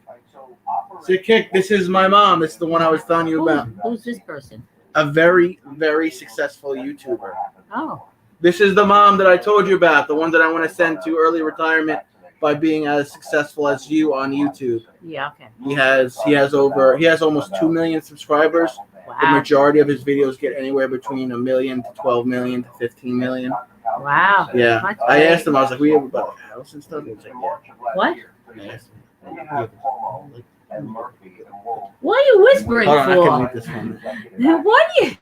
Sick Kick, this is my mom. It's the one I was telling you about.
Who's this person?
A very, very successful YouTuber.
Oh.
This is the mom that I told you about, the one that I want to send to early retirement by being as successful as you on YouTube.
Yeah, okay.
He has almost 2 million subscribers.
Wow.
The majority of his videos get anywhere between 1 million to 12 million to 15 million.
Wow.
Yeah. I asked him, I was like, we have about a house and stuff? He was like, yeah.
What?
I asked him.
What are you whispering
Hold on, I
for?
can read this one.
What are you?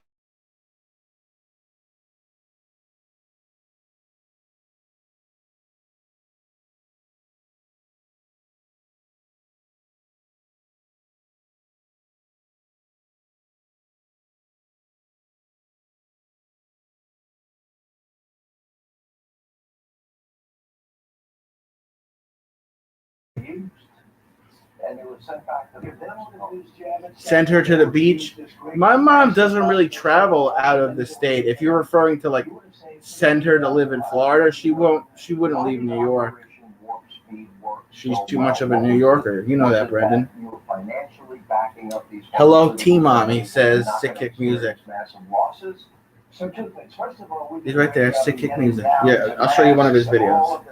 Send her to the beach. My mom doesn't really travel out of the state. If you're referring to like send her to live in Florida, she wouldn't leave New York. She's too much of a New Yorker. You know that, Brendan. Hello, T-Mommy, says Sick Kick Music. He's right there, Sick Kick Music. Yeah, I'll show you one of his videos.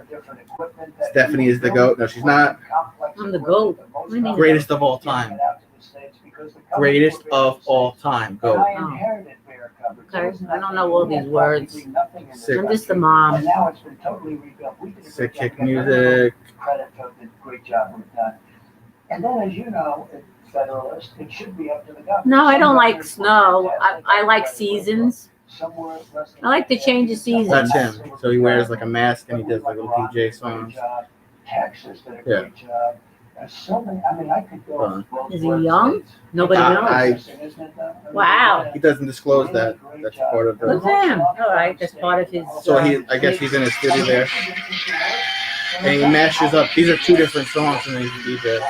Stephanie is the GOAT. No, she's not.
I'm the GOAT.
Greatest of all time. Greatest of all time. GOAT.
Oh. Okay. I don't know all these words.
Sick,
I'm just the mom.
Sick Kick Music.
And then, as you know, it's Federalist, it should be up to the government.
No, I don't like snow. I like seasons. I like to change the seasons.
That's him. So he wears like a mask and he does like little DJ songs.
Texas did a
Yeah.
great job. There's so many. I mean, I could go.
Is he young? Nobody knows. Wow.
He doesn't disclose that. That's part of
Good
the.
for him. All right, that's part of his.
So I guess he's in his studio there, and he mashes up. These are two different songs from his DJ.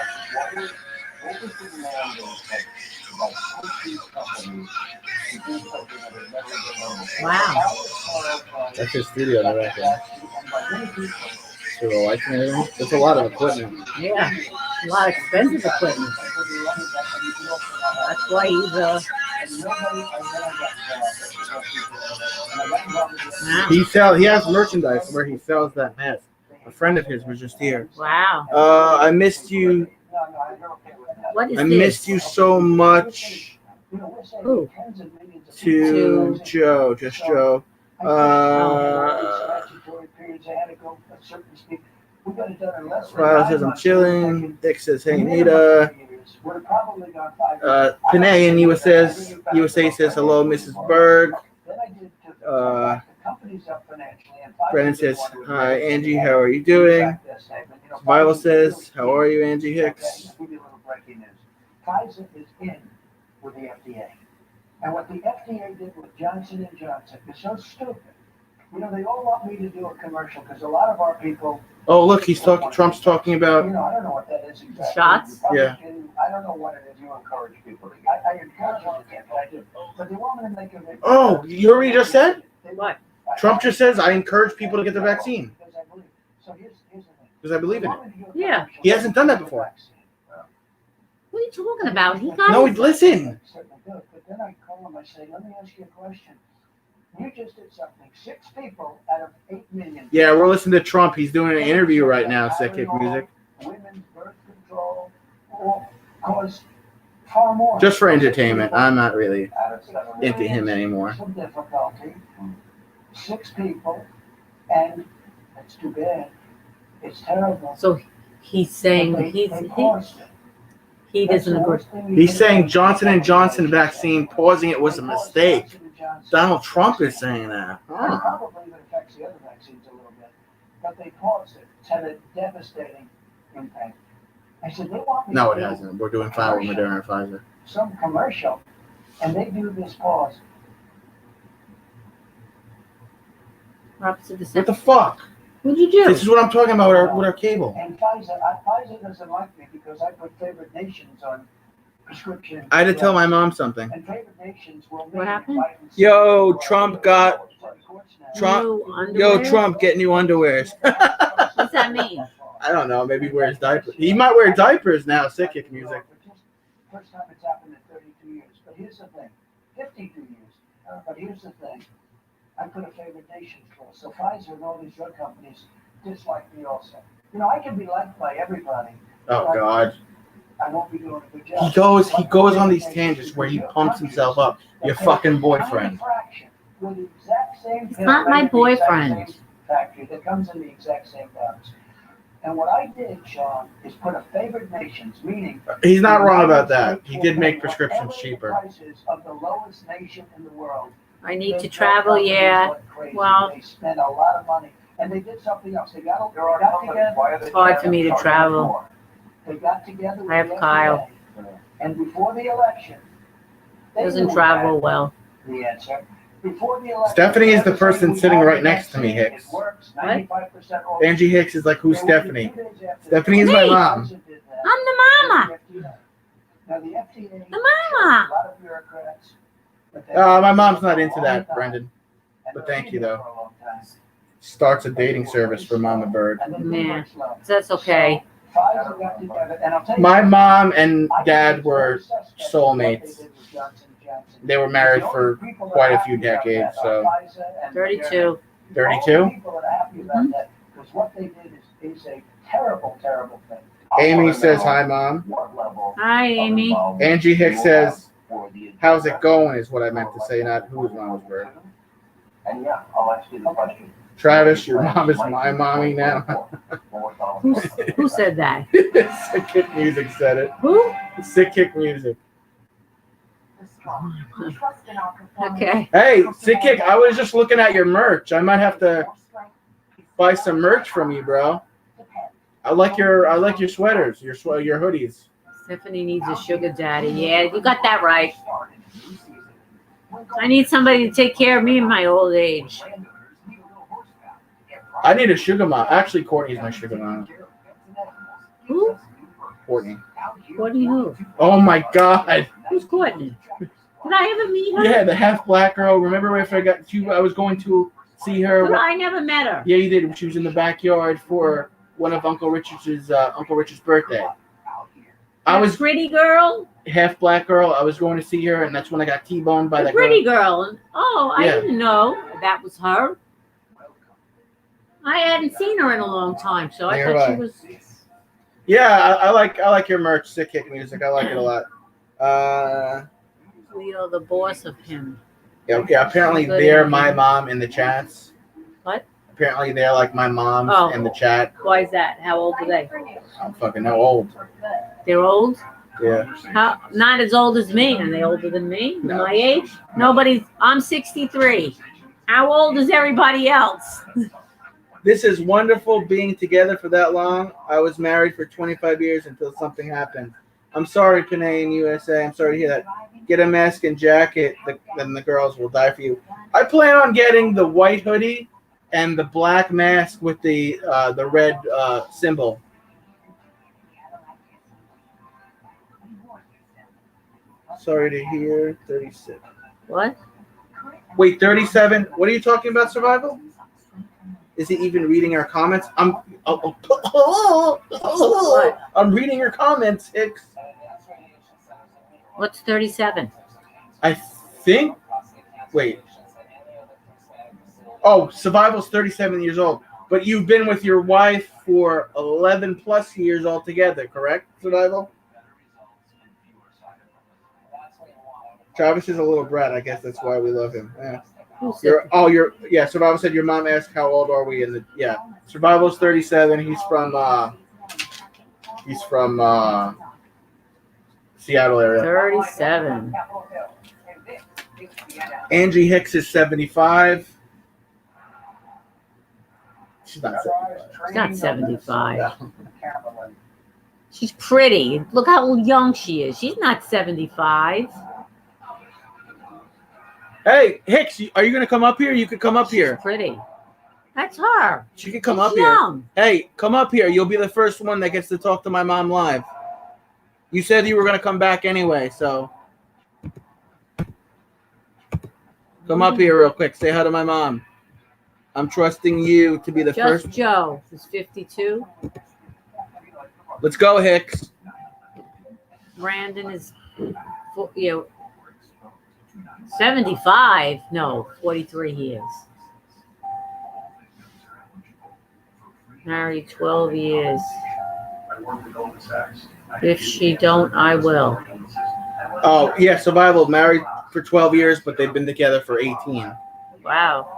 Wow.
That's his studio, I reckon. So the lights and everything. There's a lot of equipment.
Yeah, a lot of expensive equipment. That's why he's
He has merchandise where he sells that mask. A friend of his was just here.
Wow.
I missed you.
What is
I
this?
missed you so much.
Who?
To Joe, just Joe. Riley says I'm chilling. Dick says, hey Nita. Panay in USA says hello, Mrs. Berg. Brennan says, hi Angie, how are you doing? Survival says, how are you, Angie Hicks?
Pfizer is in with the FDA. And what the FDA did with Johnson & Johnson is so stupid. You know, they all want me to do a commercial because a lot of our people.
Oh, look, Trump's talking about.
You know, I don't know what that is exactly.
Shots?
Yeah.
I don't know what it is. You encourage people to get. I encourage them to get, but I do. But they want me to make a.
Oh, you already just said?
What?
Trump just says, I encourage people to get the vaccine.
So here's the thing.
Because I believe in it.
Yeah.
He hasn't done that before.
What are you talking about? He got
No,
his-
listen.
Certainly do. But then I call him, I say, let me ask you a question. You just did something. 6 people out of 8 million.
Yeah, we're listening to Trump. He's doing an interview right now. Sick Kick Music.
Women's birth control, or cause far more.
Just for entertainment. I'm not really into him anymore.
Some difficulty. 6 people, and it's too bad. It's terrible.
So he's saying
But they paused it.
he doesn't agree.
He's saying Johnson & Johnson vaccine, pausing it was a mistake. Donald Trump is saying that.
And probably even affects the other vaccines a little bit. But they paused it. It's had a devastating impact. I said, they want me
No,
to
it
do
hasn't. We're doing fine with Moderna and Pfizer.
some commercial, and they do this pause.
What the fuck?
What'd you do?
This is what I'm talking about with our cable.
And Pfizer doesn't like me because I put favored nations on prescription.
I had to tell my mom something.
And favored nations will
What happened?
Yo, Trump got Trump.
New
Yo,
underwear?
Trump, get new underwears.
What's that mean?
I don't know. Maybe wears diapers. He might wear diapers now. Sick Kick Music.
First time it's happened in 32 years. But here's the thing, 52 years. But here's the thing, I put a favored nations clause. So Pfizer and all these drug companies dislike me also. You know, I can be liked by everybody.
Oh
but
God.
I won't be doing a good job.
He goes on these tangents where he pumps himself up. Your fucking boyfriend.
With the exact same
He's not my boyfriend.
factory that comes in the exact same box. And what I did, Sean, is put a favored nations, meaning
He's not wrong about that. He did make prescriptions cheaper.
prices of the lowest nation in the world.
I need to travel, yeah. Well,
They spend a lot of money, and they did something else. They got together.
it's hard for me to travel.
They got together. with
I have
the
Kyle.
FDA, and before the election, they
Doesn't
knew
travel well.
the answer. Before the election,
Stephanie is the
everybody
person
was
sitting
happy
right next to me,
vaccine,
Hicks.
it works,
What?
95% off.
Angie Hicks is like, who's
They waited
Stephanie?
2 days after
Stephanie is my
Me.
mom.
Pfizer did that.
I'm the mama.
Now the FDA.
The mama.
A lot of bureaucrats. but they-
My mom's not into that, Brendan. But thank you, though. Starts a dating service for Mama Bird.
Yeah, that's okay.
Pfizer got together, and I'll tell you
My
something.
mom and dad were soulmates. They were married for quite a few decades, so
32.
32.
People are happy about that because what they did is a terrible, terrible thing.
Amy says hi, Mom.
Hi, Amy.
Angie Hicks says, how's it going is what I meant to say, not who's Mama's Bird.
And yeah, I'll ask you the question.
Travis, your mom is my mommy now.
Who said that?
Sick Kick Music said it.
Who?
Sick Kick Music.
Okay.
Hey, Sick Kick, I was just looking at your merch. I might have to buy some merch from you, bro. I like your sweaters, your hoodies.
Stephanie needs a sugar daddy. Yeah, you got that right. I need somebody to take care of me in my old age.
I need a sugar mom. Actually, Courtney's my sugar mom.
Who?
Courtney.
Courtney who?
Oh my God.
Who's Courtney? Did I ever meet her?
Yeah, the half black girl. Remember if I was going to see her?
But I never met her.
Yeah, you did. She was in the backyard for one of Uncle Richard's birthday. I was
pretty girl.
Half black girl. I was going to see her, and that's when I got T-boned by
The
that
pretty
girl.
girl. Oh, I
Yeah.
didn't know that was her. I hadn't seen her in a long time, so I
Neither
thought
have
she
I.
was.
Yeah, I like your merch, Sick Kick Music. I like it a lot.
You're the boss of him.
Yeah. Apparently
Good
they're
evening.
my mom in the chats.
What?
Apparently they're like my mom
Oh.
in the chat.
Why is that? How old are they?
I don't fucking know. Old.
They're old?
Yeah.
How? Not as old as me. Are they older than me?
No.
My age? I'm 63. How old is everybody else?
This is wonderful being together for that long. I was married for 25 years until something happened. I'm sorry, Panay in USA. I'm sorry to hear that. Get a mask and jacket, then the girls will die for you. I plan on getting the white hoodie and the black mask with the red symbol. Sorry to hear. 36.
What?
Wait, 37? What are you talking about, Survival? Is he even reading our comments? I'm reading your comments, Hicks.
What's 37?
I think. Wait. Oh, Survival's 37 years old. But you've been with your wife for 11 plus years altogether, correct, Survival? Travis is a little brat. I guess that's why we love him. Yeah. Survival said your mom asked how old are we Survival's 37. He's from Seattle area.
37.
Angie Hicks is 75. She's not 75.
She's not 75. She's pretty. Look how young she is. She's not 75.
Hey, Hicks, are you going to come up here? You could come up here.
She's pretty. That's her.
She could come
She's
up
young.
here. Hey, come up here. You'll be the first one that gets to talk to my mom live. You said you were going to come back anyway, so. Come up here real quick. Say hi to my mom. I'm trusting you to be the first.
Just Joe is 52.
Let's go, Hicks.
Brandon is 75. No, 43 years. Married 12 years. If she don't, I will.
Oh, yeah, Survival married for 12 years, but they've been together for 18.
Wow.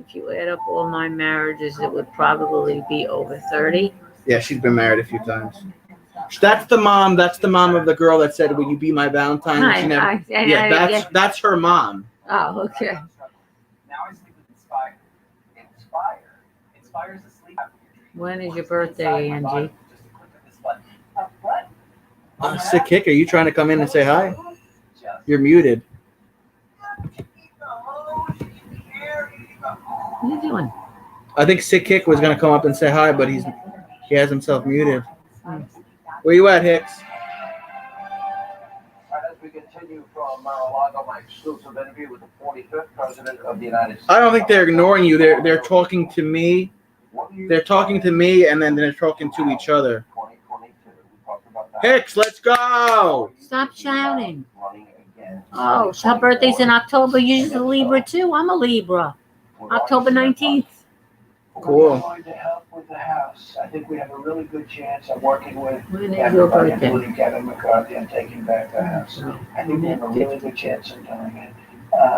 If you add up all 9 marriages, it would probably be over 30.
Yeah, she's been married a few times. That's the mom. That's the mom of the girl that said, "Will you be my Valentine?" That's her mom.
Oh, okay.
Now I sleep with Inspire. Inspire's a sleep apnea.
When is your birthday, Angie?
Sick Kick, are you trying to come in and say hi? You're muted.
What are you doing?
I think Sick Kick was going to come up and say hi, but he has himself muted. Where you at, Hicks?
As we continue from Mar-a-Lago, my exclusive interview with the 45th President of the United States.
I don't think they're ignoring you. They're talking to me. They're talking to me, and then they're talking to each other. Hicks, let's go!
Stop shouting. Oh, so her birthday's in October. You're a Libra too. I'm a Libra. October 19th.
Cool.
We're going to help with the house. I think we have a really good chance of working with
When is your
everybody,
birthday?
including Kevin McCarthy, and taking back the house. I think we have a really good chance of doing it.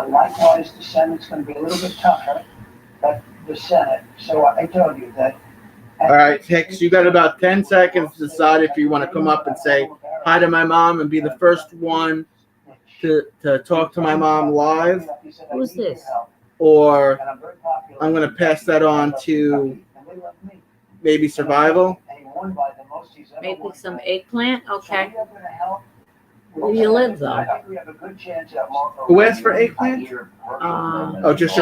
Likewise, the Senate's going to be a little bit tougher, but the Senate. So I told you that.
All right, Hicks, you got about 10 seconds to decide if you want to come up and say hi to my mom and be the first one to talk to my mom live.
Who's this?
Or I'm going to pass that on to maybe Survival.
Maybe some eggplant? Okay. Where do you live, though?
Who asked for eggplant? Just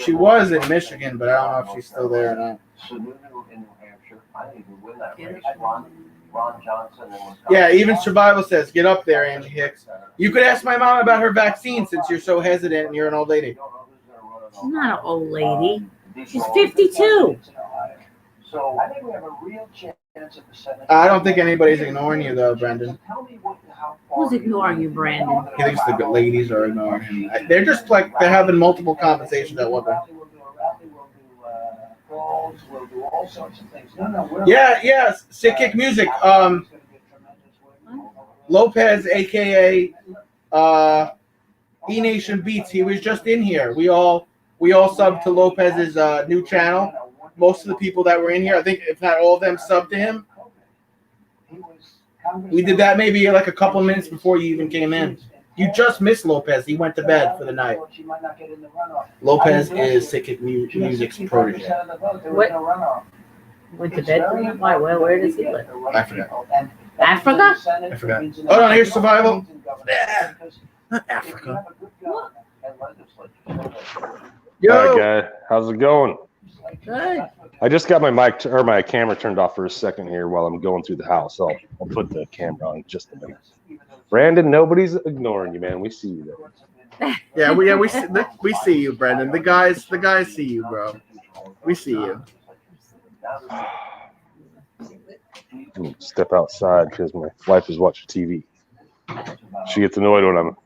she was in Michigan, but I don't know if she's still there or not. Yeah, even Survival says, get up there, Angie Hicks. You could ask my mom about her vaccine since you're so hesitant and you're an old lady.
She's not an old lady. She's 52.
So I think we have a real chance at the Senate.
I don't think anybody's ignoring you, though, Brendan.
Who's ignoring you, Brandon?
He thinks the ladies are ignoring him. They're just like, they're having multiple conversations at one time.
We'll do all sorts of things.
Yeah, Sick Kick Music. Lopez, aka E Nation Beats. He was just in here. We all subbed to Lopez's new channel. Most of the people that were in here, I think, if not all of them, subbed to him. We did that maybe like a couple minutes before you even came in. You just missed Lopez. He went to bed for the night. Lopez is Sick Kick Music's protege.
What? Went to bed for him? Why? Where does he live?
I forgot.
Africa?
I forgot. Hold on, here's Survival. Yeah. Not Africa.
What?
Yo.
Hi, guy. How's it going?
Good.
I just got my mic or my camera turned off for a second here while I'm going through the house. So I'll put the camera on in just a minute. Brandon, nobody's ignoring you, man. We see you there.
Yeah, we see you, Brendan. The guys see you, bro. We see you.
Step outside because my wife is watching TV. She gets annoyed when I'm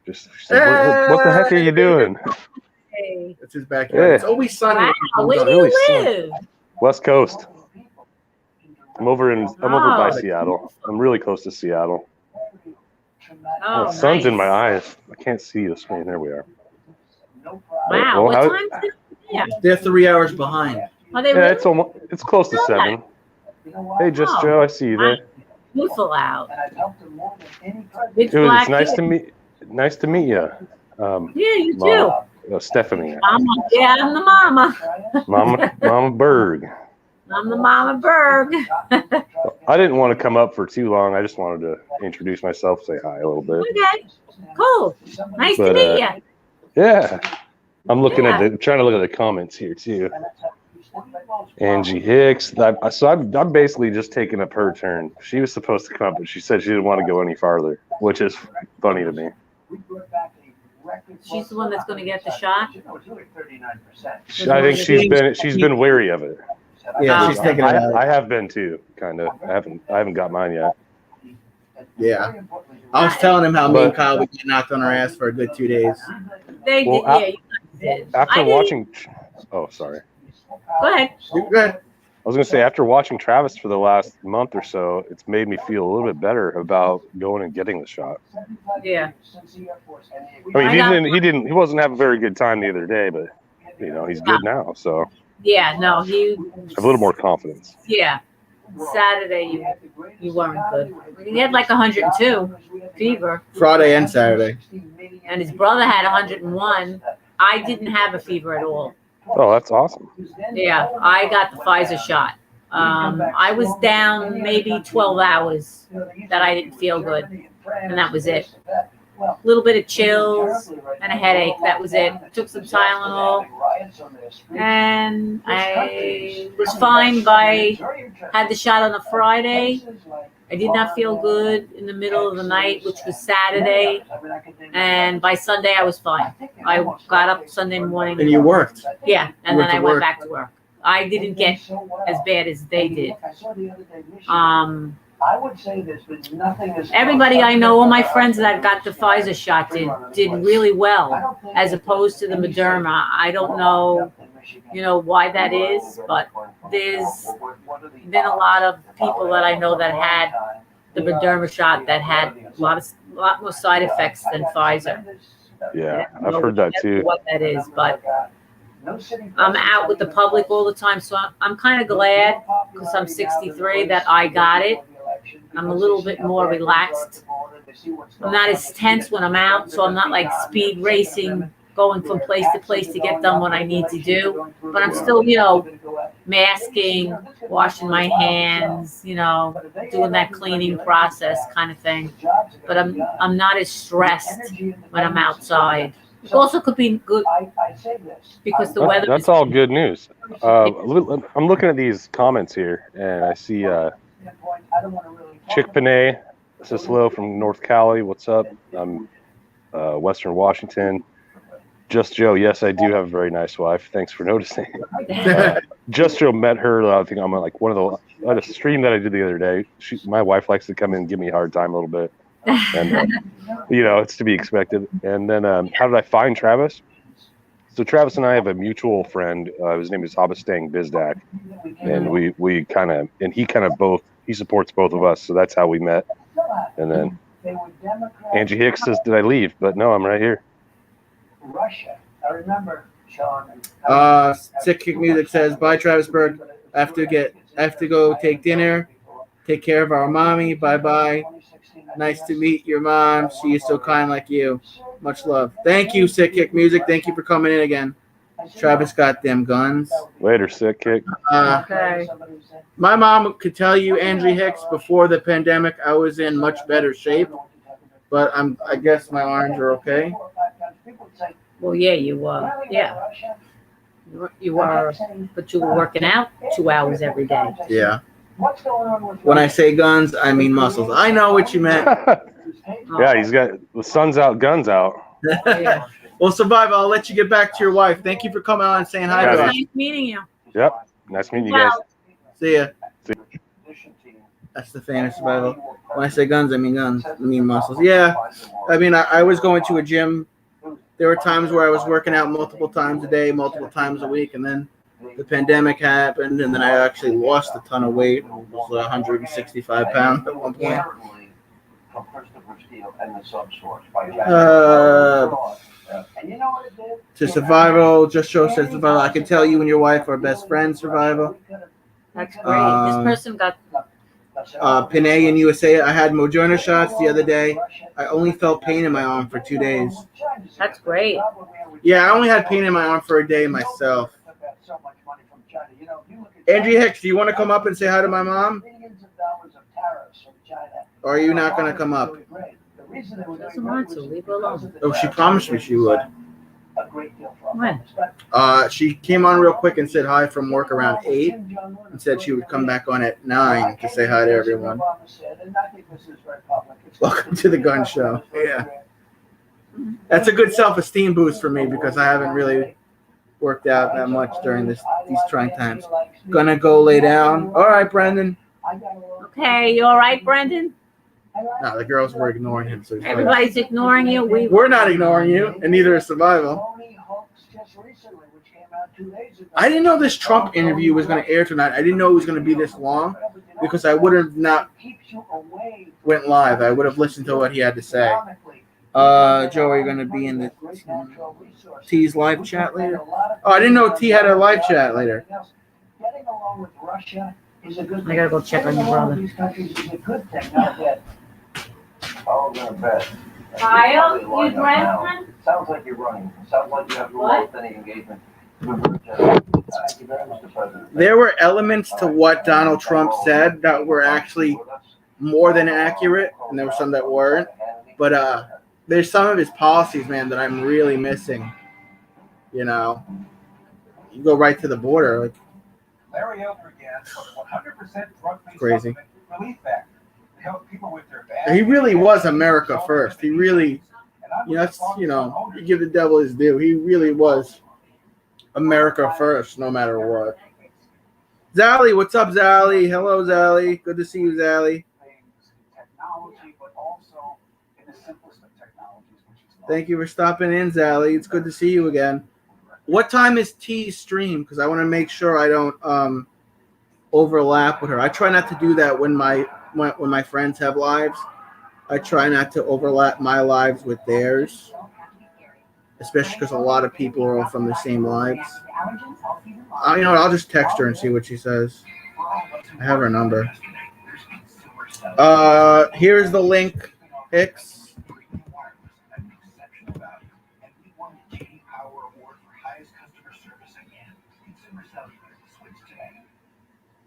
just. She's like, what the heck are you doing?
Hey.
It's his backyard.
Yeah.
It's always sunny.
Wow, where do
Really
you live?
West Coast. I'm over by
Oh.
Seattle. I'm really close to Seattle.
Oh,
The sun's in
nice.
my eyes. I can't see the screen. There we are.
Wow,
Well,
what
how-
time is it? Yeah.
They're 3 hours behind.
Are they
Yeah,
really?
it's close to 7. Hey, just
Oh,
Joe, I see you there.
beautiful out.
It was nice to meet. Nice to meet you.
Yeah, you
Mama, Stephanie.
Mama. Yeah, I'm the mama.
Mama Berg.
I'm the Mama Berg.
I didn't want to come up for too long. I just wanted to introduce myself, say hi a little bit.
Okay, cool. Nice to
But,
meet you.
Yeah. I'm looking trying to look at the comments here too. Angie Hicks. I'm basically just taking up her turn. She was supposed to come up, but she said she didn't want to go any farther, which is funny to me.
She's the one that's going to get the shot.
I think she's been wary of it.
Yeah, she's taking it out.
I have been too, kind of. I haven't got mine yet.
Yeah. I was telling him how me and
But-
Kyle would get knocked on our ass for a good 2 days.
They
Well,
did. Yeah, you guys did.
After
I didn't-
watching, oh sorry,
Go ahead.
Good.
I was gonna say after watching Travis for the last month or so, it's made me feel a little bit better about going and getting the shot.
Yeah.
I mean, he wasn't having a very good time the other day, but he's good now, so
Yeah. No, he.
I have a little more confidence.
Yeah. Saturday, you weren't good. He had like 102 fever,
Friday and Saturday.
and his brother had 101. I didn't have a fever at all.
Oh, that's awesome.
Yeah, I got the Pfizer shot. I was down maybe 12 hours that I didn't feel good, and that was it. A little bit of chills and a headache. That was it. Took some Tylenol, and I was fine had the shot on a Friday. I did not feel good in the middle of the night, which was Saturday, and by Sunday I was fine. I got up Sunday morning.
And you worked.
Yeah, and
You went
then I
to
went
work.
back to work. I didn't get as bad as they did.
I would say there's been nothing as
Everybody I know, all my friends that got the Pfizer shot did really well, as opposed to the Moderna. I don't know, why that is, but there's been a lot of people that I know that had the Moderna shot that had a lot more side effects than Pfizer.
Yeah, I've heard that too.
What that is, but I'm out with the public all the time, so I'm kind of glad because I'm 63 that I got it. I'm a little bit more relaxed. I'm not as tense when I'm out, so I'm not like speed racing, going from place to place to get done what I need to do. But I'm still, masking, washing my hands, doing that cleaning process kind of thing. But I'm not as stressed when I'm outside. It also could be good because the weather.
That's all good news. I'm looking at these comments here, and I see Chick Panay says hello from North Cali. What's up? I'm Western Washington. Just Joe. Yes, I do have a very nice wife. Thanks for noticing. Just Joe met her. I think I'm like on a stream that I did the other day. My wife likes to come in and give me a hard time a little bit, and it's to be expected. And then how did I find Travis? So Travis and I have a mutual friend. His name is Abastang Bizdak, and we kind of he supports both of us. So that's how we met. And then Angie Hicks says, "Did I leave?" But no, I'm right here.
Russia. I remember, Sean.
Sick Kick Music says, "Bye, Travis Berg. I have to go take dinner. Take care of our mommy. Bye bye. Nice to meet your mom. She is so kind like you. Much love." Thank you, Sick Kick Music. Thank you for coming in again. Travis got them guns.
Later, Sick Kick.
Okay.
My mom could tell you, Angie Hicks, before the pandemic, I was in much better shape, but I guess my arms are okay.
Well, yeah, you were. Yeah. You were, but you were working out 2 hours every day.
Yeah. When I say guns, I mean muscles. I know what you meant.
Yeah, he's got the sun's out, guns out.
Well, Survivor, I'll let you get back to your wife. Thank you for coming on and saying hi to us.
Nice meeting you.
Yep. Nice meeting you guys.
See ya. That's the famous survival. When I say guns, I mean guns. I mean muscles. Yeah. I mean, I was going to a gym. There were times where I was working out multiple times a day, multiple times a week, and then the pandemic happened, and then I actually lost a ton of weight. It was 165 pounds at one point. To survival, just show says survival. I can tell you and your wife are best friends. Survival.
That's great. This person got.
Pinay in USA. I had Moderna shots the other day. I only felt pain in my arm for 2 days.
That's great.
Yeah, I only had pain in my arm for a day myself. Andrea Hicks, do you want to come up and say hi to my mom? Or are you not going to come up?
Doesn't want to. Leave her alone.
Oh, she promised me she would.
When?
She came on real quick and said hi from work around 8 and said she would come back on at 9 to say hi to everyone. Welcome to the gun show. Yeah. That's a good self-esteem boost for me because I haven't really worked out that much during these trying times. Gonna go lay down. All right, Brendan.
Okay, you all right, Brendan?
No, the girls were ignoring him. So
everybody's ignoring you.
We're not ignoring you, and neither is Survival. I didn't know this Trump interview was going to air tonight. I didn't know it was going to be this long because I would have not went live. I would have listened to what he had to say. Joe, are you going to be in the T's live chat later? Oh, I didn't know T had a live chat later.
I gotta go check on your brother.
Oh, go to bed.
Kyle, you dressed?
Sounds like you're running. Sounds like you have more authentic engagement.
There were elements to what Donald Trump said that were actually more than accurate, and there were some that weren't. But there's some of his policies, man, that I'm really missing. You know, you go right to the border, like
Larry Elder again, 100% drug-free
crazy.
relief factor to help people with their bad.
He really was America first. He really, that's, you give the devil his due. He really was America first, no matter what. Zally, what's up, Zally? Hello, Zally. Good to see you, Zally.
Technology, but also in the simplest of technologies, which is
Thank you for stopping in, Zally. It's good to see you again. What time is T's stream? Because I want to make sure I don't overlap with her. I try not to do that when my friends have lives. I try not to overlap my lives with theirs, especially because a lot of people are all from the same lives. I'll just text her and see what she says. I have her number. Here's the link, Hicks.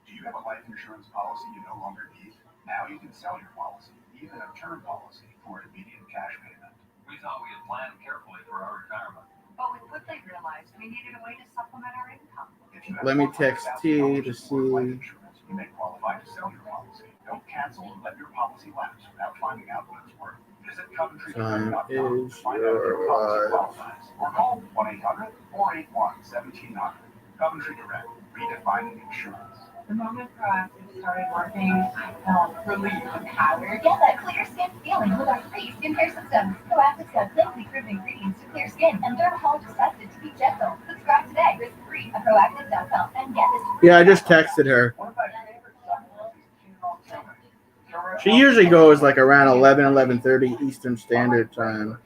You have a life insurance policy you no longer need. Now you can sell your policy, even a term policy, for an immediate cash payment. We thought we had planned carefully for our retirement.
But with what they realized, we needed a way to supplement our income.
Let me text T to see.
You may qualify to sell your policy. Don't cancel and let your policy lapse without finding out what it's worth. Visit CoventryDirect.com to find out if your policy qualifies. Or call 1-800-481-1700. Coventry Direct, redefining insurance.
The moment Proactive started working, I felt relieved and empowered. Get that clear skin feeling with our free skincare system. Proactive's got clinically proven ingredients to clear skin and dermatologist tested to be gentle. Subscribe today, risk free at Proactive.com and get this free.
Yeah, I just texted her. She usually goes like around 11:30 Eastern Standard Time.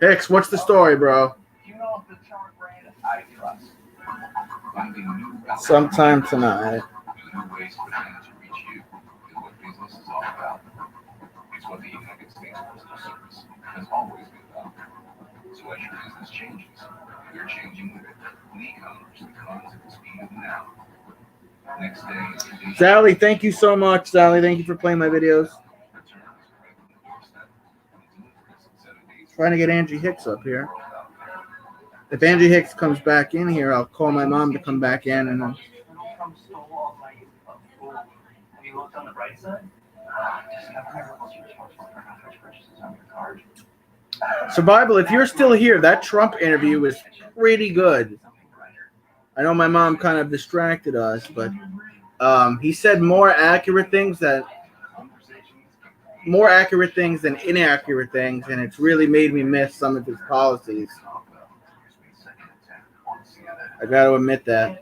Hicks, what's the story, bro? Sometime tonight.
It's what the United States Postal Service has always been about. So as your business changes, you're changing with it. When e-commerce becomes at the speed of now. Next day,
Sally, thank you so much, Sally. Thank you for playing my videos. Trying to get Angie Hicks up here. If Angie Hicks comes back in here, I'll call my mom to come back in and then.
Have you looked on the bright side?
Survival, if you're still here, that Trump interview was pretty good. I know my mom kind of distracted us, but he said more accurate things than inaccurate things, and it's really made me miss some of his policies. I got to admit that.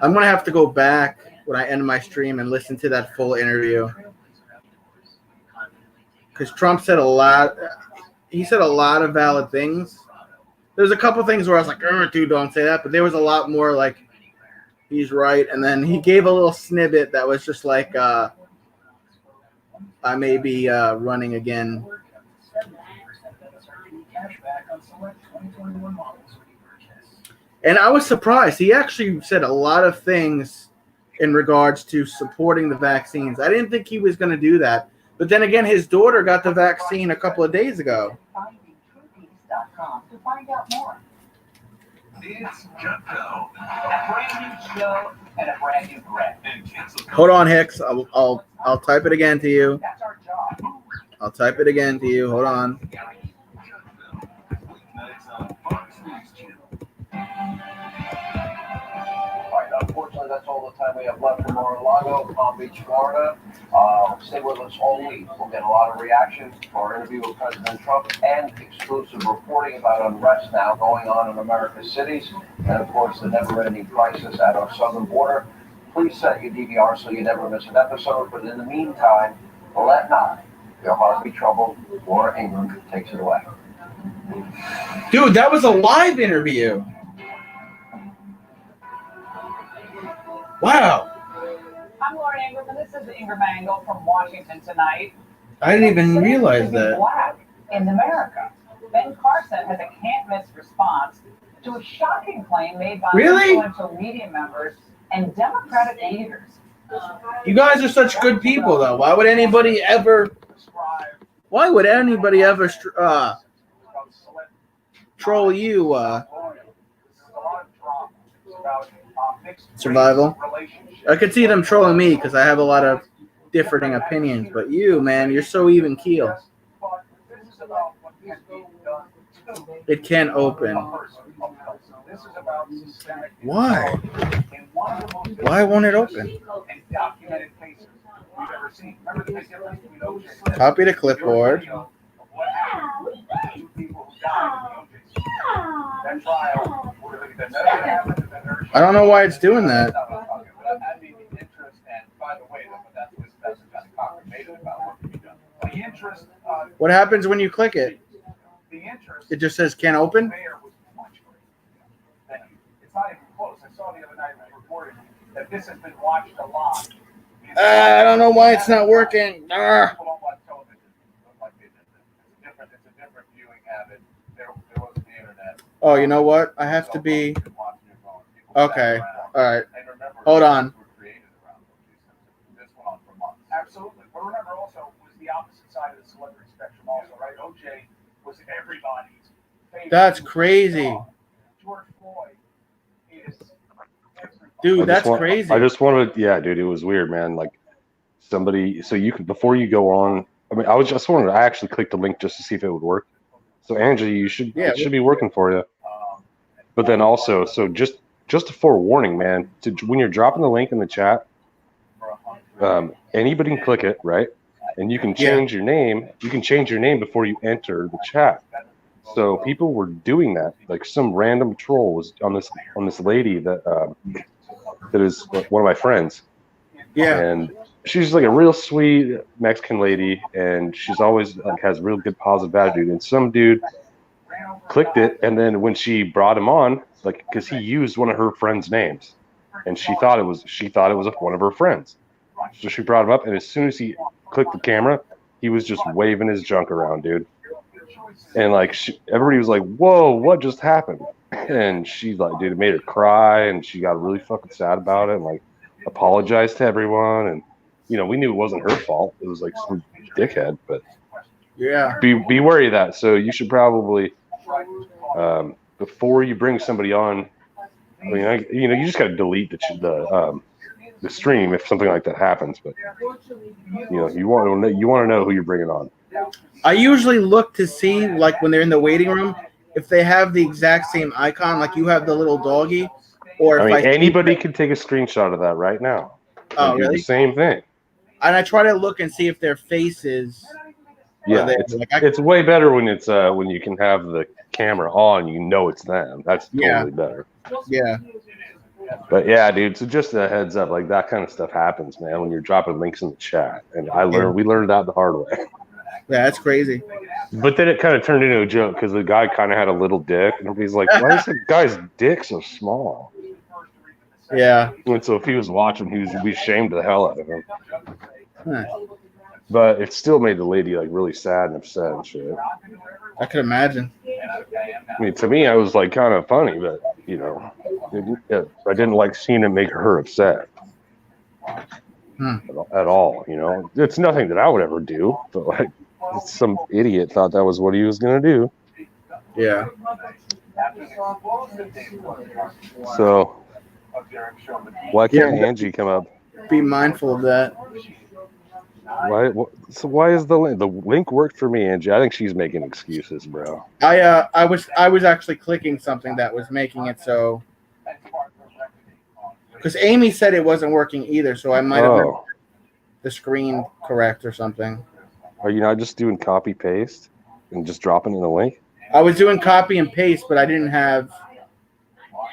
I'm going to have to go back when I end my stream and listen to that full interview. Because Trump said a lot. He said a lot of valid things. There's a couple things where I was like, dude, don't say that. But there was a lot more like, he's right. And then he gave a little snippet that was just like, I may be running again. And I was surprised. He actually said a lot of things in regards to supporting the vaccines. I didn't think he was going to do that. But then again, his daughter got the vaccine a couple of days ago.
To find out more.
It's Jutco.
A brand new show and a brand new brand.
Hold on, Hicks. I'll type it again to you.
That's our job.
I'll type it again to you. Hold on.
Unfortunately, that's all the time we have left from Mar-a-Lago, Palm Beach, Florida. Stay with us all week. We'll get a lot of reactions to our interview with President Trump and exclusive reporting about unrest now going on in America's cities. And, of course, the never-ending crisis at our southern border. Please set your DVR so you never miss an episode. But in the meantime, let not your heart be troubled or England takes it away.
Dude, that was a live interview. Wow.
I'm Lauren Ingram, and this is Ingram Angle from Washington tonight.
I didn't even realize that.
Black in America. Ben Carson has a can't-miss response to a shocking claim made by influential media members and Democratic leaders.
You guys are such good people, though. Why would anybody ever troll you? Survival. I could see them trolling me because I have a lot of differing opinions, but you, man, you're so even keel. It can't open. Why? Why won't it open? Copy to clipboard. I don't know why it's doing that. What happens when you click it? It just says can't open?
It's not even close. I saw the other night it was reported that this has been watched a lot.
I don't know why it's not working.
People don't watch television. It's a different viewing habit. There wasn't the internet.
Oh, you know what? I have to be... Okay. All right. Hold on.
Absolutely. But remember also was the opposite side of the celebrity spectrum also, right? OJ was everybody's favorite.
That's crazy.
George Floyd is
dude, that's crazy.
I just wanted, yeah, dude, it was weird, man. Like somebody, so you can, before you go on, I mean, I actually clicked the link just to see if it would work. So Angie, it should be working for you. But then also, so just a forewarning, man, when you're dropping the link in the chat, anybody can click it, right? And you can change your name. You can change your name before you enter the chat. So people were doing that. Like some random troll was on this lady that is one of my friends.
Yeah.
And she's like a real sweet Mexican lady, and she's always has real good positive attitude. And some dude clicked it, and then when she brought him on, like, because he used one of her friends' names, and she thought it was one of her friends. So she brought him up, and as soon as he clicked the camera, he was just waving his junk around, dude. And like everybody was like, "Whoa, what just happened?" And she's like, dude, it made her cry, and she got really fucking sad about it, and like apologized to everyone. And you know, we knew it wasn't her fault. It was like some dickhead, but
yeah,
be wary of that. So you should probably before you bring somebody on, I mean, you just got to delete the stream if something like that happens. But you want to know who you're bringing on.
I usually look to see, like when they're in the waiting room, if they have the exact same icon, like you have the little doggy, Or
I
if
mean,
I
anybody could take a screenshot of that right now.
Oh,
And do
really?
the same thing.
And I try to look and see if their faces.
Yeah,
there.
it's,
Like,
it's way better when it's when you can have the camera on, you know it's them. That's
Yeah.
totally better.
Yeah.
But yeah, dude. So just a heads up, like that kind of stuff happens, man. When you're dropping links in the chat, and we learned that the hard way.
Yeah, that's crazy.
But then it kind of turned into a joke because the guy kind of had a little dick, and everybody's like, "Why is that guy's dick so small?"
Yeah.
And so if he was watching, we'd be shamed the hell out of him.
Huh.
But it still made the lady like really sad and upset and shit.
I could imagine.
I mean, to me, I was like kind of funny, but you know, I didn't like seeing it make her upset at all. You know, it's nothing that I would ever do, but like some idiot thought that was what he was gonna do.
Yeah.
So why can't Angie come up?
Be mindful of that.
Why is the link worked for me, Angie? I think she's making excuses, bro.
I was actually clicking something that was making it so. Because Amy said it wasn't working either, so I might have the screen correct or something.
Are you not just doing copy paste and just dropping in the link?
I was doing copy and paste, but I didn't have.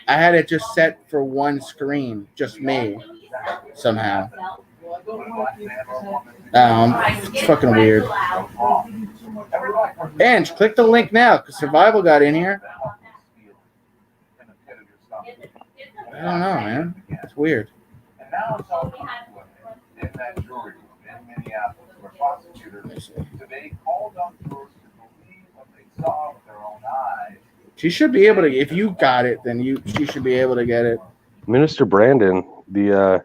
I had it just set for one screen, just me, somehow. It's fucking weird. Ange, click the link now, because Survival got in here. I don't know, man. It's weird.
And now it's all in that jury room in Minneapolis, where prosecutors today called on jurors to believe what they saw with their own eyes.
She should be able to. If you got it, then she should be able to get it.
Minister Brandon, the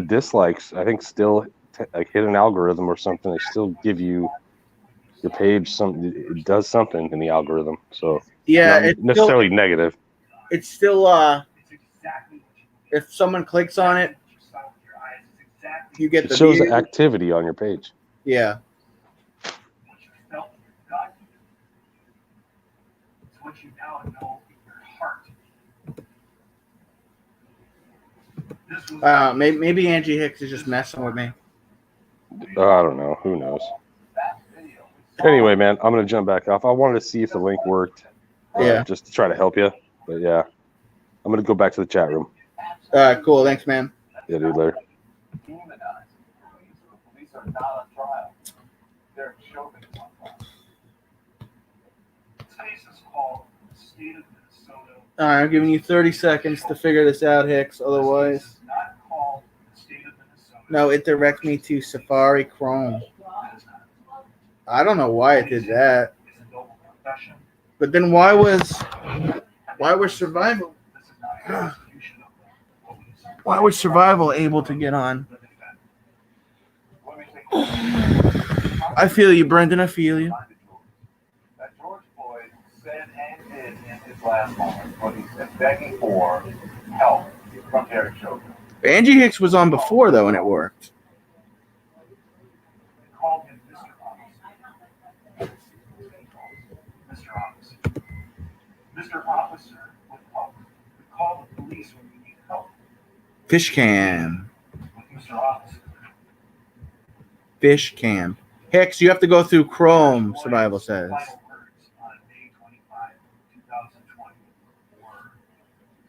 dislikes, I think, still like hit an algorithm or something. They still give you your page something. It does something in the algorithm. So
yeah,
not necessarily negative.
It's still if someone clicks on it, you get the.
It shows
view.
activity on your page.
Yeah.
What you now know in your heart.
Maybe Angie Hicks is just messing with me.
I don't know. Who knows? Anyway, man, I'm gonna jump back off. I wanted to see if the link worked.
Yeah.
Just to try to help you. But yeah, I'm gonna go back to the chat room.
All right, cool. Thanks, man.
Yeah, dude. Later.
Police are not on trial. They're showing on trial.
This case is called the State of Minnesota.
All right, I'm giving you 30 seconds to figure this out, Hicks. Otherwise,
Not called the State of Minnesota.
no, it directs me to Safari Chrome. I don't know why it did that. But then why was Survival? Why was Survival able to get on? I feel you, Brendan. I feel you.
That George Floyd said and did in his last moments what he's been begging for help from Derek Chauvin.
Angie Hicks was on before, though, and it worked.
Called him Mr. Officer. Mr. Officer. Mr. Officer with help. We call the police when we need help.
Fish cam.
Mr. Officer.
Fish cam. Hicks, you have to go through Chrome, Survival says.
Final words on May 25, 2020 were,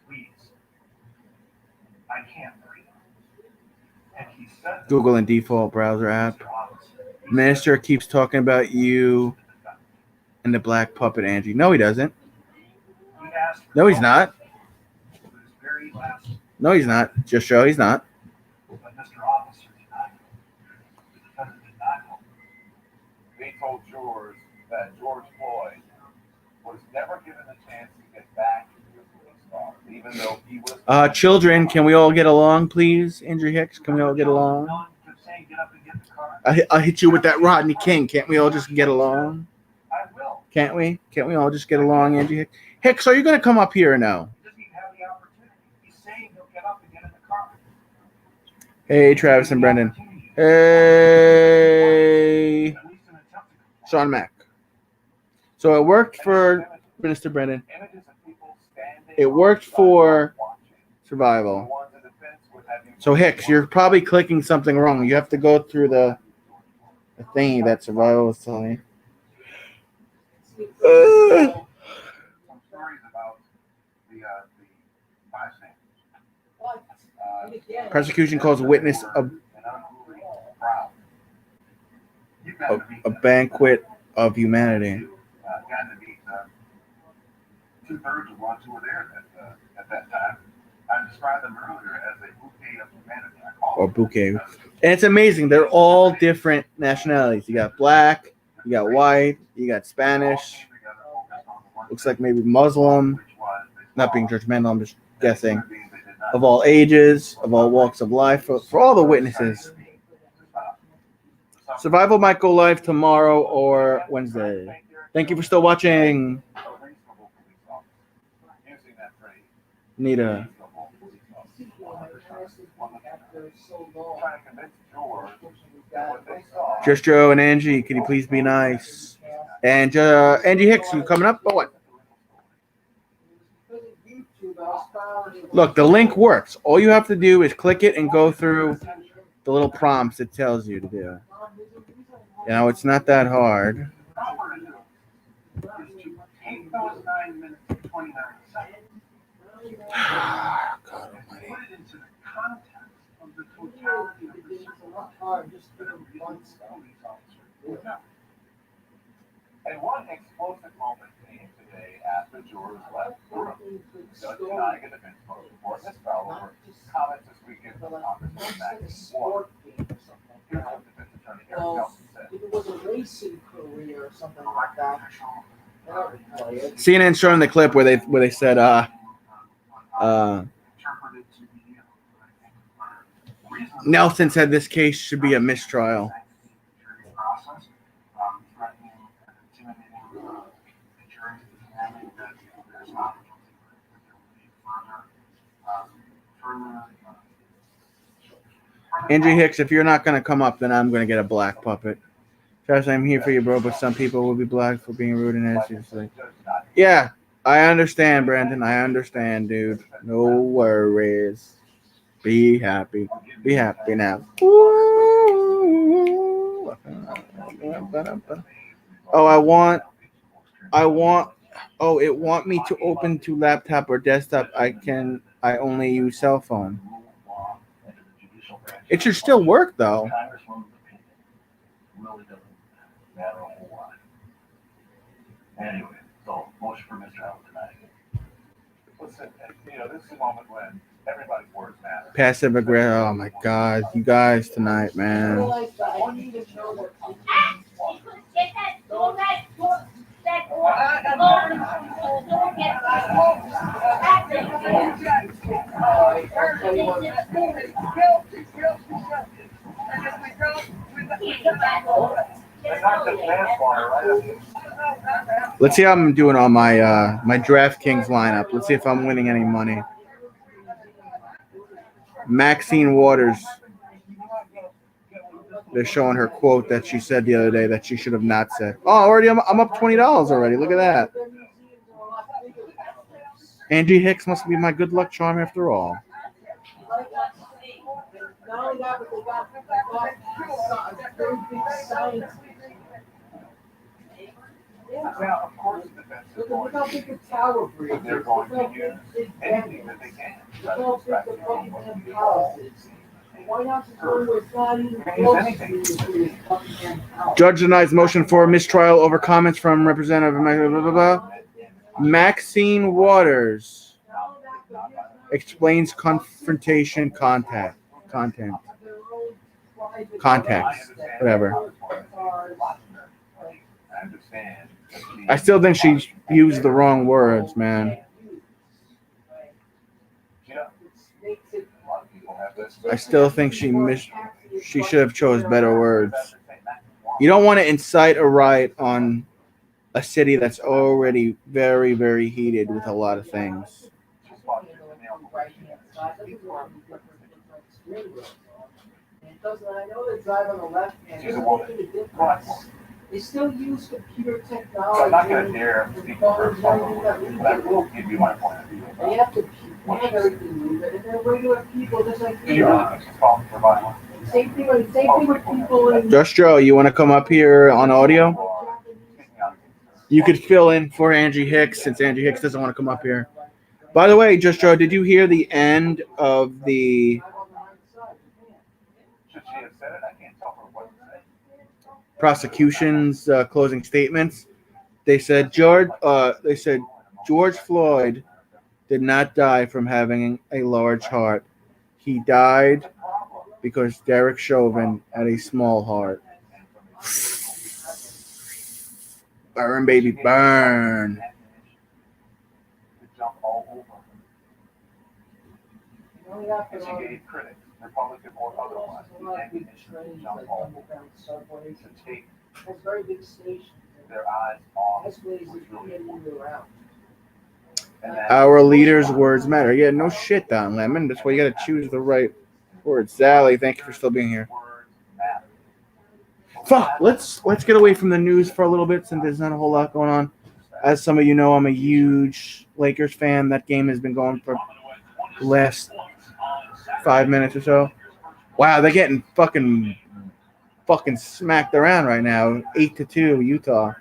please, I can't breathe. And he said,
Google and default browser app. Minister keeps talking about you and the black puppet, Angie. No, he doesn't. No, he's not. No, he's not. Just show he's not.
But Mr. Officer denied it. Because it did not help.
They told jurors that George Floyd was never given a chance to get back to the police car, even though he was.
Children, can we all get along, please? Andrew Hicks, can we all get along? I'll hit you with that Rodney King. Can't we all just get along?
I will.
Can't we? Can't we all just get along, Andrew Hicks? Hicks, are you going to come up here or no?
He doesn't even have the opportunity. He's saying he'll get up and get in the car.
Hey, Travis and Brendan. Hey, Sean Mack. So it worked for Minister Brendan. It worked for Survival. So Hicks, you're probably clicking something wrong. You have to go through the thingy that Survival was telling you.
Some stories about the bystanders.
Persecution calls witness a banquet of humanity.
Gotten to meet 2/3 of ones who were there at that time. I described them earlier as a bouquet of humanity.
Or bouquet. And it's amazing. They're all different nationalities. You got black, you got white, you got Spanish. Looks like maybe Muslim. Not being judgmental, I'm just guessing. Of all ages, of all walks of life, for all the witnesses. Survival might go live tomorrow or Wednesday. Thank you for still watching. Nita. Just Joe and Angie, can you please be nice? And Angie Hicks, you coming up or what? Look, the link works. All you have to do is click it and go through the little prompts it tells you to do. You know, it's not that hard.
And one explosive moment came today after George left the room. Judge denying a defense motion for mistrial over comments this weekend from Congressman Maxine Waters. Here's what defense attorney Eric Nelson said.
If it was a racing career or something like that,
CNN showing the clip where they said Nelson said this case should be a mistrial. Andrew Hicks, if you're not going to come up, then I'm going to get a black puppet. Josh, I'm here for you, bro, but some people will be black for being rude and nasty. Yeah, I understand, Brandon. I understand, dude. No worries. Be happy. Be happy now. Oh, it want me to open to laptop or desktop. I only use cell phone. It should still work, though.
Anyway, so motion for mistrial tonight. Listen, this is a moment when everybody's words matter.
Passive aggressive. Oh my God, you guys tonight, man. Let's see how I'm doing on my my DraftKings lineup. Let's see if I'm winning any money. Maxine Waters. They're showing her quote that she said the other day that she should have not said. Oh, already I'm up $20 already. Look at that. Angie Hicks must be my good luck charm after all.
Now, of course, the defense is going to they're going to use anything that they can.
Judge denies motion for mistrial over comments from Representative Maxine Waters. Explains confrontation context, whatever. I still think she used the wrong words, man. I still think she should have chose better words. You don't want to incite a riot on a city that's already very, very heated with a lot of things.
I know they drive on the left hand. They still use computer technology.
I'm not going to dare speak for someone, but I will give you my point of view.
They have to They have everything with it, and they're regular people just like
Any
we are.
problem for violence?
Same thing with people in.
Just Joe, you want to come up here on audio? You could fill in for Angie Hicks since Angie Hicks doesn't want to come up here. By the way, Just Joe, did you hear the end of the
Should she have said it? I can't tell her what to say.
prosecution's closing statements? They said George Floyd did not die from having a large heart. He died because Derek Chauvin had a small heart. Burn, baby, burn.
As he gave critics, Republican or otherwise, ammunition to jump all over, to take
That's very big station.
their eyes off
That's ways
what's
that
really
you can move around.
and that
Our leaders' words matter. Yeah, no shit, Don Lemon. That's why you got to choose the right words. Sally, thank you for still being here.
words matter.
Fuck, let's get away from the news for a little bit since there's not a whole lot going on. As some of you know, I'm a huge Lakers fan. That game has been going for the last 5 minutes or so. Wow, they're getting fucking smacked around right now. 8-2, Utah.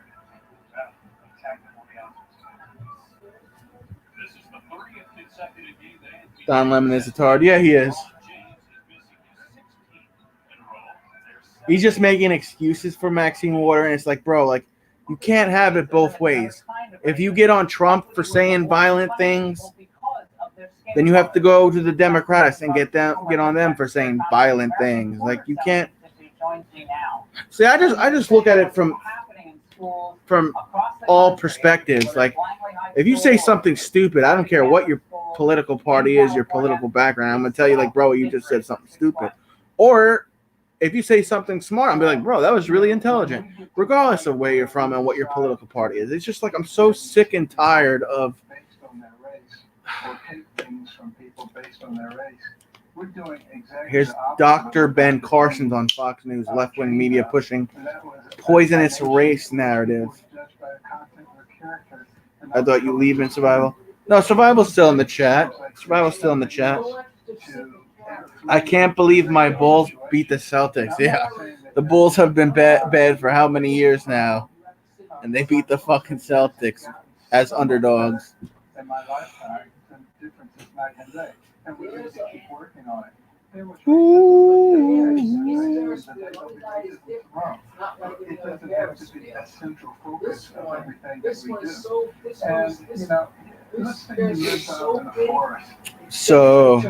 Don Lemon is a tard. Yeah, he is. He's just making excuses for Maxine Water, and it's like, bro, like, you can't have it both ways. If you get on Trump for saying violent things, then you have to go to the Democrats and get on them for saying violent things. Like, you can't. See, I just look at it from all perspectives. Like, if you say something stupid, I don't care what your political party is, your political background. I'm gonna tell you, like, bro, you just said something stupid. Or if you say something smart, I'm be like, bro, that was really intelligent, regardless of where you're from and what your political party is. It's just like I'm so sick and tired of.
Based on their race, or take things from people based on their race. We're doing exactly.
Here's
the opposite.
Dr. Ben Carson's on Fox News, left-wing media pushing poisonous race narrative. I thought you leave in Survival. No, Survival's still in the chat. Survival's still in the chat. I can't believe my Bulls beat the Celtics. Yeah, the Bulls have been bad for how many years now, and they beat the fucking Celtics as underdogs.
In my lifetime, the difference is night and day, and we need to keep working on it. There was it doesn't have to be a central focus of everything that we do. And you know, this thing lives out in the forest.
So,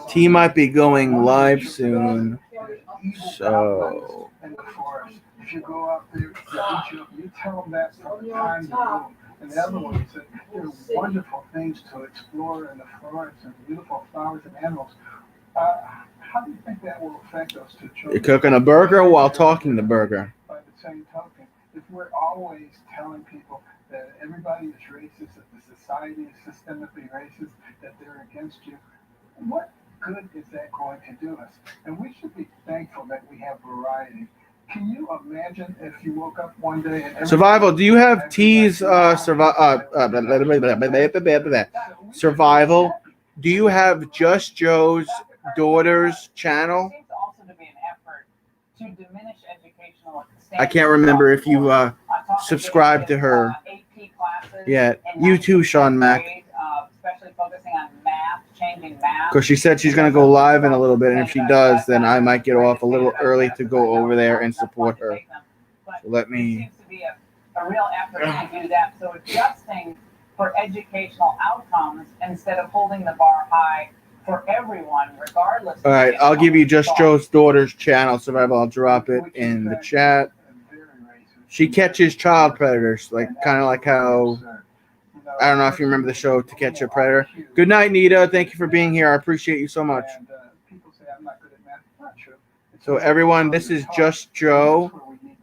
T might be going live soon. So,
In the forest, if you go out there, you tell them that from the time you go. And the other one said, there are wonderful things to explore in the forest and beautiful flowers and animals. How do you think that will affect us to children?
you're cooking a burger while talking the burger.
By the same token, if we're always telling people that everybody is racist, that the society is systemically racist, that they're against you, what good is that going to do us? And we should be thankful that we have variety. Can you imagine if you woke up one day and
Survival, do you have T's Survival? Do you have Just Joe's daughter's channel? I can't remember if you subscribe to her yet. You too, Sean Mack. Because she said she's going to go live in a little bit, and if she does, then I might get off a little early to go over there and support her. So let me.
Seems to be a real effort to do that. So adjusting for educational outcomes instead of holding the bar high for everyone, regardless.
All right, I'll give you Just Joe's daughter's channel, Survival. I'll drop it in the chat. She catches child predators, like kind of like how. I don't know if you remember the show To Catch a Predator. Good night, Nita. Thank you for being here. I appreciate you so much. So everyone, this is Just Joe,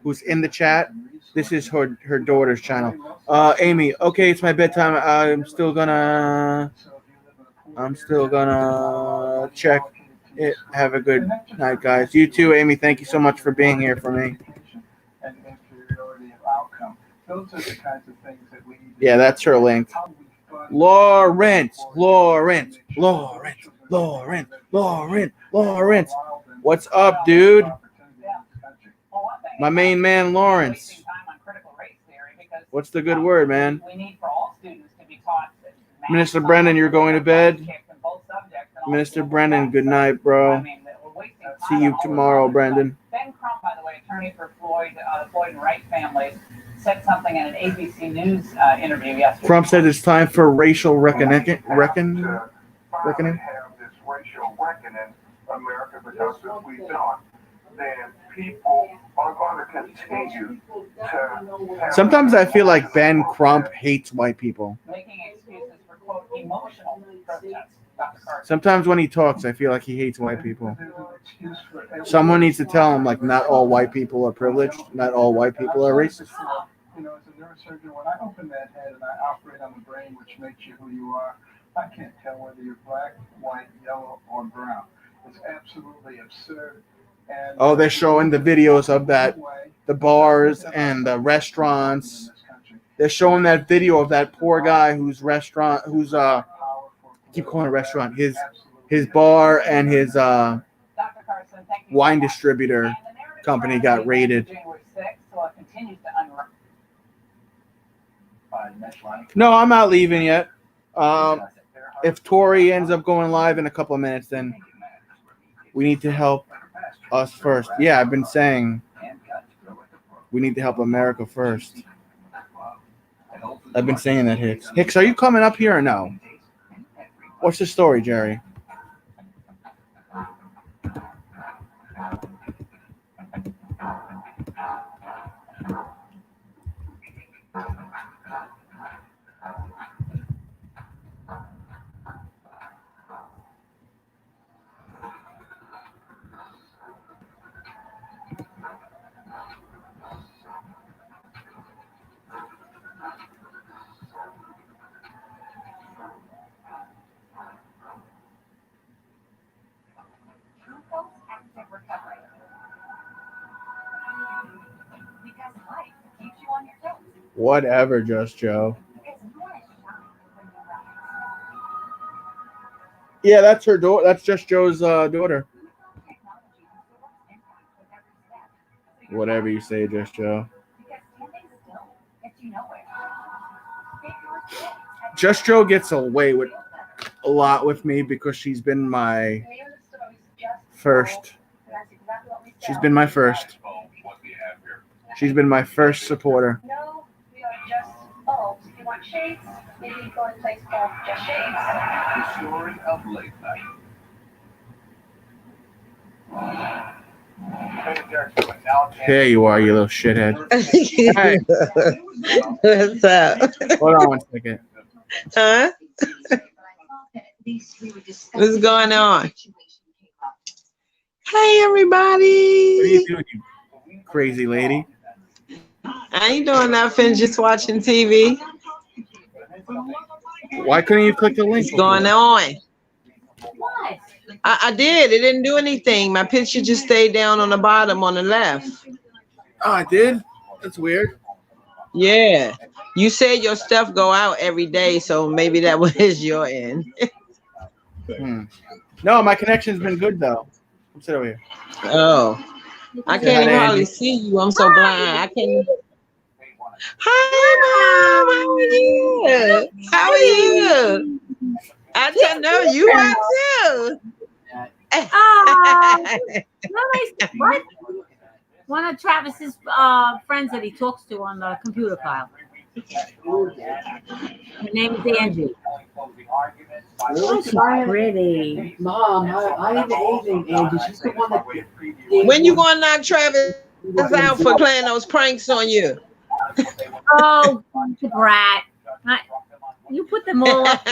who's in the chat. This is her daughter's channel. Amy, okay, it's my bedtime. I'm still gonna check it. Have a good night, guys. You too, Amy. Thank you so much for being here for me.
And inferiority of outcome. Those are the kinds of things that we need to
Yeah, that's her link.
How we fund
Lawrence. What's up, dude? My main man, Lawrence. What's the good word, man? Minister Brennan, you're going to bed? Minister Brennan, good night, bro. See you tomorrow, Brendan.
Ben Crump, by the way, attorney for Floyd, the Floyd and Wright families, said something in an ABC News interview yesterday.
Crump said it's time for racial reckoning.
Have this racial reckoning, America, because if we don't, then people are going to continue to.
Sometimes I feel like Ben Crump hates white people.
Making excuses for, quote, emotional protests.
Sometimes when he talks, I feel like he hates white people. Someone needs to tell him, like, not all white people are privileged. Not all white people are racist.
You know, as a neurosurgeon, when I open that head and I operate on the brain, which makes you who you are, I can't tell whether you're black, white, yellow, or brown. It's absolutely absurd. And
Oh, they're showing the videos of that, the bars and the restaurants. They're showing that video of that poor guy whose I keep calling it a restaurant, his bar and his wine distributor company got raided. No, I'm not leaving yet. If Tori ends up going live in a couple of minutes, then we need to help us first. Yeah, I've been saying we need to help America first. I've been saying that, Hicks. Hicks, are you coming up here or no? What's the story, Jerry? Whatever, Just Joe. Yeah, that's her daughter. That's Just Joe's daughter. Whatever you say, Just Joe. Just Joe gets away with a lot with me because she's been my first. She's been my first. She's been my first supporter.
No, we are just bulbs. If you want shades, maybe go and place called Just Shades.
The story of late night.
There you are, you little shithead. Hey.
What's up?
Hold on one second.
Huh? What's going on? Hey, everybody.
What are you doing, you crazy lady?
I ain't doing nothing, just watching TV.
Why couldn't you click the link?
What's going on?
What?
I did. It didn't do anything. My picture just stayed down on the bottom on the left.
Oh, I did? That's weird.
Yeah. You said your stuff go out every day, so maybe that was your end.
No, my connection's been good, though. Come sit over here.
Oh. I can't even hardly see you. I'm so blind. I can't. Hi, Mom. How are you? How are you? I just know you are too.
What? One of Travis's friends that he talks to on the computer file. Her name is Angie. Oh, she's pretty.
Mom, I ain't aging Angie. She's the one that.
When you gonna knock Travis out for playing those pranks on you?
Oh, he's a brat. You put them all up.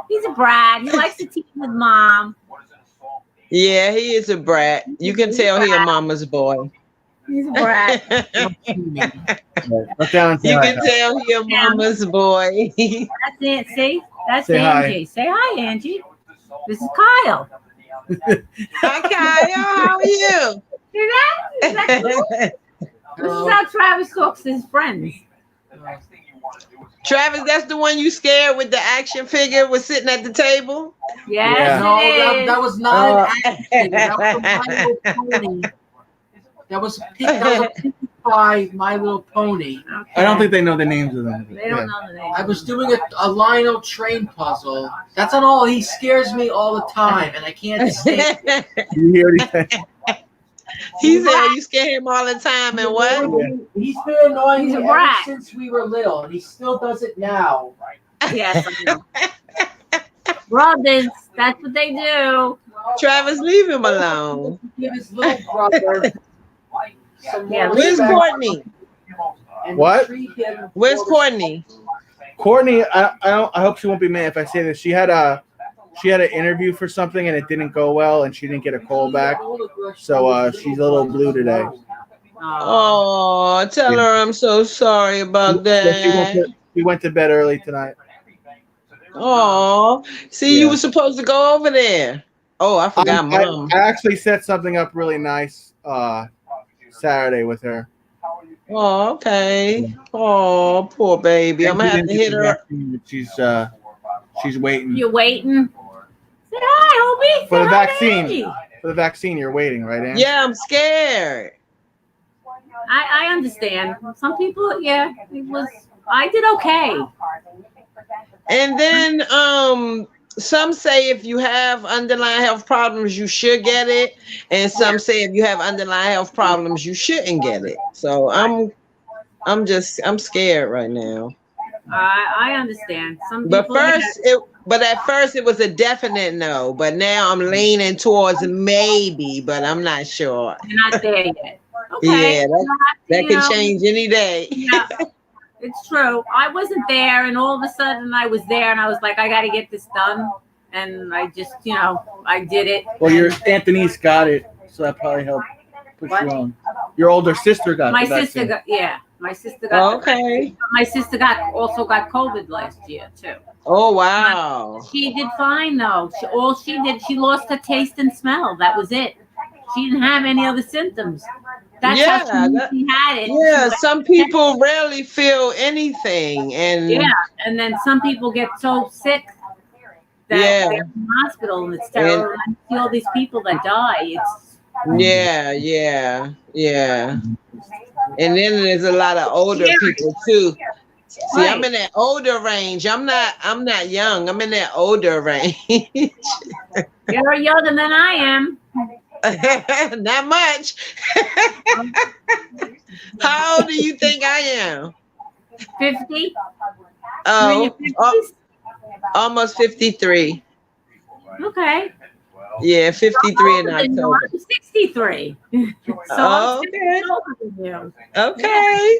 He's a brat. He likes to tease his mom.
Yeah, he is a brat. You can tell he a mama's boy.
He's a brat.
You can tell he a mama's boy.
That's it. See? That's
Say
Angie.
hi.
Say hi, Angie. This is Kyle.
Hi, Kyle. How are you?
See that? Is that cool? This is how Travis talks to his friends.
Travis, that's the one you scared with the action figure was sitting at the table?
Yes,
No,
it is.
that was not an action figure. That was a My Little Pony. That was a Pinkie Pie My Little Pony.
I don't think they know the names of them.
They don't know the name.
I was doing a Lionel train puzzle. That's not all. He scares me all the time, and I can't stand it.
You hear what he said?
He said you scare him all the time, and what?
He's been annoying
He's
me
a
ever
brat.
since we were little, and he still does it now.
Yes. I know. Brothers, that's what they do.
Travis, leave him alone.
Give his little brother some more
Where's
respect
Courtney?
and
What?
treat him
Where's
more
Courtney?
Courtney, I hope she won't be mad if I say this. She had an interview for something and it didn't go well, and she didn't get a call back. So she's a little blue today.
Oh, tell her I'm so sorry about that.
She went to bed early tonight.
Oh, see, you were supposed to go over there. Oh, I forgot, Mom.
I actually set something up really nice Saturday with her.
Oh, okay. Oh, poor baby. I'm gonna have to hit her up.
She's waiting
You're waiting. Say hi, Hobie.
for the
Say hi,
vaccine.
baby.
For the vaccine, you're waiting, right, Ann?
Yeah, I'm scared.
I understand. Some people, yeah, I did okay.
And then some say if you have underlying health problems, you should get it, and some say if you have underlying health problems, you shouldn't get it. So I'm scared right now.
I understand. Some
But
people,
at first it was a definite no, but now I'm leaning towards maybe, but I'm not sure.
you're not there yet. Okay.
Yeah, that
You
can
know,
change any day.
Yeah, it's true. I wasn't there, and all of a sudden I was there, and I was like, I got to get this done, and I just, I did it.
Well, your Anthony's got it, so that probably helped put you on. Your older sister got
My
the
sister
vaccine.
got, yeah, my sister got.
Okay.
My sister also got COVID last year too.
Oh wow.
She did fine though. She lost her taste and smell. That was it. She didn't have any other symptoms. That's how she had it.
Yeah, some people rarely feel anything, and
and then some people get so sick that they're in the hospital, and it's terrible. And I see all these people that die. It's
yeah. And then there's a lot of older people too. See, I'm in that older range. I'm not young. I'm in that older range.
You're younger than I am.
Not much. How old do you think I am?
50.
Almost 53.
Okay.
Yeah, 53 in October.
I'm 63. So I'm
Okay.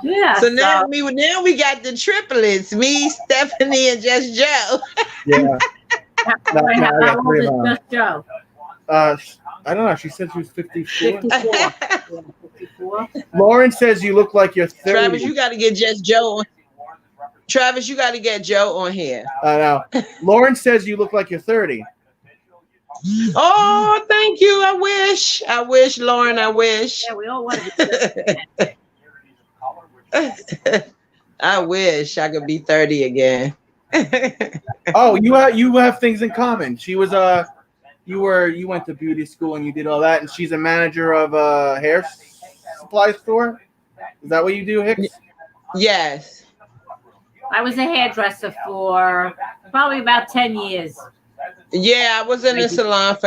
Yeah.
So now we got the triplets, me, Stephanie, and Just Joe.
Yeah.
How old is Just Joe?
I don't know. She said she was 54.
54.
Lauren says you look like you're 30.
Travis, you got to get Just Joe on. Travis, you got to get Joe on here.
I know. Lauren says you look like you're 30.
Oh, thank you. I wish, Lauren. I wish.
Yeah, we all want to be
I wish I could be 30 again.
Oh, you have things in common. She was you went to beauty school and you did all that, and she's a manager of a hair supply store. Is that what you do, Hicks?
Yes.
I was a hairdresser for probably about 10 years.
Yeah, I was in the salon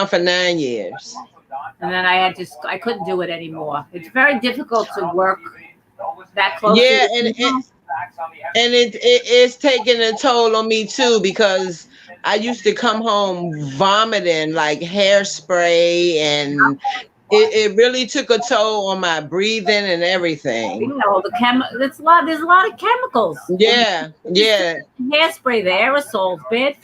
for 9 years.
And then I couldn't do it anymore. It's very difficult to work that close.
Yeah, and it's taking a toll on me too, because I used to come home vomiting like hairspray, and it really took a toll on my breathing and everything.
You know, there's a lot of chemicals.
Yeah.
Hairspray, the aerosols, bad.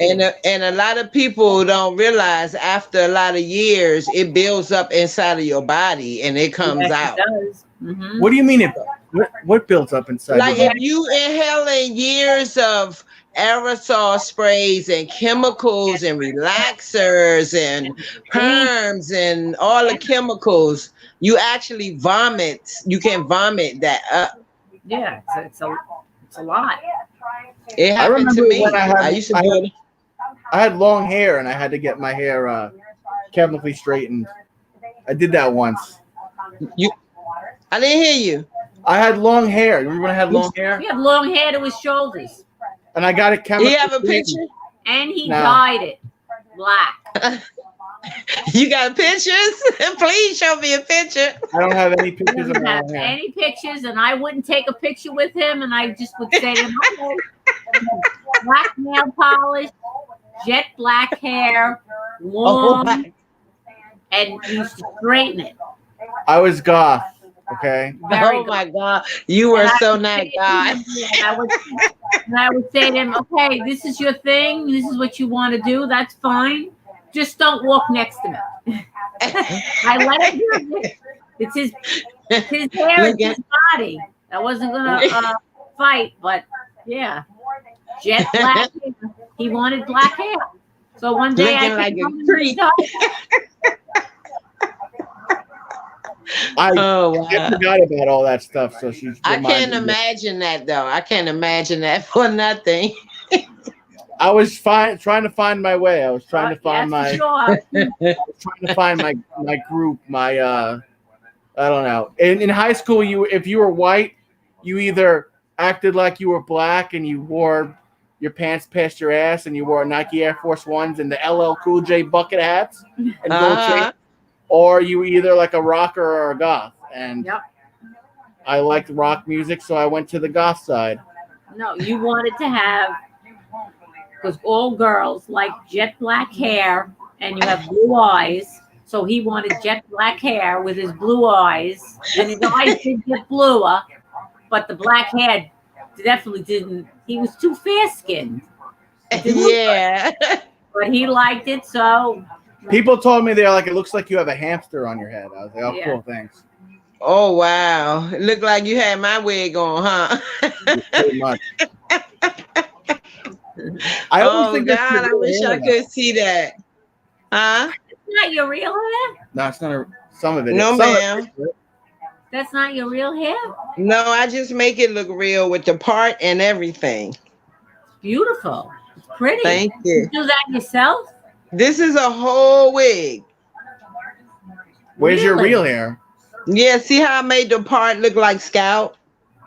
And a lot of people don't realize after a lot of years, it builds up inside of your body and it comes out.
It does. Mm-hmm.
What do you mean what builds up inside?
Like if you inhaling years of aerosol sprays and chemicals and relaxers and perms and all the chemicals, you actually vomit. You can vomit that up.
Yeah, It's a lot.
It
I
happened
remember
to me.
when
I used to do it.
I had long hair and I had to get my hair chemically straightened. I did that once.
I didn't hear you.
I had long hair. Remember when I had long hair?
He had long hair to his shoulders.
And I got it chemically.
You have a
straightened.
picture?
And he
No.
dyed it black.
You got pictures? Please show me a picture.
I don't have any
He
pictures of
doesn't
my
have
long hair.
any pictures, and I wouldn't take a picture with him, and I just would say to him, okay, black nail polish, jet black hair, long, and used to straighten it.
I was goth. Okay.
Oh my God, you were so not God.
And I would say to him, okay, this is your thing. This is what you want to do. That's fine. Just don't walk next to me. I let him do it. It's his hair, it's his body. I wasn't gonna fight, but yeah, jet black hair. He wanted black hair. So one day
Looking
I
like
came
a
home and
creep.
I
Oh, wow.
forgot about all that stuff, so she's.
I can't
reminded me.
imagine that though. I can't imagine that for nothing.
I was trying to find my way. I was trying to find
That's
my.
for sure.
I was trying to find my group. My I don't know. In high school, if you were white, you either acted like you were black and you wore your pants past your ass and you wore Nike Air Force Ones and the LL Cool J bucket hats and gold chains, or you were either like a rocker or a goth. And I liked rock music, so I went to the goth side.
No, you wanted to have, because all girls like jet black hair and you have blue eyes. So he wanted jet black hair with his blue eyes, and his eyes did get bluer, but the black hair definitely didn't. He was too fair skinned.
Yeah.
But he liked it, so.
People told me they're like, it looks like you have a hamster on your head. I was like, oh,
Yeah.
cool, thanks.
Oh wow. It looked like you had my wig on, huh?
Pretty much. I always
Oh
think that's
God, I
your
wish
hair,
I could see that. Huh?
Not your real hair?
No, it's not some of it.
No,
is. Some of
ma'am.
it is.
That's not your real hair?
No, I just make it look real with the part and everything.
Beautiful. It's pretty.
Thank you.
Do that yourself?
This is a whole wig.
Where's your
Really?
real hair?
Yeah, see how I made the part look like scalp?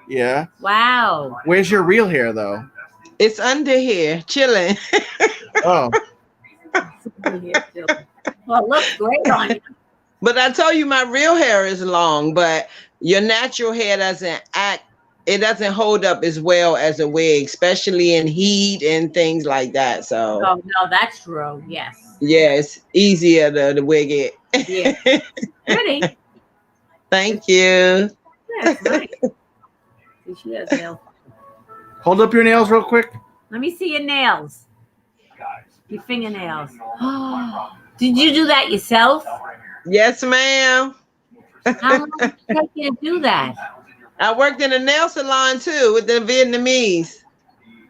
Yeah.
Wow.
Where's your real hair, though?
It's under here, chilling.
Oh.
Well, it looks great on you.
But I told you my real hair is long, but your natural hair it doesn't hold up as well as a wig, especially in heat and things like that. So
Oh, no, that's true. Yes.
yeah, it's easier to wig it.
Yeah. Pretty.
Thank you.
That's nice. See, she has nails.
Hold up your nails real quick.
Let me see your nails. Your fingernails. Did you do that yourself?
Yes, ma'am.
How long did it take you to do that?
I worked in a nail salon too with the Vietnamese.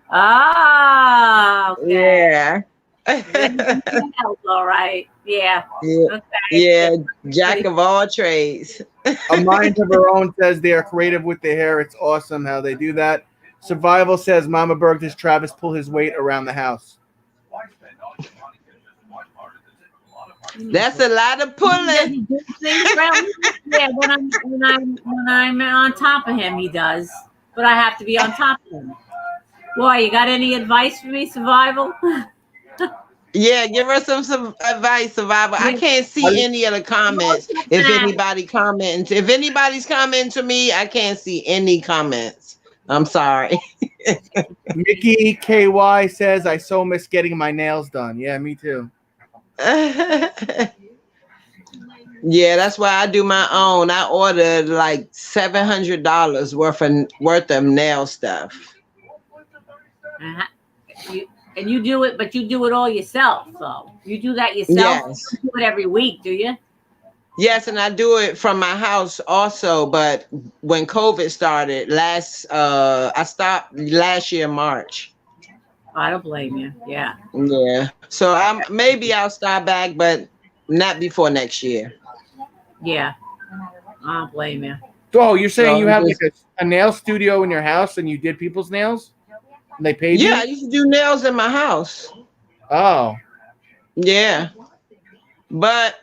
Ah, okay.
Yeah.
Nails, all right. Yeah.
Yeah.
Okay.
Yeah, jack of all trades.
A Mind of Her Own says they are creative with their hair. It's awesome how they do that. Survival says Mama Berg does Travis pull his weight around the house.
That's a lot of pulling.
Yeah, when I'm on top of him, he does. But I have to be on top of him. Boy, you got any advice for me, Survival?
Yeah, give her some advice, Survivor. I can't see any of the comments. If anybody's commenting to me, I can't see any comments. I'm sorry.
Mickey KY says, I so miss getting my nails done. Yeah, me too.
Yeah, that's why I do my own. I ordered like $700 worth of nail stuff.
And you do it, but you do it all yourself, though. You do that yourself?
Yes.
You do it every week, do you?
Yes, and I do it from my house also. But when COVID started, I stopped last year, March.
I don't blame you. Yeah.
Yeah. So maybe I'll start back, but not before next year.
Yeah. I don't blame you.
Oh, you're saying
So
you
I'm
have
just-
like a nail studio in your house and you did people's nails? And they paid you?
Yeah, I used to do nails in my house.
Oh.
Yeah. But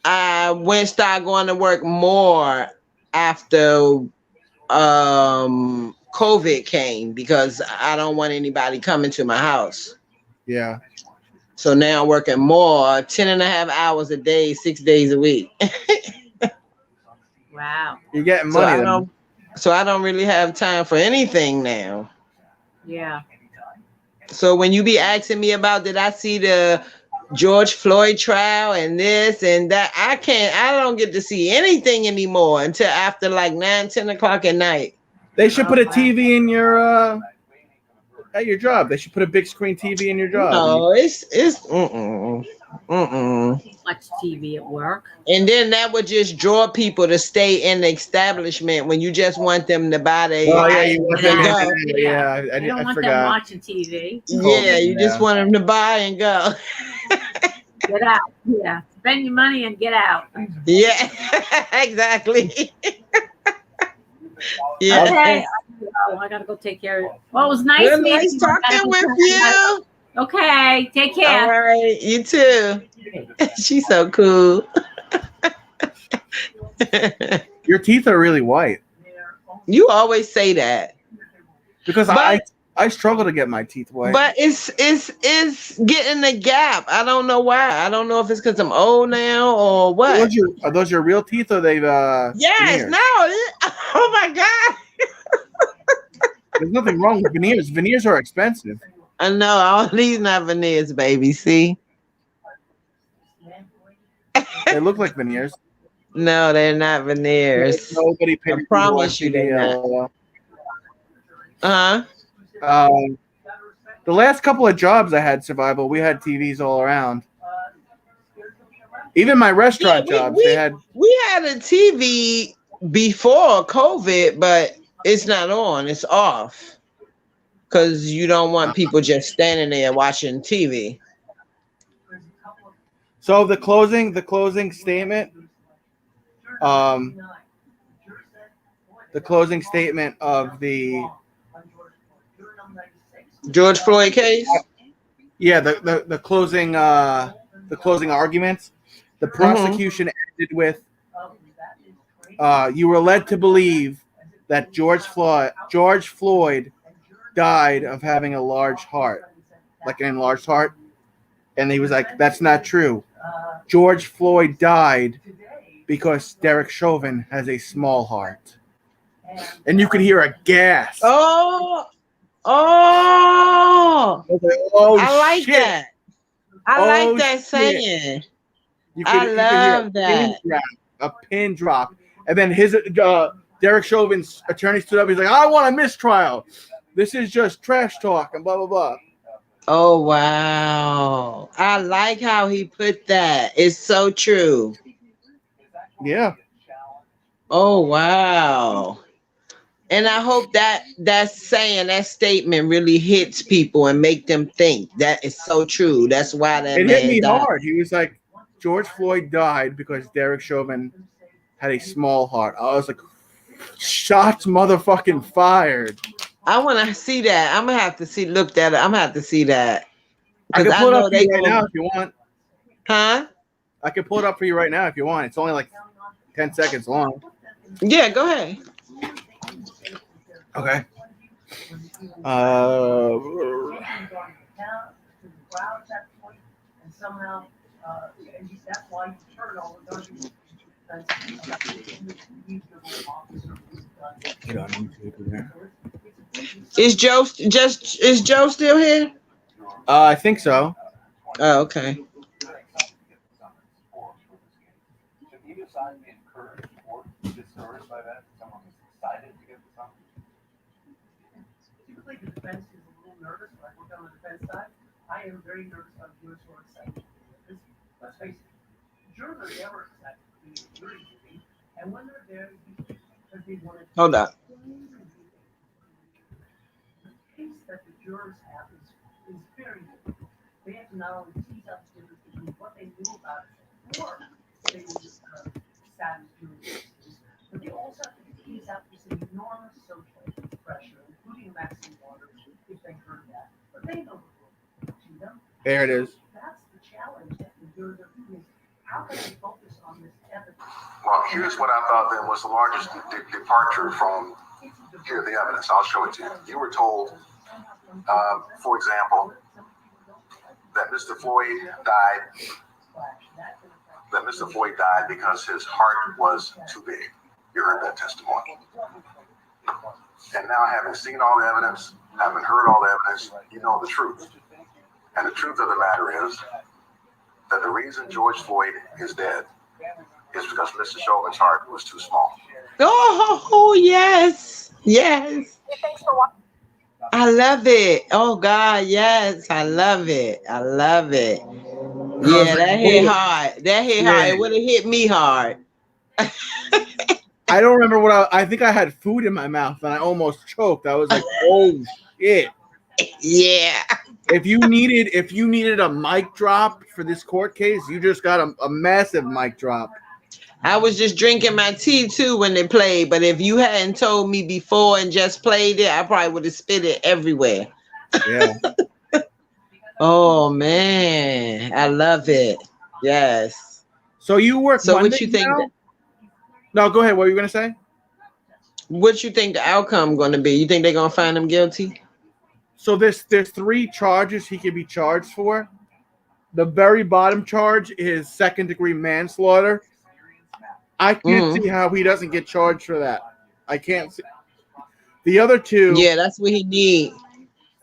I started going to work more after COVID came because I don't want anybody coming to my house.
Yeah.
So now I'm working more, 10 and a half hours a day, 6 days a week.
Wow.
You're getting
So
money.
I
then.
don't, so I don't really have time for anything now.
Yeah.
So when you be asking me about, did I see the George Floyd trial and this and that, I don't get to see anything anymore until after like 9-10 o'clock at night.
They should put a TV in your at your job. They should put a big screen TV in your job.
No, it's
Watch TV at work.
And then that would just draw people to stay in the establishment when you just want them to buy their
Oh yeah,
ice
you want
and
them
go.
to, yeah.
You don't
I
want them
forgot.
watching TV.
Yeah, you just want them to buy and go.
Get out. Yeah. Spend your money and get out.
Yeah, exactly. Yeah.
Okay. I gotta go take care of it. Well, it was nice
Good,
meeting
nice
you.
talking with you.
Okay. Take care.
All right, you too. She's so cool.
Your teeth are really white.
You always say that.
Because
But-
I struggle to get my teeth white.
But it's getting a gap. I don't know why. I don't know if it's because I'm old now or what.
Are those your real teeth or they've
Yes,
veneers?
no. Oh my God.
There's nothing wrong with veneers. Veneers are expensive.
I know all these not veneers, baby. See?
They look like veneers.
No, they're not veneers.
Nobody paid
I promise you they're not.
The last couple of jobs I had, Survival, we had TVs all around. Even my restaurant jobs, they had.
We had a TV before COVID, but it's not on. It's off because you don't want people just standing there watching TV.
So the closing statement, the closing statement of the
George Floyd case.
Yeah, the closing arguments. The prosecution ended with, you were led to believe that George Floyd died of having a large heart, like an enlarged heart. And he was like, that's not true. George Floyd died because Derek Chauvin has a small heart. And you could hear a gasp.
Oh,
I
like
shit.
that. I
Oh,
like that
shit.
saying.
You
I
could hear
love that.
a pin drop. And then his Derek Chauvin's attorney stood up. He's like, I want a mistrial. This is just trash talk and blah, blah, blah.
Oh, wow. I like how he put that. It's so true.
Yeah.
Oh, wow. And I hope that statement really hits people and make them think. That is so true. That's why that
It
man
hit me
died.
hard. He was like, George Floyd died because Derek Chauvin had a small heart. I was like, shots motherfucking fired.
I want to see that. I'm gonna have to look that up. I'm gonna have to see that.
I can
'Cause
pull it
know
up for you
they
right
gonna-
now if you want.
Huh?
I can pull it up for you right now if you want. It's only like 10 seconds long.
Yeah, go ahead.
Okay. Get on YouTube there.
Is Joe still here?
I think so.
Oh, okay.
Should either side be encouraged or discouraged by that? Someone is excited to get the song.
Typically, the defense is a little nervous. When I work on the defense side, I am very nervous about jurors who are excited. Because, let's face it, jurors are never excited to be a jury duty, and when they're there, because they want to.
Hold on.
The case that the jurors have is very difficult. They have to not only tease out the difference between what they knew about it or they sat as jurors, but But you also have to ease out this enormous social pressure, including Maxine Waters, if they heard that. But they know the rule to them.
There it is.
That's the challenge that the jurors are facing. How can they focus on this evidence?
Well, here's what I thought then was the largest departure from here, the evidence. I'll show it to you. You were told, for example, that Mr. Floyd died. That Mr. Floyd died because his heart was too big. You heard that testimony. And now, having seen all the evidence, having heard all the evidence, you know the truth. And the truth of the matter is that the reason George Floyd is dead is because Mr. Chauvin's heart was too small.
Oh, yes. Yes. I love it. Oh, God, yes. I love it. I love it. Yeah, that hit hard. That hit hard. It would have hit me hard.
I don't remember what I think I had food in my mouth and I almost choked. I was like, oh, shit.
Yeah.
If you needed a mic drop for this court case, you just got a massive mic drop.
I was just drinking my tea too when they played, but if you hadn't told me before and just played it, I probably would have spit it everywhere.
Yeah.
Oh man, I love it. Yes.
So you work.
So
Monday
what you think?
No, go ahead. What were you gonna say?
What you think the outcome going to be? You think they're gonna find him guilty?
So there's 3 charges he can be charged for. The very bottom charge is second-degree manslaughter. I can't see how he doesn't get charged for that. I can't see. The other 2.
Yeah, that's what he need.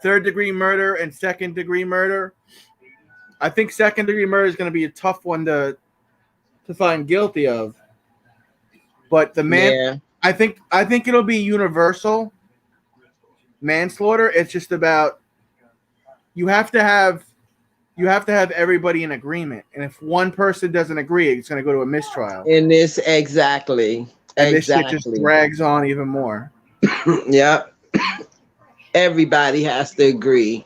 Third-degree murder and second-degree murder. I think second-degree murder is going to be a tough one to find guilty of. But the man, I think it'll be universal manslaughter. It's just about you have to have everybody in agreement, and if one person doesn't agree, it's going to go to a mistrial.
In this exactly.
This shit just drags on even more.
Yep. Everybody has to agree.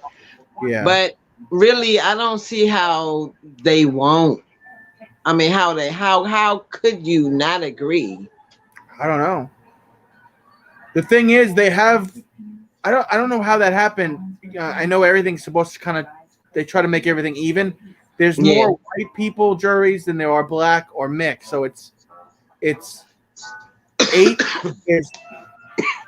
Yeah.
But really, I don't see how they won't. I mean, how could you not agree?
I don't know. The thing is, they have. I don't know how that happened. I know everything's supposed to kind of. They try to make everything even. There's more white people juries than there are black or mixed. So it's 8 is.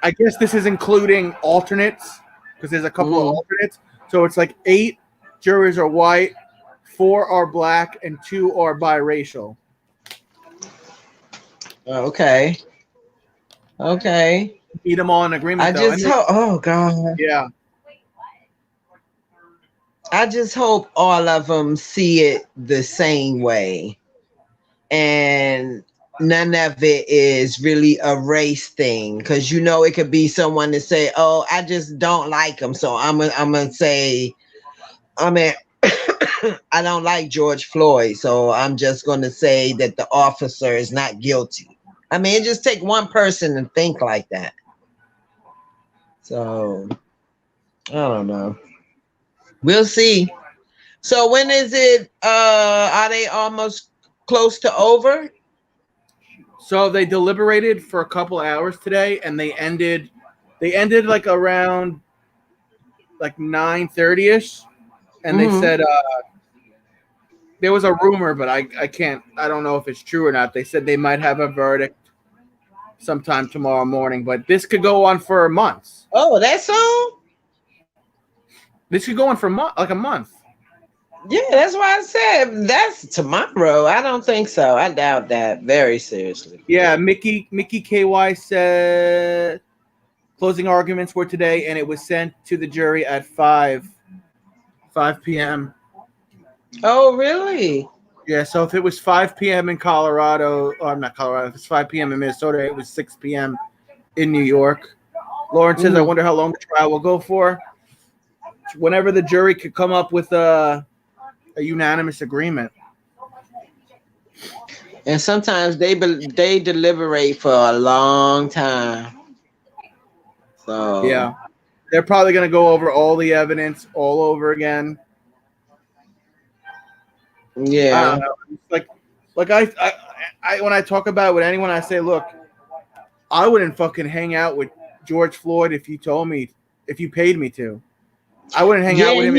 I guess this is including alternates because there's a couple of alternates. So it's like 8 juries are white, 4 are black, and 2 are biracial.
Okay.
Eat them all in agreement.
Oh God.
Yeah.
I just hope all of them see it the same way, and none of it is really a race thing. Because it could be someone to say, "Oh, I just don't like him," so I'm gonna say, I don't like George Floyd, so I'm just gonna say that the officer is not guilty. I mean, it just take one person to think like that. So I don't know. We'll see. So when is it? Are they almost close to over?
So they deliberated for a couple hours today, and they ended like around like 9:30ish, and they said there was a rumor, but I don't know if it's true or not. They said they might have a verdict sometime tomorrow morning, but this could go on for months.
Oh, that's all?
This could go on for like a month.
Yeah, that's why I said that's tomorrow. I don't think so. I doubt that very seriously.
Yeah, Mickey KY said closing arguments were today, and it was sent to the jury at 5 p.m.
Oh, really?
Yeah, so if it was 5 p.m. in Colorado, or not Colorado, if it's 5 p.m. in Minnesota, it was 6 p.m. in New York. Lauren says, I wonder how long the trial will go for. Whenever the jury could come up with a unanimous agreement.
And sometimes they deliberate for a long time. So
yeah, they're probably going to go over all the evidence all over again.
Yeah,
like I when I talk about it with anyone, I say, look, I wouldn't fucking hang out with George Floyd if you paid me to. I wouldn't hang out with him.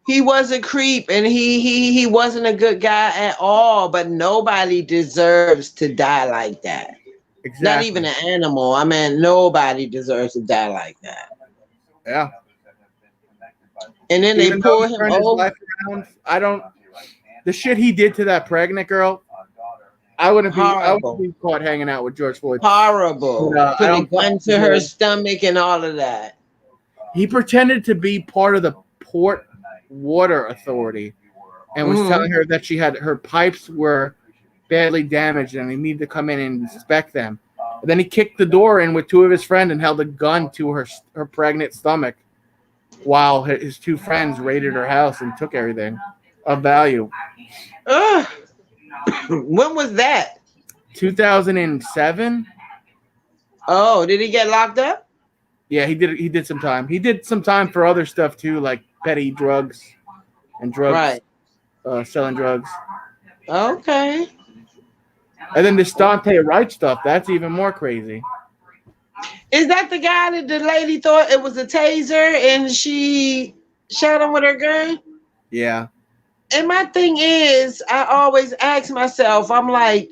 He was a creep, and he wasn't a good guy at all. But nobody deserves to die like that.
Exactly.
Not even an animal. I mean, nobody deserves to die like that.
Yeah.
And then
Even
they pull him
his
over.
life around, the shit he did to that pregnant girl. I wouldn't be caught hanging out with George Floyd.
Horrible.
But,
Put a gun to her stomach and all of that.
He pretended to be part of the Port Water Authority and was telling her that her pipes were badly damaged and he needed to come in and inspect them. And then he kicked the door in with two of his friends and held a gun to her pregnant stomach while his two friends raided her house and took everything of value.
When was that?
2007.
Oh, did he get locked up?
Yeah, he did some time. He did some time for other stuff too, like petty drugs and drugs, selling drugs.
Okay.
And then this Dante Wright stuff, that's even more crazy.
Is that the guy that the lady thought it was a taser and she shot him with her gun?
Yeah.
And my thing is, I always ask myself, I'm like,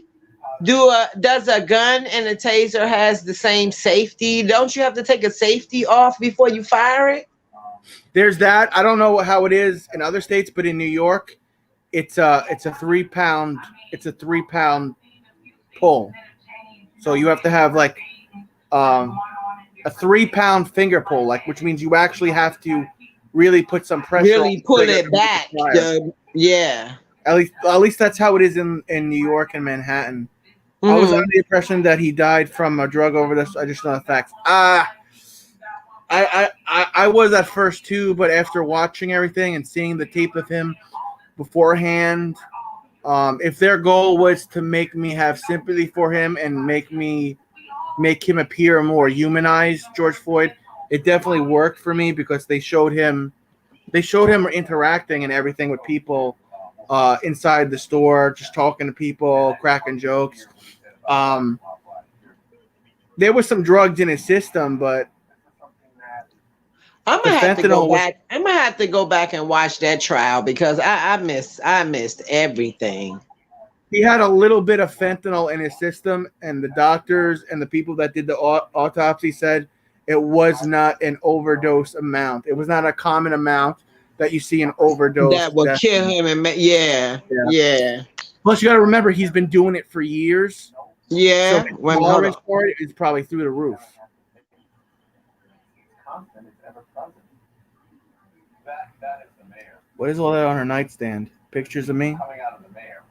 does a gun and a taser has the same safety? Don't you have to take a safety off before you fire it?
There's that. I don't know how it is in other states, but in New York, it's a 3 pound pull. So you have to have like a 3 pound finger pull, which means you actually have to really put some pressure.
Really pull it back. Yeah.
At least that's how it is in New York and Manhattan. I was under the impression that he died from a drug overdose. I just know the facts. I was at first too, but after watching everything and seeing the tape of him beforehand, if their goal was to make me have sympathy for him and make him appear more humanized, George Floyd, it definitely worked for me because they showed him interacting and everything with people inside the store, just talking to people, cracking jokes. There was some drugs in his system, but
I'm gonna have to go back. I'm gonna have to go back and watch that trial because I missed everything.
He had a little bit of fentanyl in his system, and the doctors and the people that did the autopsy said it was not an overdose amount. It was not a common amount that you see an overdose
that will kill him. And yeah.
Plus, you got to remember he's been doing it for years.
Yeah,
so the tolerance for it is probably through the roof. What is all that on her nightstand? Pictures of me?
Coming out of the mayor.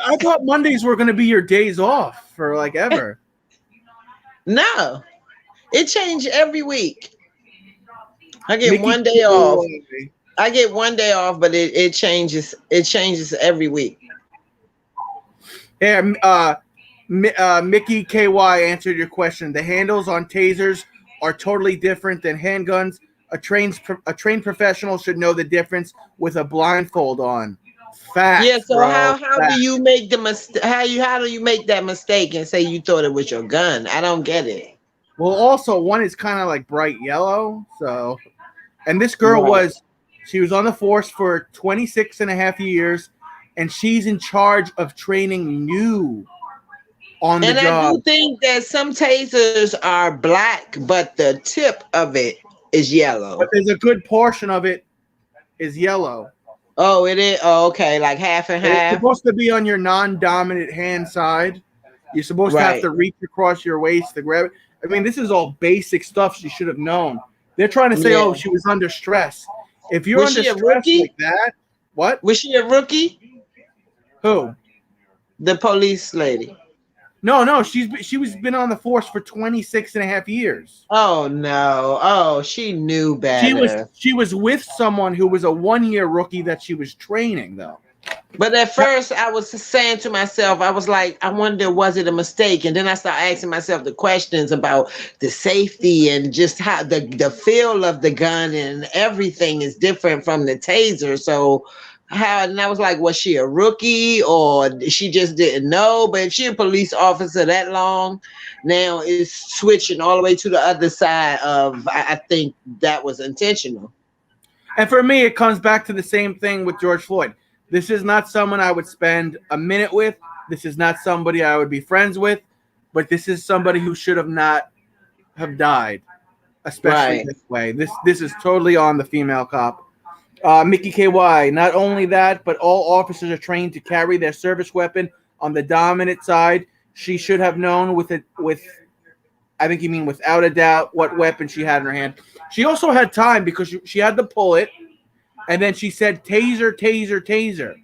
I thought Mondays were going to be your days off for like ever.
No, it changed every week. I get one day off. I get one day off, but it changes. It changes every week.
Yeah, Mickey KY answered your question. The handles on tasers are totally different than handguns. A trained professional should know the difference with a blindfold on. Facts.
Yeah. So how do you make the mistake? How do you make that mistake and say you thought it was your gun? I don't get it.
Well, also one is kind of like bright yellow. So, and this girl she was on the force for 26 and a half years, and she's in charge of training new on the job.
And I do think that some tasers are black, but the tip of it is yellow.
But there's a good portion of it is yellow.
Oh, it is? Oh, okay, like half and half.
It's supposed to be on your non-dominant hand side. You're supposed to have to reach across your waist to grab it. I mean, this is all basic stuff she should have known. They're trying to say, oh, she was under stress. If you're under stress like that, what?
Was she a rookie?
Who?
The police lady.
No, she was been on the force for 26 and a half years.
Oh no. Oh, she knew better.
She was with someone who was a 1-year rookie that she was training though.
But at first I was saying to myself, I was like, I wonder, was it a mistake? And then I started asking myself the questions about the safety and just how the feel of the gun and everything is different from the taser. So how, and I was like, was she a rookie or she just didn't know? But if she a police officer that long, now it's switching all the way to the other side of, I think that was intentional.
And for me, it comes back to the same thing with George Floyd. This is not someone I would spend a minute with. This is not somebody I would be friends with, but this is somebody who should have not have died, especially this way. This is totally on the female cop. Mickey KY, not only that, but all officers are trained to carry their service weapon on the dominant side. She should have known I think you mean without a doubt, what weapon she had in her hand. She also had time because she had to pull it, and then she said, taser, taser, taser.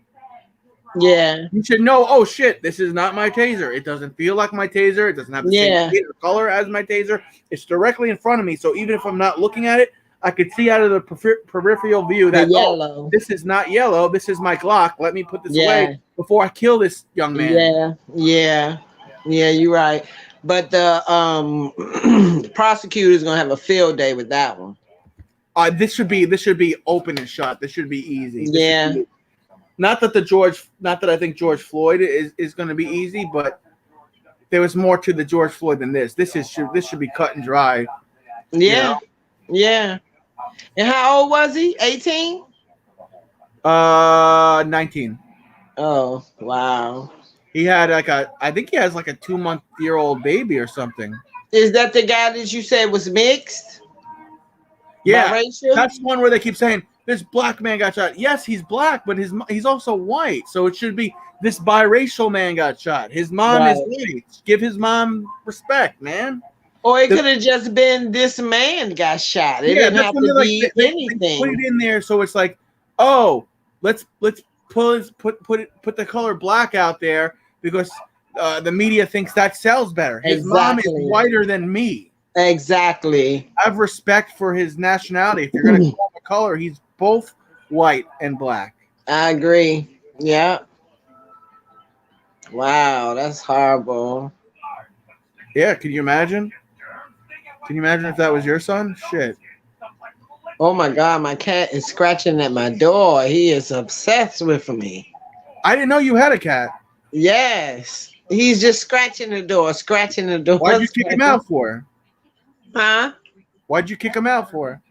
Yeah.
You should know, oh shit, this is not my taser. It doesn't feel like my taser. It doesn't have the same shade or color as my taser. It's directly in front of me. So even if I'm not looking at it, I could see out of the peripheral view that, oh, this is not yellow. This is my Glock. Let me put this away before I kill this young man.
Yeah, you're right. But the prosecutor is gonna have a field day with that one.
This should be open and shut. This should be easy. Not that I think George Floyd is going to be easy, but there was more to the George Floyd than this. This should be cut and dry.
Yeah. And how old was he? 18?
19.
Oh, wow.
He had I think he has like a 2-month-old baby or something.
Is that the guy that you said was mixed?
Yeah, that's one where they keep saying this black man got shot. Yes, he's black, but he's also white. So it should be this biracial man got shot. His mom is white. Give his mom respect, man.
Or it could have just been this man got shot. It didn't have to be anything.
They put it in there so it's like, oh, let's put the color black out there because the media thinks that sells better. His mom is whiter than me.
Exactly.
I have respect for his nationality. If you're going to call him a color, he's both white and black.
I agree. Yeah. Wow, that's horrible.
Yeah, can you imagine? Can you imagine if that was your son? Shit.
Oh my God, my cat is scratching at my door. He is obsessed with me.
I didn't know you had a cat.
Yes. He's just scratching the door.
Why'd you kick him out for?
Huh?
Why'd you kick him out for?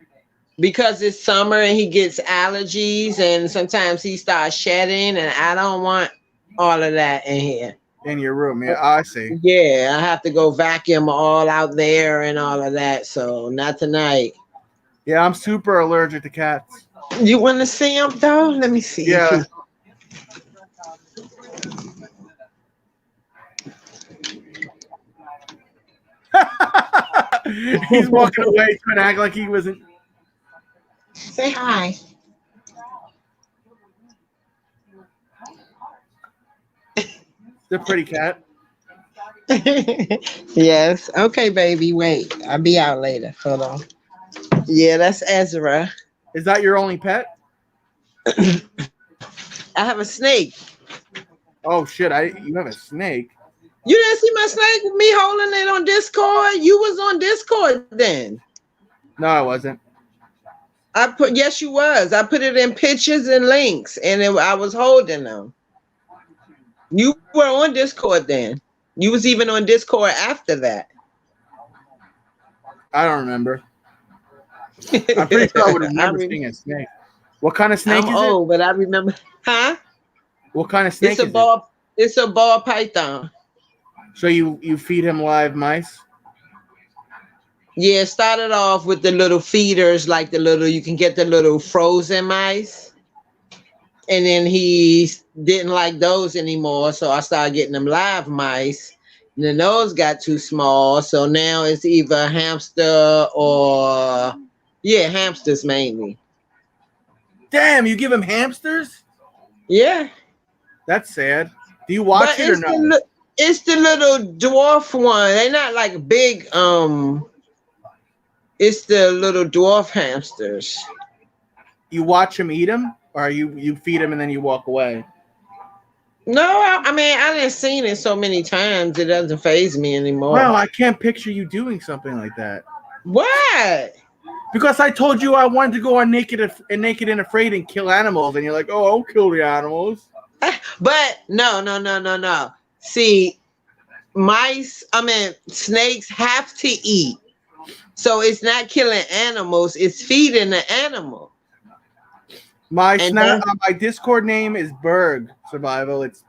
Because it's summer and he gets allergies and sometimes he starts shedding and I don't want all of that in here.
In your room, yeah, I see.
Yeah, I have to go vacuum all out there and all of that, so not tonight.
Yeah, I'm super allergic to cats.
You want to see him though? Let me see.
Yeah. He's walking away trying to act like he wasn't.
Say hi.
The pretty cat.
Yes. Okay, baby. Wait. I'll be out later. Hold on. Yeah, that's Ezra.
Is that your only pet?
I have a snake.
Oh shit! You have a snake.
You didn't see my snake with me holding it on Discord? You was on Discord then.
No, I wasn't.
Yes, you was. I put it in pictures and links, and I was holding them. You were on Discord then. You was even on Discord after that.
I don't remember. I'm pretty sure I would remember seeing a snake. What kind of snake is it?
Oh, but I remember. Huh?
What kind of snake
is it? It's a ball python.
So you feed him live mice?
Yeah, started off with the little feeders, like you can get the little frozen mice. And then he didn't like those anymore, so I started getting them live mice. And then those got too small, so now it's either hamster or hamsters mainly.
Damn, you give him hamsters?
Yeah.
That's sad. Do you watch it or not?
It's the little dwarf one. They're not like big. It's the little dwarf hamsters.
You watch him eat them, or you feed him and then you walk away?
No, I mean I didn't seen it so many times. It doesn't faze me anymore.
Well, I can't picture you doing something like that.
What?
Because I told you I wanted to go on Naked and Afraid and kill animals, and you're like, "Oh, I'll kill the animals."
But no. See, snakes have to eat. So it's not killing animals, it's feeding the animal.
My Discord name is Berg Survival. It's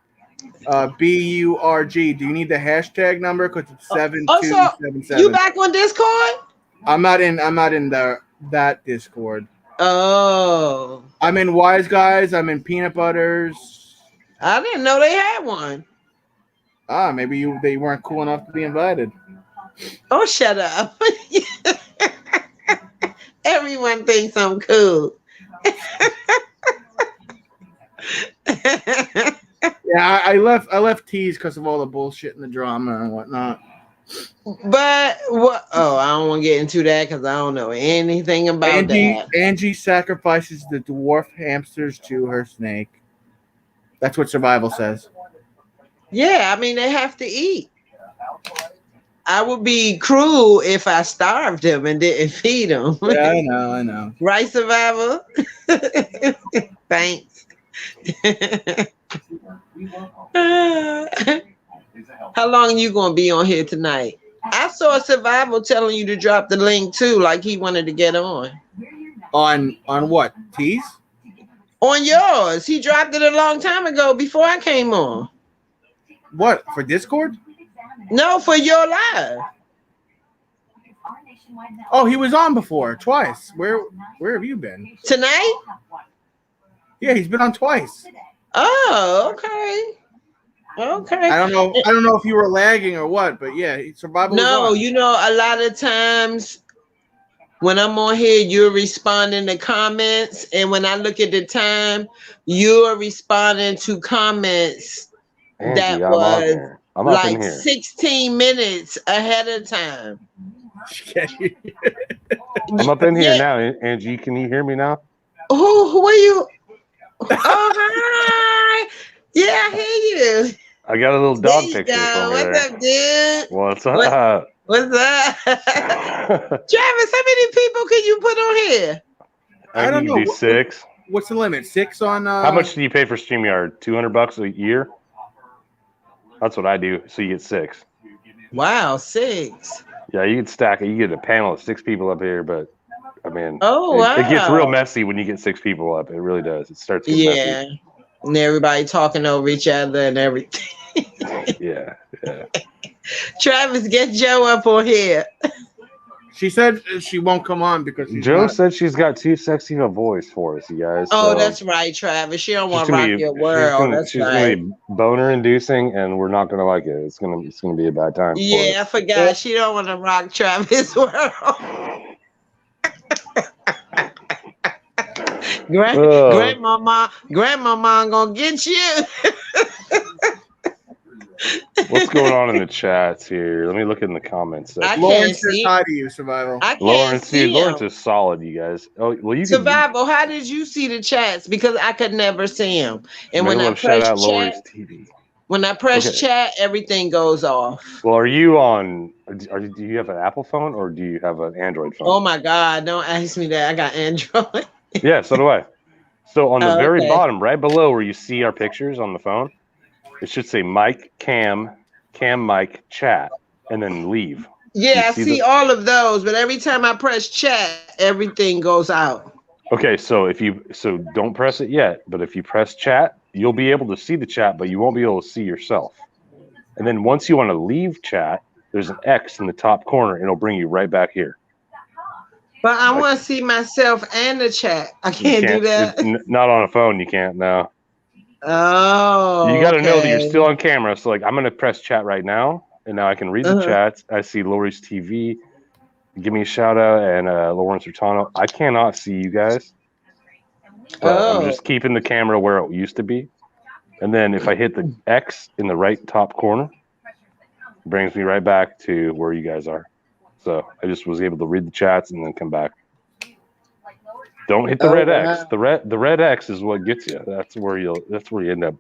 BURG. Do you need the hashtag number? Because it's 7277.
You back on Discord?
I'm not in that Discord.
Oh.
I'm in Wise Guys. I'm in Peanut Butters.
I didn't know they had one.
Maybe they weren't cool enough to be invited.
Oh, shut up. Everyone thinks I'm cool.
Yeah, I left Tease because of all the bullshit and the drama and whatnot.
But what? Oh, I don't want to get into that because I don't know anything about that.
Angie sacrifices the dwarf hamsters to her snake. That's what Survival says.
Yeah, I mean they have to eat. I would be cruel if I starved them and didn't feed them.
Yeah, I know.
Right, Survival? Thanks. How long you gonna be on here tonight? I saw Survival telling you to drop the link too, like he wanted to get on.
On what? Tease?
On yours. He dropped it a long time ago before I came on.
What? For Discord?
No, for your live.
Oh, he was on before, twice. Where have you been?
Tonight?
Yeah, he's been on twice.
Oh, okay. Okay.
I don't know if you were lagging or what, but yeah, Survival.
No, you know, a lot of times when I'm on here, you're responding to comments, and when I look at the time, you're responding to comments that was like 16 minutes ahead of time.
I'm up in here now, Angie. Can you hear me now?
Who are you? Oh, hi. Yeah, I hear you.
I got a little dog picture from
What's
there.
up, dude?
What's up?
What's up? Travis, how many people can you put on here?
I don't know. Do 6.
What's the limit? 6 on.
How much do you pay for StreamYard? $200 a year? That's what I do. So you get 6.
Wow, 6.
Yeah, you can stack it. You get a panel of 6 people up here, but I mean,
wow.
It gets real messy when you get 6 people up. It really does. It starts getting messy.
And everybody talking over each other and everything.
Yeah.
Travis, get Joe up on here.
She said she won't come on because
Joe said she's got too sexy of a voice for us, you guys.
Oh, that's right, Travis. She don't want to rock your world.
She's gonna be boner inducing, and we're not gonna like it. It's gonna be a bad time.
Yeah, I forgot. She don't want to rock Travis' world. Grandmama gonna get you.
What's going on in the chats here? Let me look in the comments.
Lawrence says hi to you, Survival.
Lawrence is solid, you guys. Oh, well, you
Survival. How did you see the chats? Because I could never see them. And when I press chat, everything goes off.
Well, are you on? Do you have an Apple phone or do you have an Android phone?
Oh my God! Don't ask me that. I got Android.
Yeah, so do I. So on the very bottom, right below where you see our pictures on the phone, it should say mic, cam, mic, chat, and then leave.
Yeah, I see all of those, but every time I press chat, everything goes out.
Okay, so don't press it yet, but if you press chat, you'll be able to see the chat, but you won't be able to see yourself. And then once you want to leave chat, there's an X in the top corner, and it'll bring you right back here.
But I want to see myself and the chat. I can't do that.
Not on a phone, you can't, no.
Oh,
you got to know that you're still on camera. So like, I'm going to press chat right now, and now I can read the chats. I see Lori's TV. Give me a shout out, and Lawrence Rutano. I cannot see you guys. I'm just keeping the camera where it used to be. And then if I hit the X in the right top corner, it brings me right back to where you guys are. So I just was able to read the chats and then come back. Don't hit the red X. The red X is what gets you. That's where you end up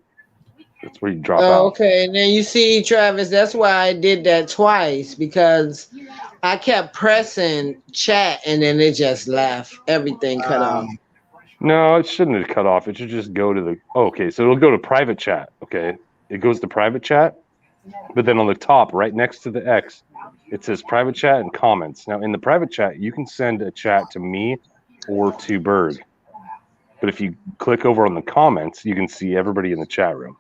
That's where you drop out.
Okay, and then you see, Travis, that's why I did that twice, because I kept pressing chat and then it just left. Everything cut off.
No, it shouldn't have cut off. It should just go to the. Oh, okay, so it'll go to private chat. Okay, it goes to private chat, but then on the top, right next to the X, it says private chat and comments. Now, in the private chat, you can send a chat to me or to Berg. But if you click over on the comments, you can see everybody in the chat room.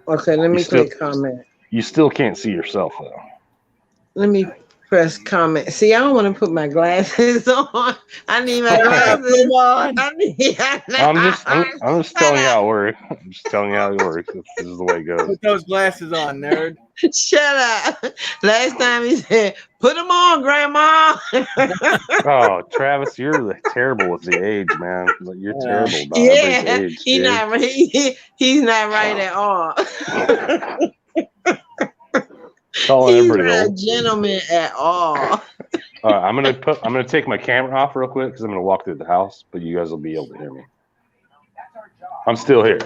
Okay, let me click comment.
You still can't see yourself, though.
Let me press comment. See, I don't want to put my glasses on. I need my glasses on.
I'm just telling you how it works. I'm just telling you how it works. This is the way it goes.
Put those glasses on, nerd.
Shut up. Last time he said, put them on, Grandma.
Oh, Travis, you're terrible with the age, man. You're terrible about everybody's age.
He's not right at all.
Calling
He's
everybody
not a
old.
gentleman at all.
All right, I'm gonna take my camera off real quick because I'm gonna walk through the house, but you guys will be able to hear me. I'm still here.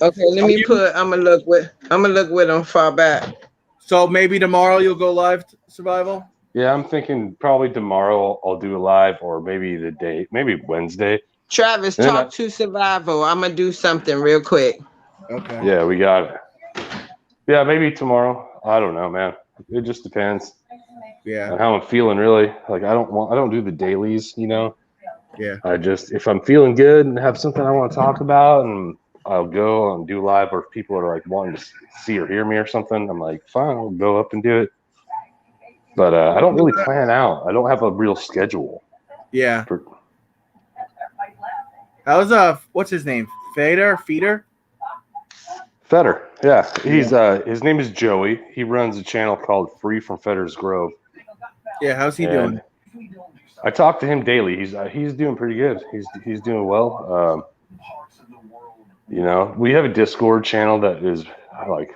Okay, let me put. I'm gonna look with him far back.
So maybe tomorrow you'll go live, Survival.
Yeah, I'm thinking probably tomorrow I'll do a live, or maybe maybe Wednesday.
Travis, talk to Survival. I'm gonna do something real quick.
Okay.
Yeah, we got it. Yeah, maybe tomorrow. I don't know, man. It just depends.
Yeah.
On how I'm feeling, really. Like I don't do the dailies, you know.
Yeah.
If I'm feeling good and have something I want to talk about, and I'll go and do live, or if people are like wanting to see or hear me or something, I'm like, fine, I'll go up and do it. But I don't really plan out. I don't have a real schedule.
Yeah. How's what's his name? Feeder?
Feder, yeah. He's his name is Joey. He runs a channel called Free from Fedder's Grove.
Yeah, how's he doing?
I talk to him daily. He's doing pretty good. He's doing well. You know, we have a Discord channel that is like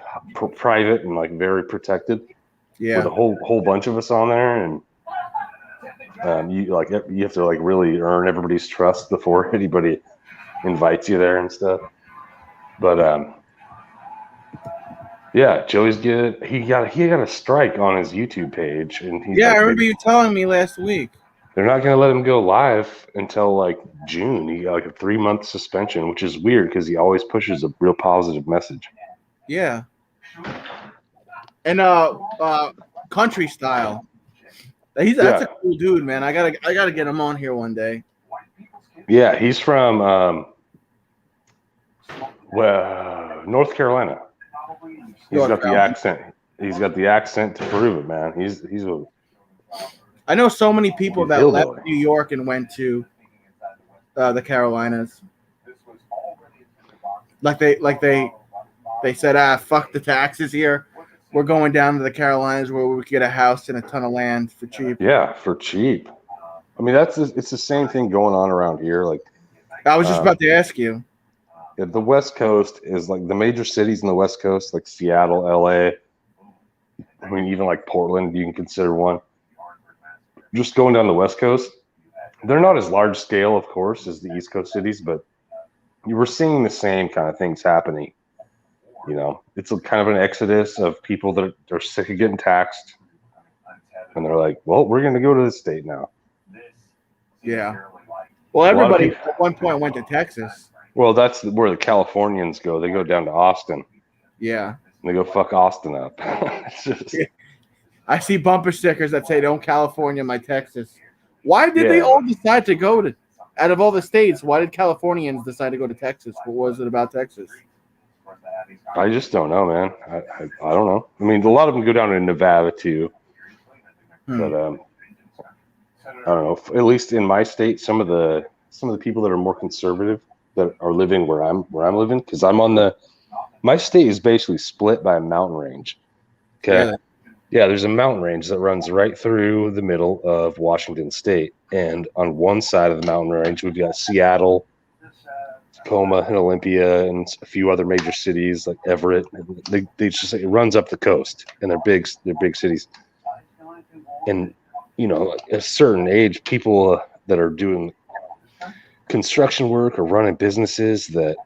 private and like very protected.
Yeah.
With a whole bunch of us on there, and you have to like really earn everybody's trust before anybody invites you there and stuff. But yeah, Joey's good. He got a strike on his YouTube page, and
I remember you telling me last week.
They're not going to let him go live until like June. He got like a 3-month suspension, which is weird because he always pushes a real positive message.
Yeah. And Country Style. That's a cool dude, man. I gotta get him on here one day.
Yeah, he's from North Carolina. He's got the accent. He's got the accent to prove it, man. He's a.
I know so many people that left New York and went to the Carolinas. Like they said, fuck the taxes here. We're going down to the Carolinas where we could get a house and a ton of land for cheap.
Yeah, for cheap. I mean, it's the same thing going on around here. Like,
I was just about to ask you.
Yeah, the West Coast is like the major cities in the West Coast, like Seattle, LA. I mean, even like Portland, you can consider one. Just going down the West Coast, they're not as large scale, of course, as the East Coast cities, but you were seeing the same kind of things happening. You know, it's a kind of an exodus of people that are sick of getting taxed, and they're like, "Well, we're going to go to this state now."
Yeah. Well, everybody at one point went to Texas.
Well, that's where the Californians go. They go down to Austin.
Yeah.
And they go fuck Austin up. It's just...
I see bumper stickers that say "Don't California my Texas." Why did they all decide to go to? Out of all the states, why did Californians decide to go to Texas? What was it about Texas?
I just don't know, man. I don't know. I mean, a lot of them go down to Nevada too, but I don't know. At least in my state, some of the people that are more conservative that are living where I'm living, because I'm on my state is basically split by a mountain range. Okay. Yeah, there's a mountain range that runs right through the middle of Washington State, and on one side of the mountain range we've got Seattle, Tacoma, and Olympia, and a few other major cities like Everett. They just it runs up the coast, and they're big cities. And you know, at a certain age, people that are doing construction work or running businesses that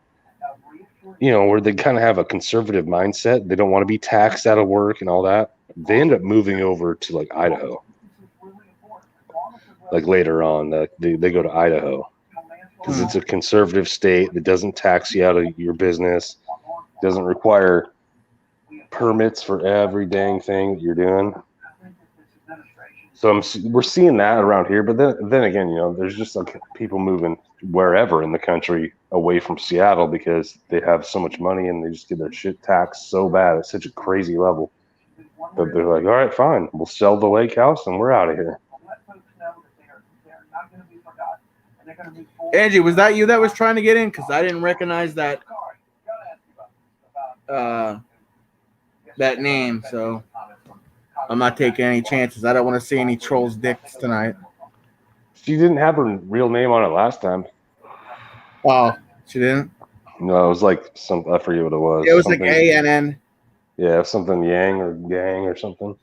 where they kind of have a conservative mindset. They don't want to be taxed out of work and all that. They end up moving over to like Idaho. Like later on, they go to Idaho because it's a conservative state that doesn't tax you out of your business, doesn't require permits for every dang thing that you're doing. So we're seeing that around here, but then again, there's just like people moving wherever in the country away from Seattle because they have so much money and they just get their shit taxed so bad at such a crazy level that they're like, all right, fine, we'll sell the lake house and we're out of here.
Angie, was that you that was trying to get in? Because I didn't recognize that that name, so I'm not taking any chances. I don't want to see any trolls' dicks tonight.
She didn't have her real name on it last time.
Oh, she didn't?
No, it was like I forget what it was.
It was something, like ANN.
Yeah, something Yang or Gang or something.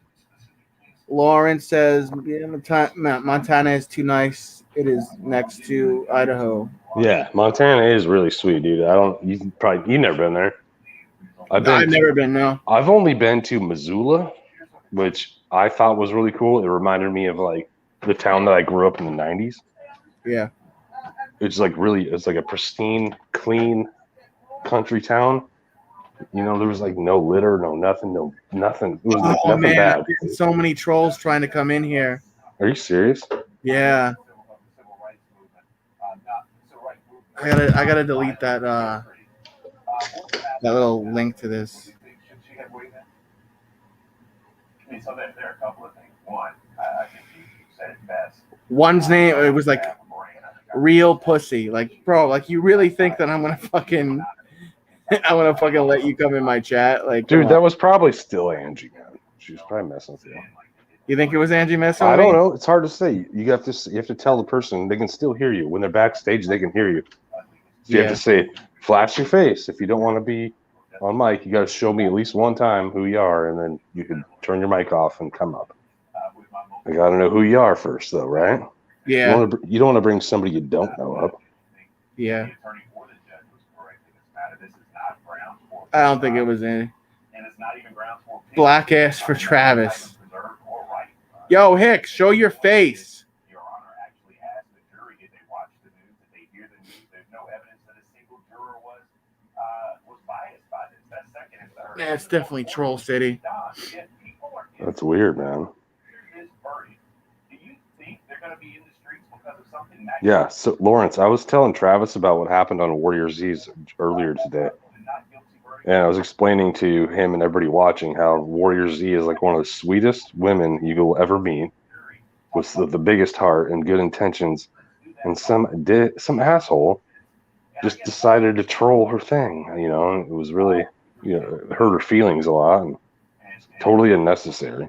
Lauren says, Montana is too nice. It is next to Idaho.
Yeah, Montana is really sweet, dude. You've never been there. I've never been, no. I've only been to Missoula, which I thought was really cool. It reminded me of like the town that I grew up in the 90s.
Yeah.
It's like a pristine, clean country town. There was like no litter, no nothing. It was like nothing bad.
So many trolls trying to come in here.
Are you serious?
Yeah. I gotta delete that little link to this.
So there are a couple of things. One, I think you said it best.
One's name, it was like Real Pussy. Like, bro, like you really think that I'm gonna fucking let you come in my chat? Like,
dude, that was probably still Angie, man. She was probably messing with you.
You think it was Angie messing with
me?
I
don't know. It's hard to say. You have to tell the person they can still hear you. When they're backstage, they can hear you. So you have to say, flash your face. If you don't want to be on mic, you got to show me at least one time who you are, and then you can turn your mic off and come up. I got to know who you are first, though, right?
Yeah.
You don't want to bring somebody you don't know up.
Yeah. I don't think it was any. Black ass for Travis. Yo, Hicks, show your face.
Your Honor actually asked the jury, did they watch the news? Did they hear the news? There's no evidence that a single juror was biased by this. That's second and third.
Yeah, it's definitely Troll City.
That's weird, man.
Do you think they're going to be in the streets because of something?
Yeah, so Lawrence, I was telling Travis about what happened on Warrior Z's earlier today. And I was explaining to him and everybody watching how Warrior Z is like one of the sweetest women you will ever meet, with the biggest heart and good intentions, and some asshole just decided to troll her thing. It was really, it hurt her feelings a lot and totally unnecessary.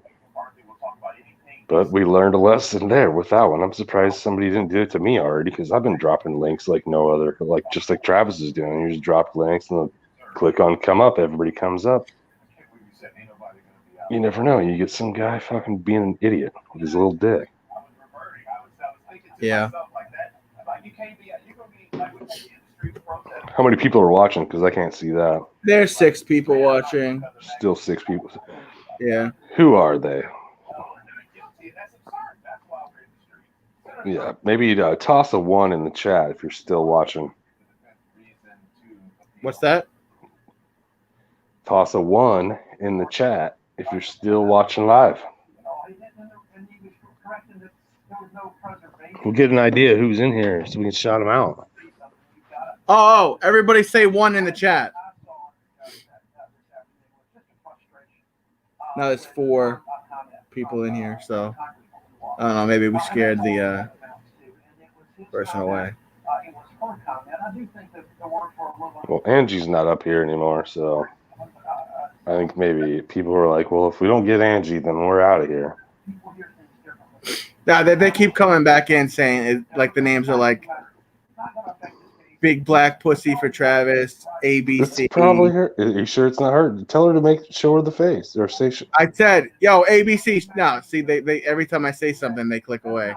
But we learned a lesson there with that one. I'm surprised somebody didn't do it to me already, because I've been dropping links like no other, just like Travis is doing. You just drop links and click on come up, everybody comes up. You never know. You get some guy fucking being an idiot with his little dick.
Yeah.
How many people are watching? Because I can't see that.
There's 6 people watching.
Still 6 people.
Yeah.
Who are they? Yeah, maybe toss a 1 in the chat if you're still watching.
What's that?
Toss a 1 in the chat if you're still watching live. We'll get an idea who's in here so we can shout them out.
Oh, everybody say 1 in the chat. Now there's 4 people in here, so I don't know. Maybe we scared the person away.
Well, Angie's not up here anymore, so I think maybe people are like, well, if we don't get Angie, then we're out of here.
Yeah, they keep coming back in saying it, like the names are like Big Black Pussy for Travis, ABC.
It's probably her. Are you sure it's not her? Tell her to show her the face or say.
I said, yo, ABC. No, see, they every time I say something, they click away.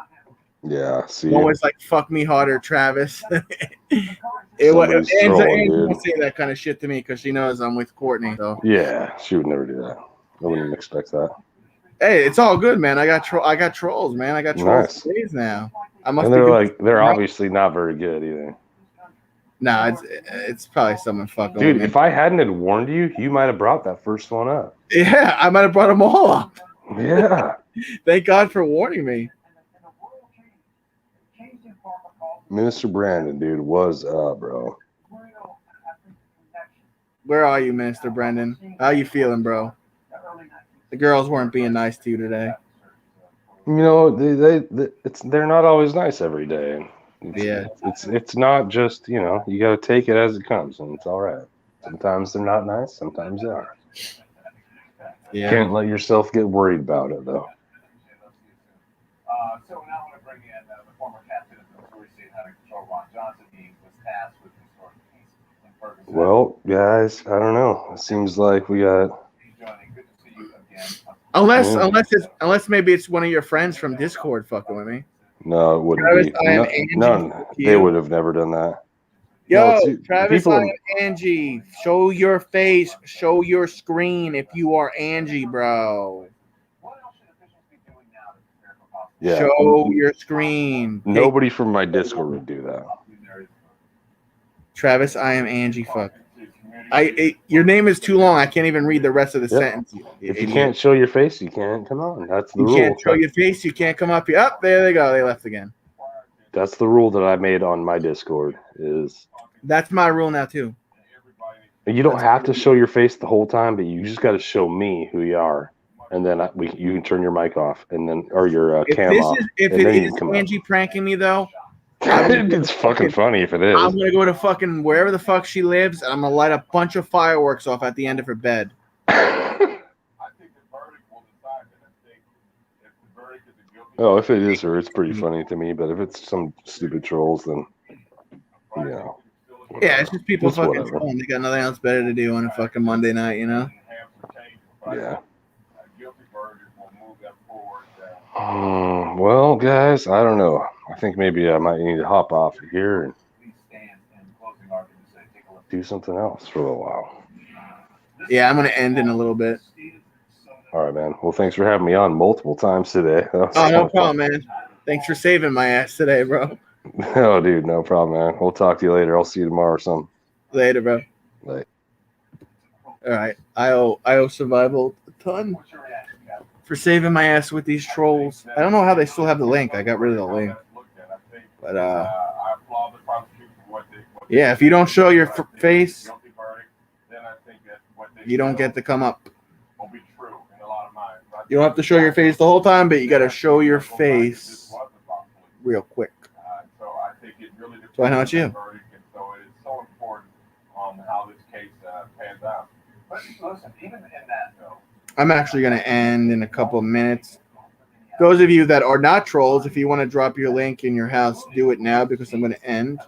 Yeah, see.
One was like, "Fuck me harder, Travis." It was
Somebody's
Angie
trolling, dude.
won't say that kind of shit to me because she knows I'm with Courtney. So
Yeah, she would never do that. I wouldn't expect that.
hey, it's all good, man. I got trolls, man. I got trolls
Nice.
for days now. I
And
must.
they're obviously not very good either.
No, it's probably someone fucking
Dude,
with me.
if I hadn't had warned you, you might have brought that first one up.
Yeah, I might have brought them all up.
Yeah.
Thank God for warning me.
Minister Brandon, dude, was bro.
Where are you, Minister Brendan? How you feeling, bro? The girls weren't being nice to you today.
You know, they're not always nice every day. It's not just, you know, you got to take it as it comes, and it's all right. Sometimes they're not nice, sometimes they are.
Yeah.
Can't let yourself get worried about it, though.
So now I'm going to bring in the former captain of the Missouri State Hunter Control, Ron Johnson. He was tasked with restoring peace in Ferguson.
Well, guys, I don't know. It seems like we got.
Unless maybe it's one of your friends from Discord fucking with me.
No, it wouldn't
Travis,
be.
I am
No,
Angie.
none.
Fuck
They
you.
would have never done that.
Yo,
No,
Travis,
people
I am Angie. Show your face. Show your screen if you are Angie, bro.
Yeah.
Show your screen.
Nobody from my Discord would do that.
Travis, I am Angie. Fuck. Your name is too long. I can't even read the rest of the sentence.
If you can't show your face, you can't come on. That's the
You
rule.
can't show your face. You can't come up here. Up there they go. They left again.
That's the rule that I made on my Discord. Is
That's my rule now too.
you don't have to show your face the whole time, but you just got to show me who you are, and then you can turn your mic off, and then or your cam off.
If
and
it
then you
is
can come
Angie pranking me though,
it's fucking funny if it is.
I'm gonna go to fucking wherever the fuck she lives, and I'm gonna light a bunch of fireworks off at the end of her bed.
Oh, if it is her, it's pretty funny to me. But if it's some stupid trolls, then you know.
Yeah, it's just people
It's
fucking
whatever.
trolling. They got nothing else better to do on a fucking Monday night, you know?
Yeah. Well, guys, I don't know. I think maybe I might need to hop off here and do something else for a little while.
Yeah, I'm gonna end in a little bit.
All right, man. Well, thanks for having me on multiple times today. That was
Oh,
kinda
no
fun.
problem, man. Thanks for saving my ass today, bro.
Oh, dude, no problem, man. We'll talk to you later. I'll see you tomorrow or something.
Later, bro.
Bye.
All right. I owe Survival a ton for saving my ass with these trolls. I don't know how they still have the link. I got rid of the link. But yeah, if you don't show your face, you don't get to come up. You don't have to show your face the whole time, but you got to show your face real quick. So I know it's you. I'm actually going to end in a couple of minutes. Those of you that are not trolls, if you want to drop your link in your house, do it now because I'm going to end.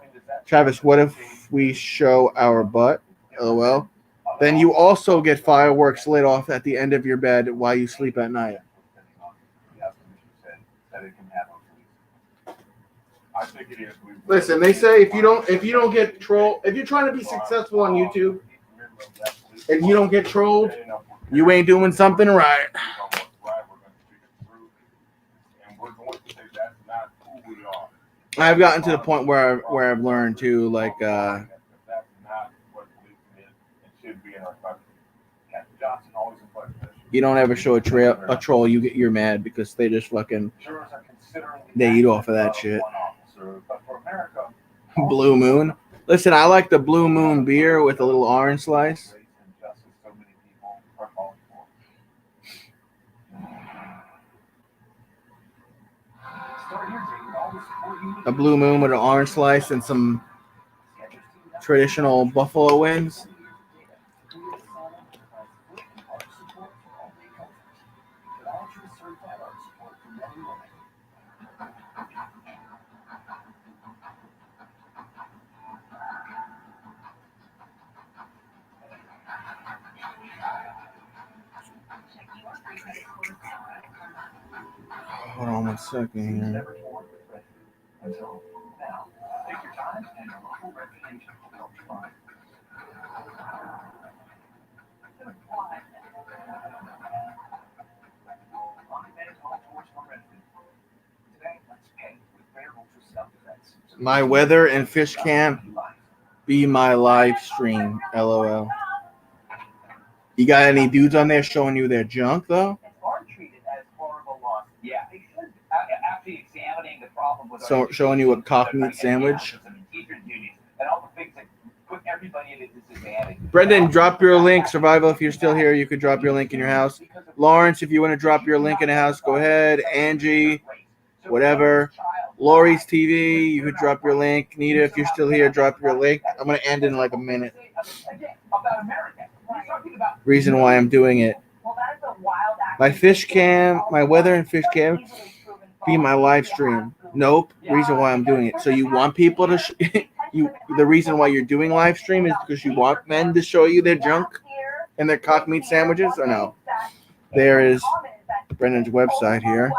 Travis, what if we show our butt? LOL. Then you also get fireworks lit off at the end of your bed while you sleep at night. Listen, they say if you don't get trolled, if you're trying to be successful on YouTube and you don't get trolled, you ain't doing something right. I've gotten to the point where I've learned to like you don't ever show a troll, you're mad because they just fucking they eat off of that shit. Blue Moon. Listen, I like the Blue Moon beer with a little orange slice. A Blue Moon with an orange slice and some traditional buffalo wings. Hold on one second here.
Until now, take your time and your local red agent will help you find.
My weather and fish camp be my live stream. LOL. You got any dudes on there showing you their junk though?
Are treated as horrible loss. Yeah, they should. After examining the problem with
So showing you a cock meat sandwich.
teachers unions and all the things that put everybody at a disadvantage.
Brendan, drop your link. Survival, if you're still here, you could drop your link in your house. Lawrence, if you want to drop your link in the house, go ahead. Angie, whatever. Lori's TV, you could drop your link. Nita, if you're still here, drop your link. I'm going to end in like a minute. Reason why I'm doing it. My fish cam, my weather and fish cam be my live stream. Nope. Reason why I'm doing it. So you want people to the reason why you're doing live stream is because you want men to show you their junk and their cock meat sandwiches, or no? There is Brendan's website here.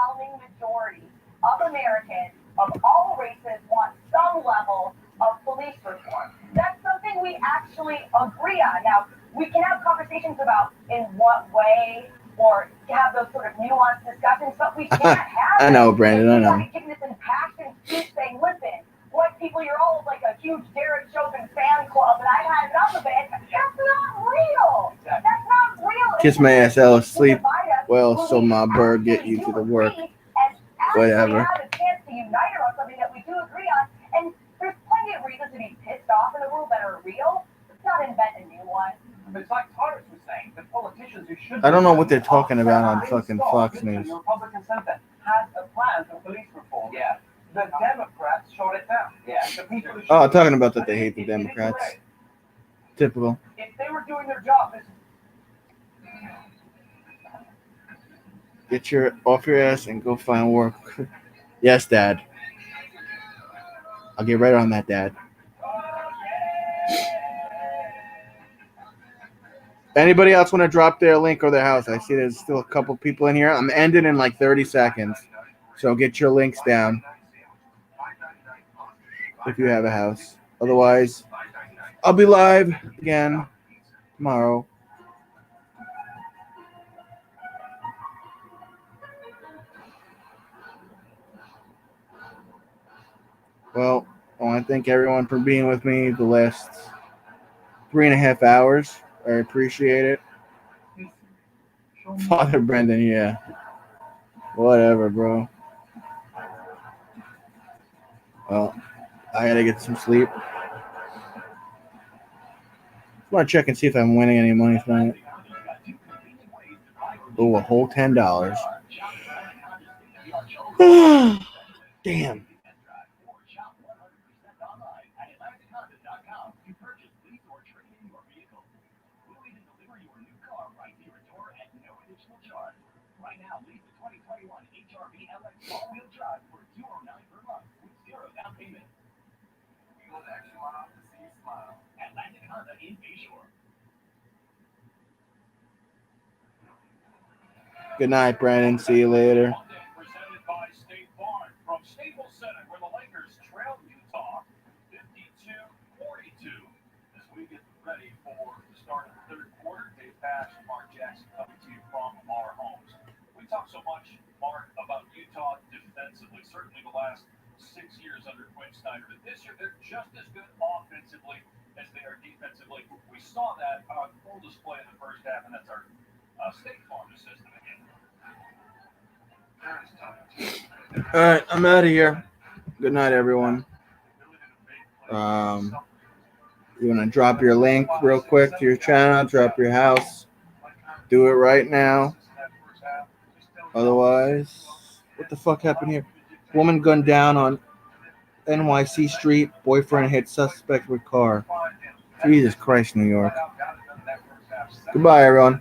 Of Americans of all races want some level of police reform. That's something we actually agree on. Now, we can have conversations about in what way or have those sort of nuanced discussions, but we can't have
I know, Brandon, I know.
giving this impassioned speech saying, listen, white people, you're all like a huge Derek Chauvin fan club, and I've had enough of it. That's not real. That's not real.
Kiss my ass, I'll sleep. Well, so my bird get you to the work. Whatever.
Have a chance to unite around something that we do agree on, and there's plenty of reasons to be pissed off in the world that are real. Let's not invent a new one.
It's like Tartus was saying, the politicians who should.
I don't know what they're talking about on fucking Fox News.
The Republican Senate has a plan for police reform. Yeah. The Democrats shot it down. Yeah. The people who
Oh, talking about that they hate the Democrats. Typical.
If they were doing their job, this.
Get your off your ass and go find work. Yes, Dad. I'll get right on that, Dad. Anybody else want to drop their link or their house? I see there's still a couple people in here. I'm ending in like 30 seconds. So get your links down if you have a house. Otherwise, I'll be live again tomorrow. Well, I want to thank everyone for being with me the last 3.5 hours. I appreciate it. Father Brendan, yeah. Whatever, bro. Well, I gotta get some sleep. I want to check and see if I'm winning any money tonight. Oh, a whole $10. Damn.
Right now, lease the 2021 HRV LX all-wheel drive for $209 per month with zero down payment. Feel the extra mile to see you smile. Atlantic Honda in Bayshore.
Good night, Brandon. See you later.
Presented by State Farm from Staples Center, where the Lakers trail Utah 52-42. As we get ready for the start of the third quarter, Dave Pash and Mark Jackson coming to you from our homes. We talk so much, Mark, about Utah defensively, certainly the last 6 years under Quinn Snyder, but this year they're just as good offensively as they are defensively. We saw that on full display in the first half, and that's our State Farm assistant again.
All right, I'm out of here. Good night, everyone. You want to drop your link real quick to your channel, drop your house. Do it right now. Otherwise, what the fuck happened here? Woman gunned down on NYC Street. Boyfriend hit suspect with car. Jesus Christ, New York. Goodbye, everyone.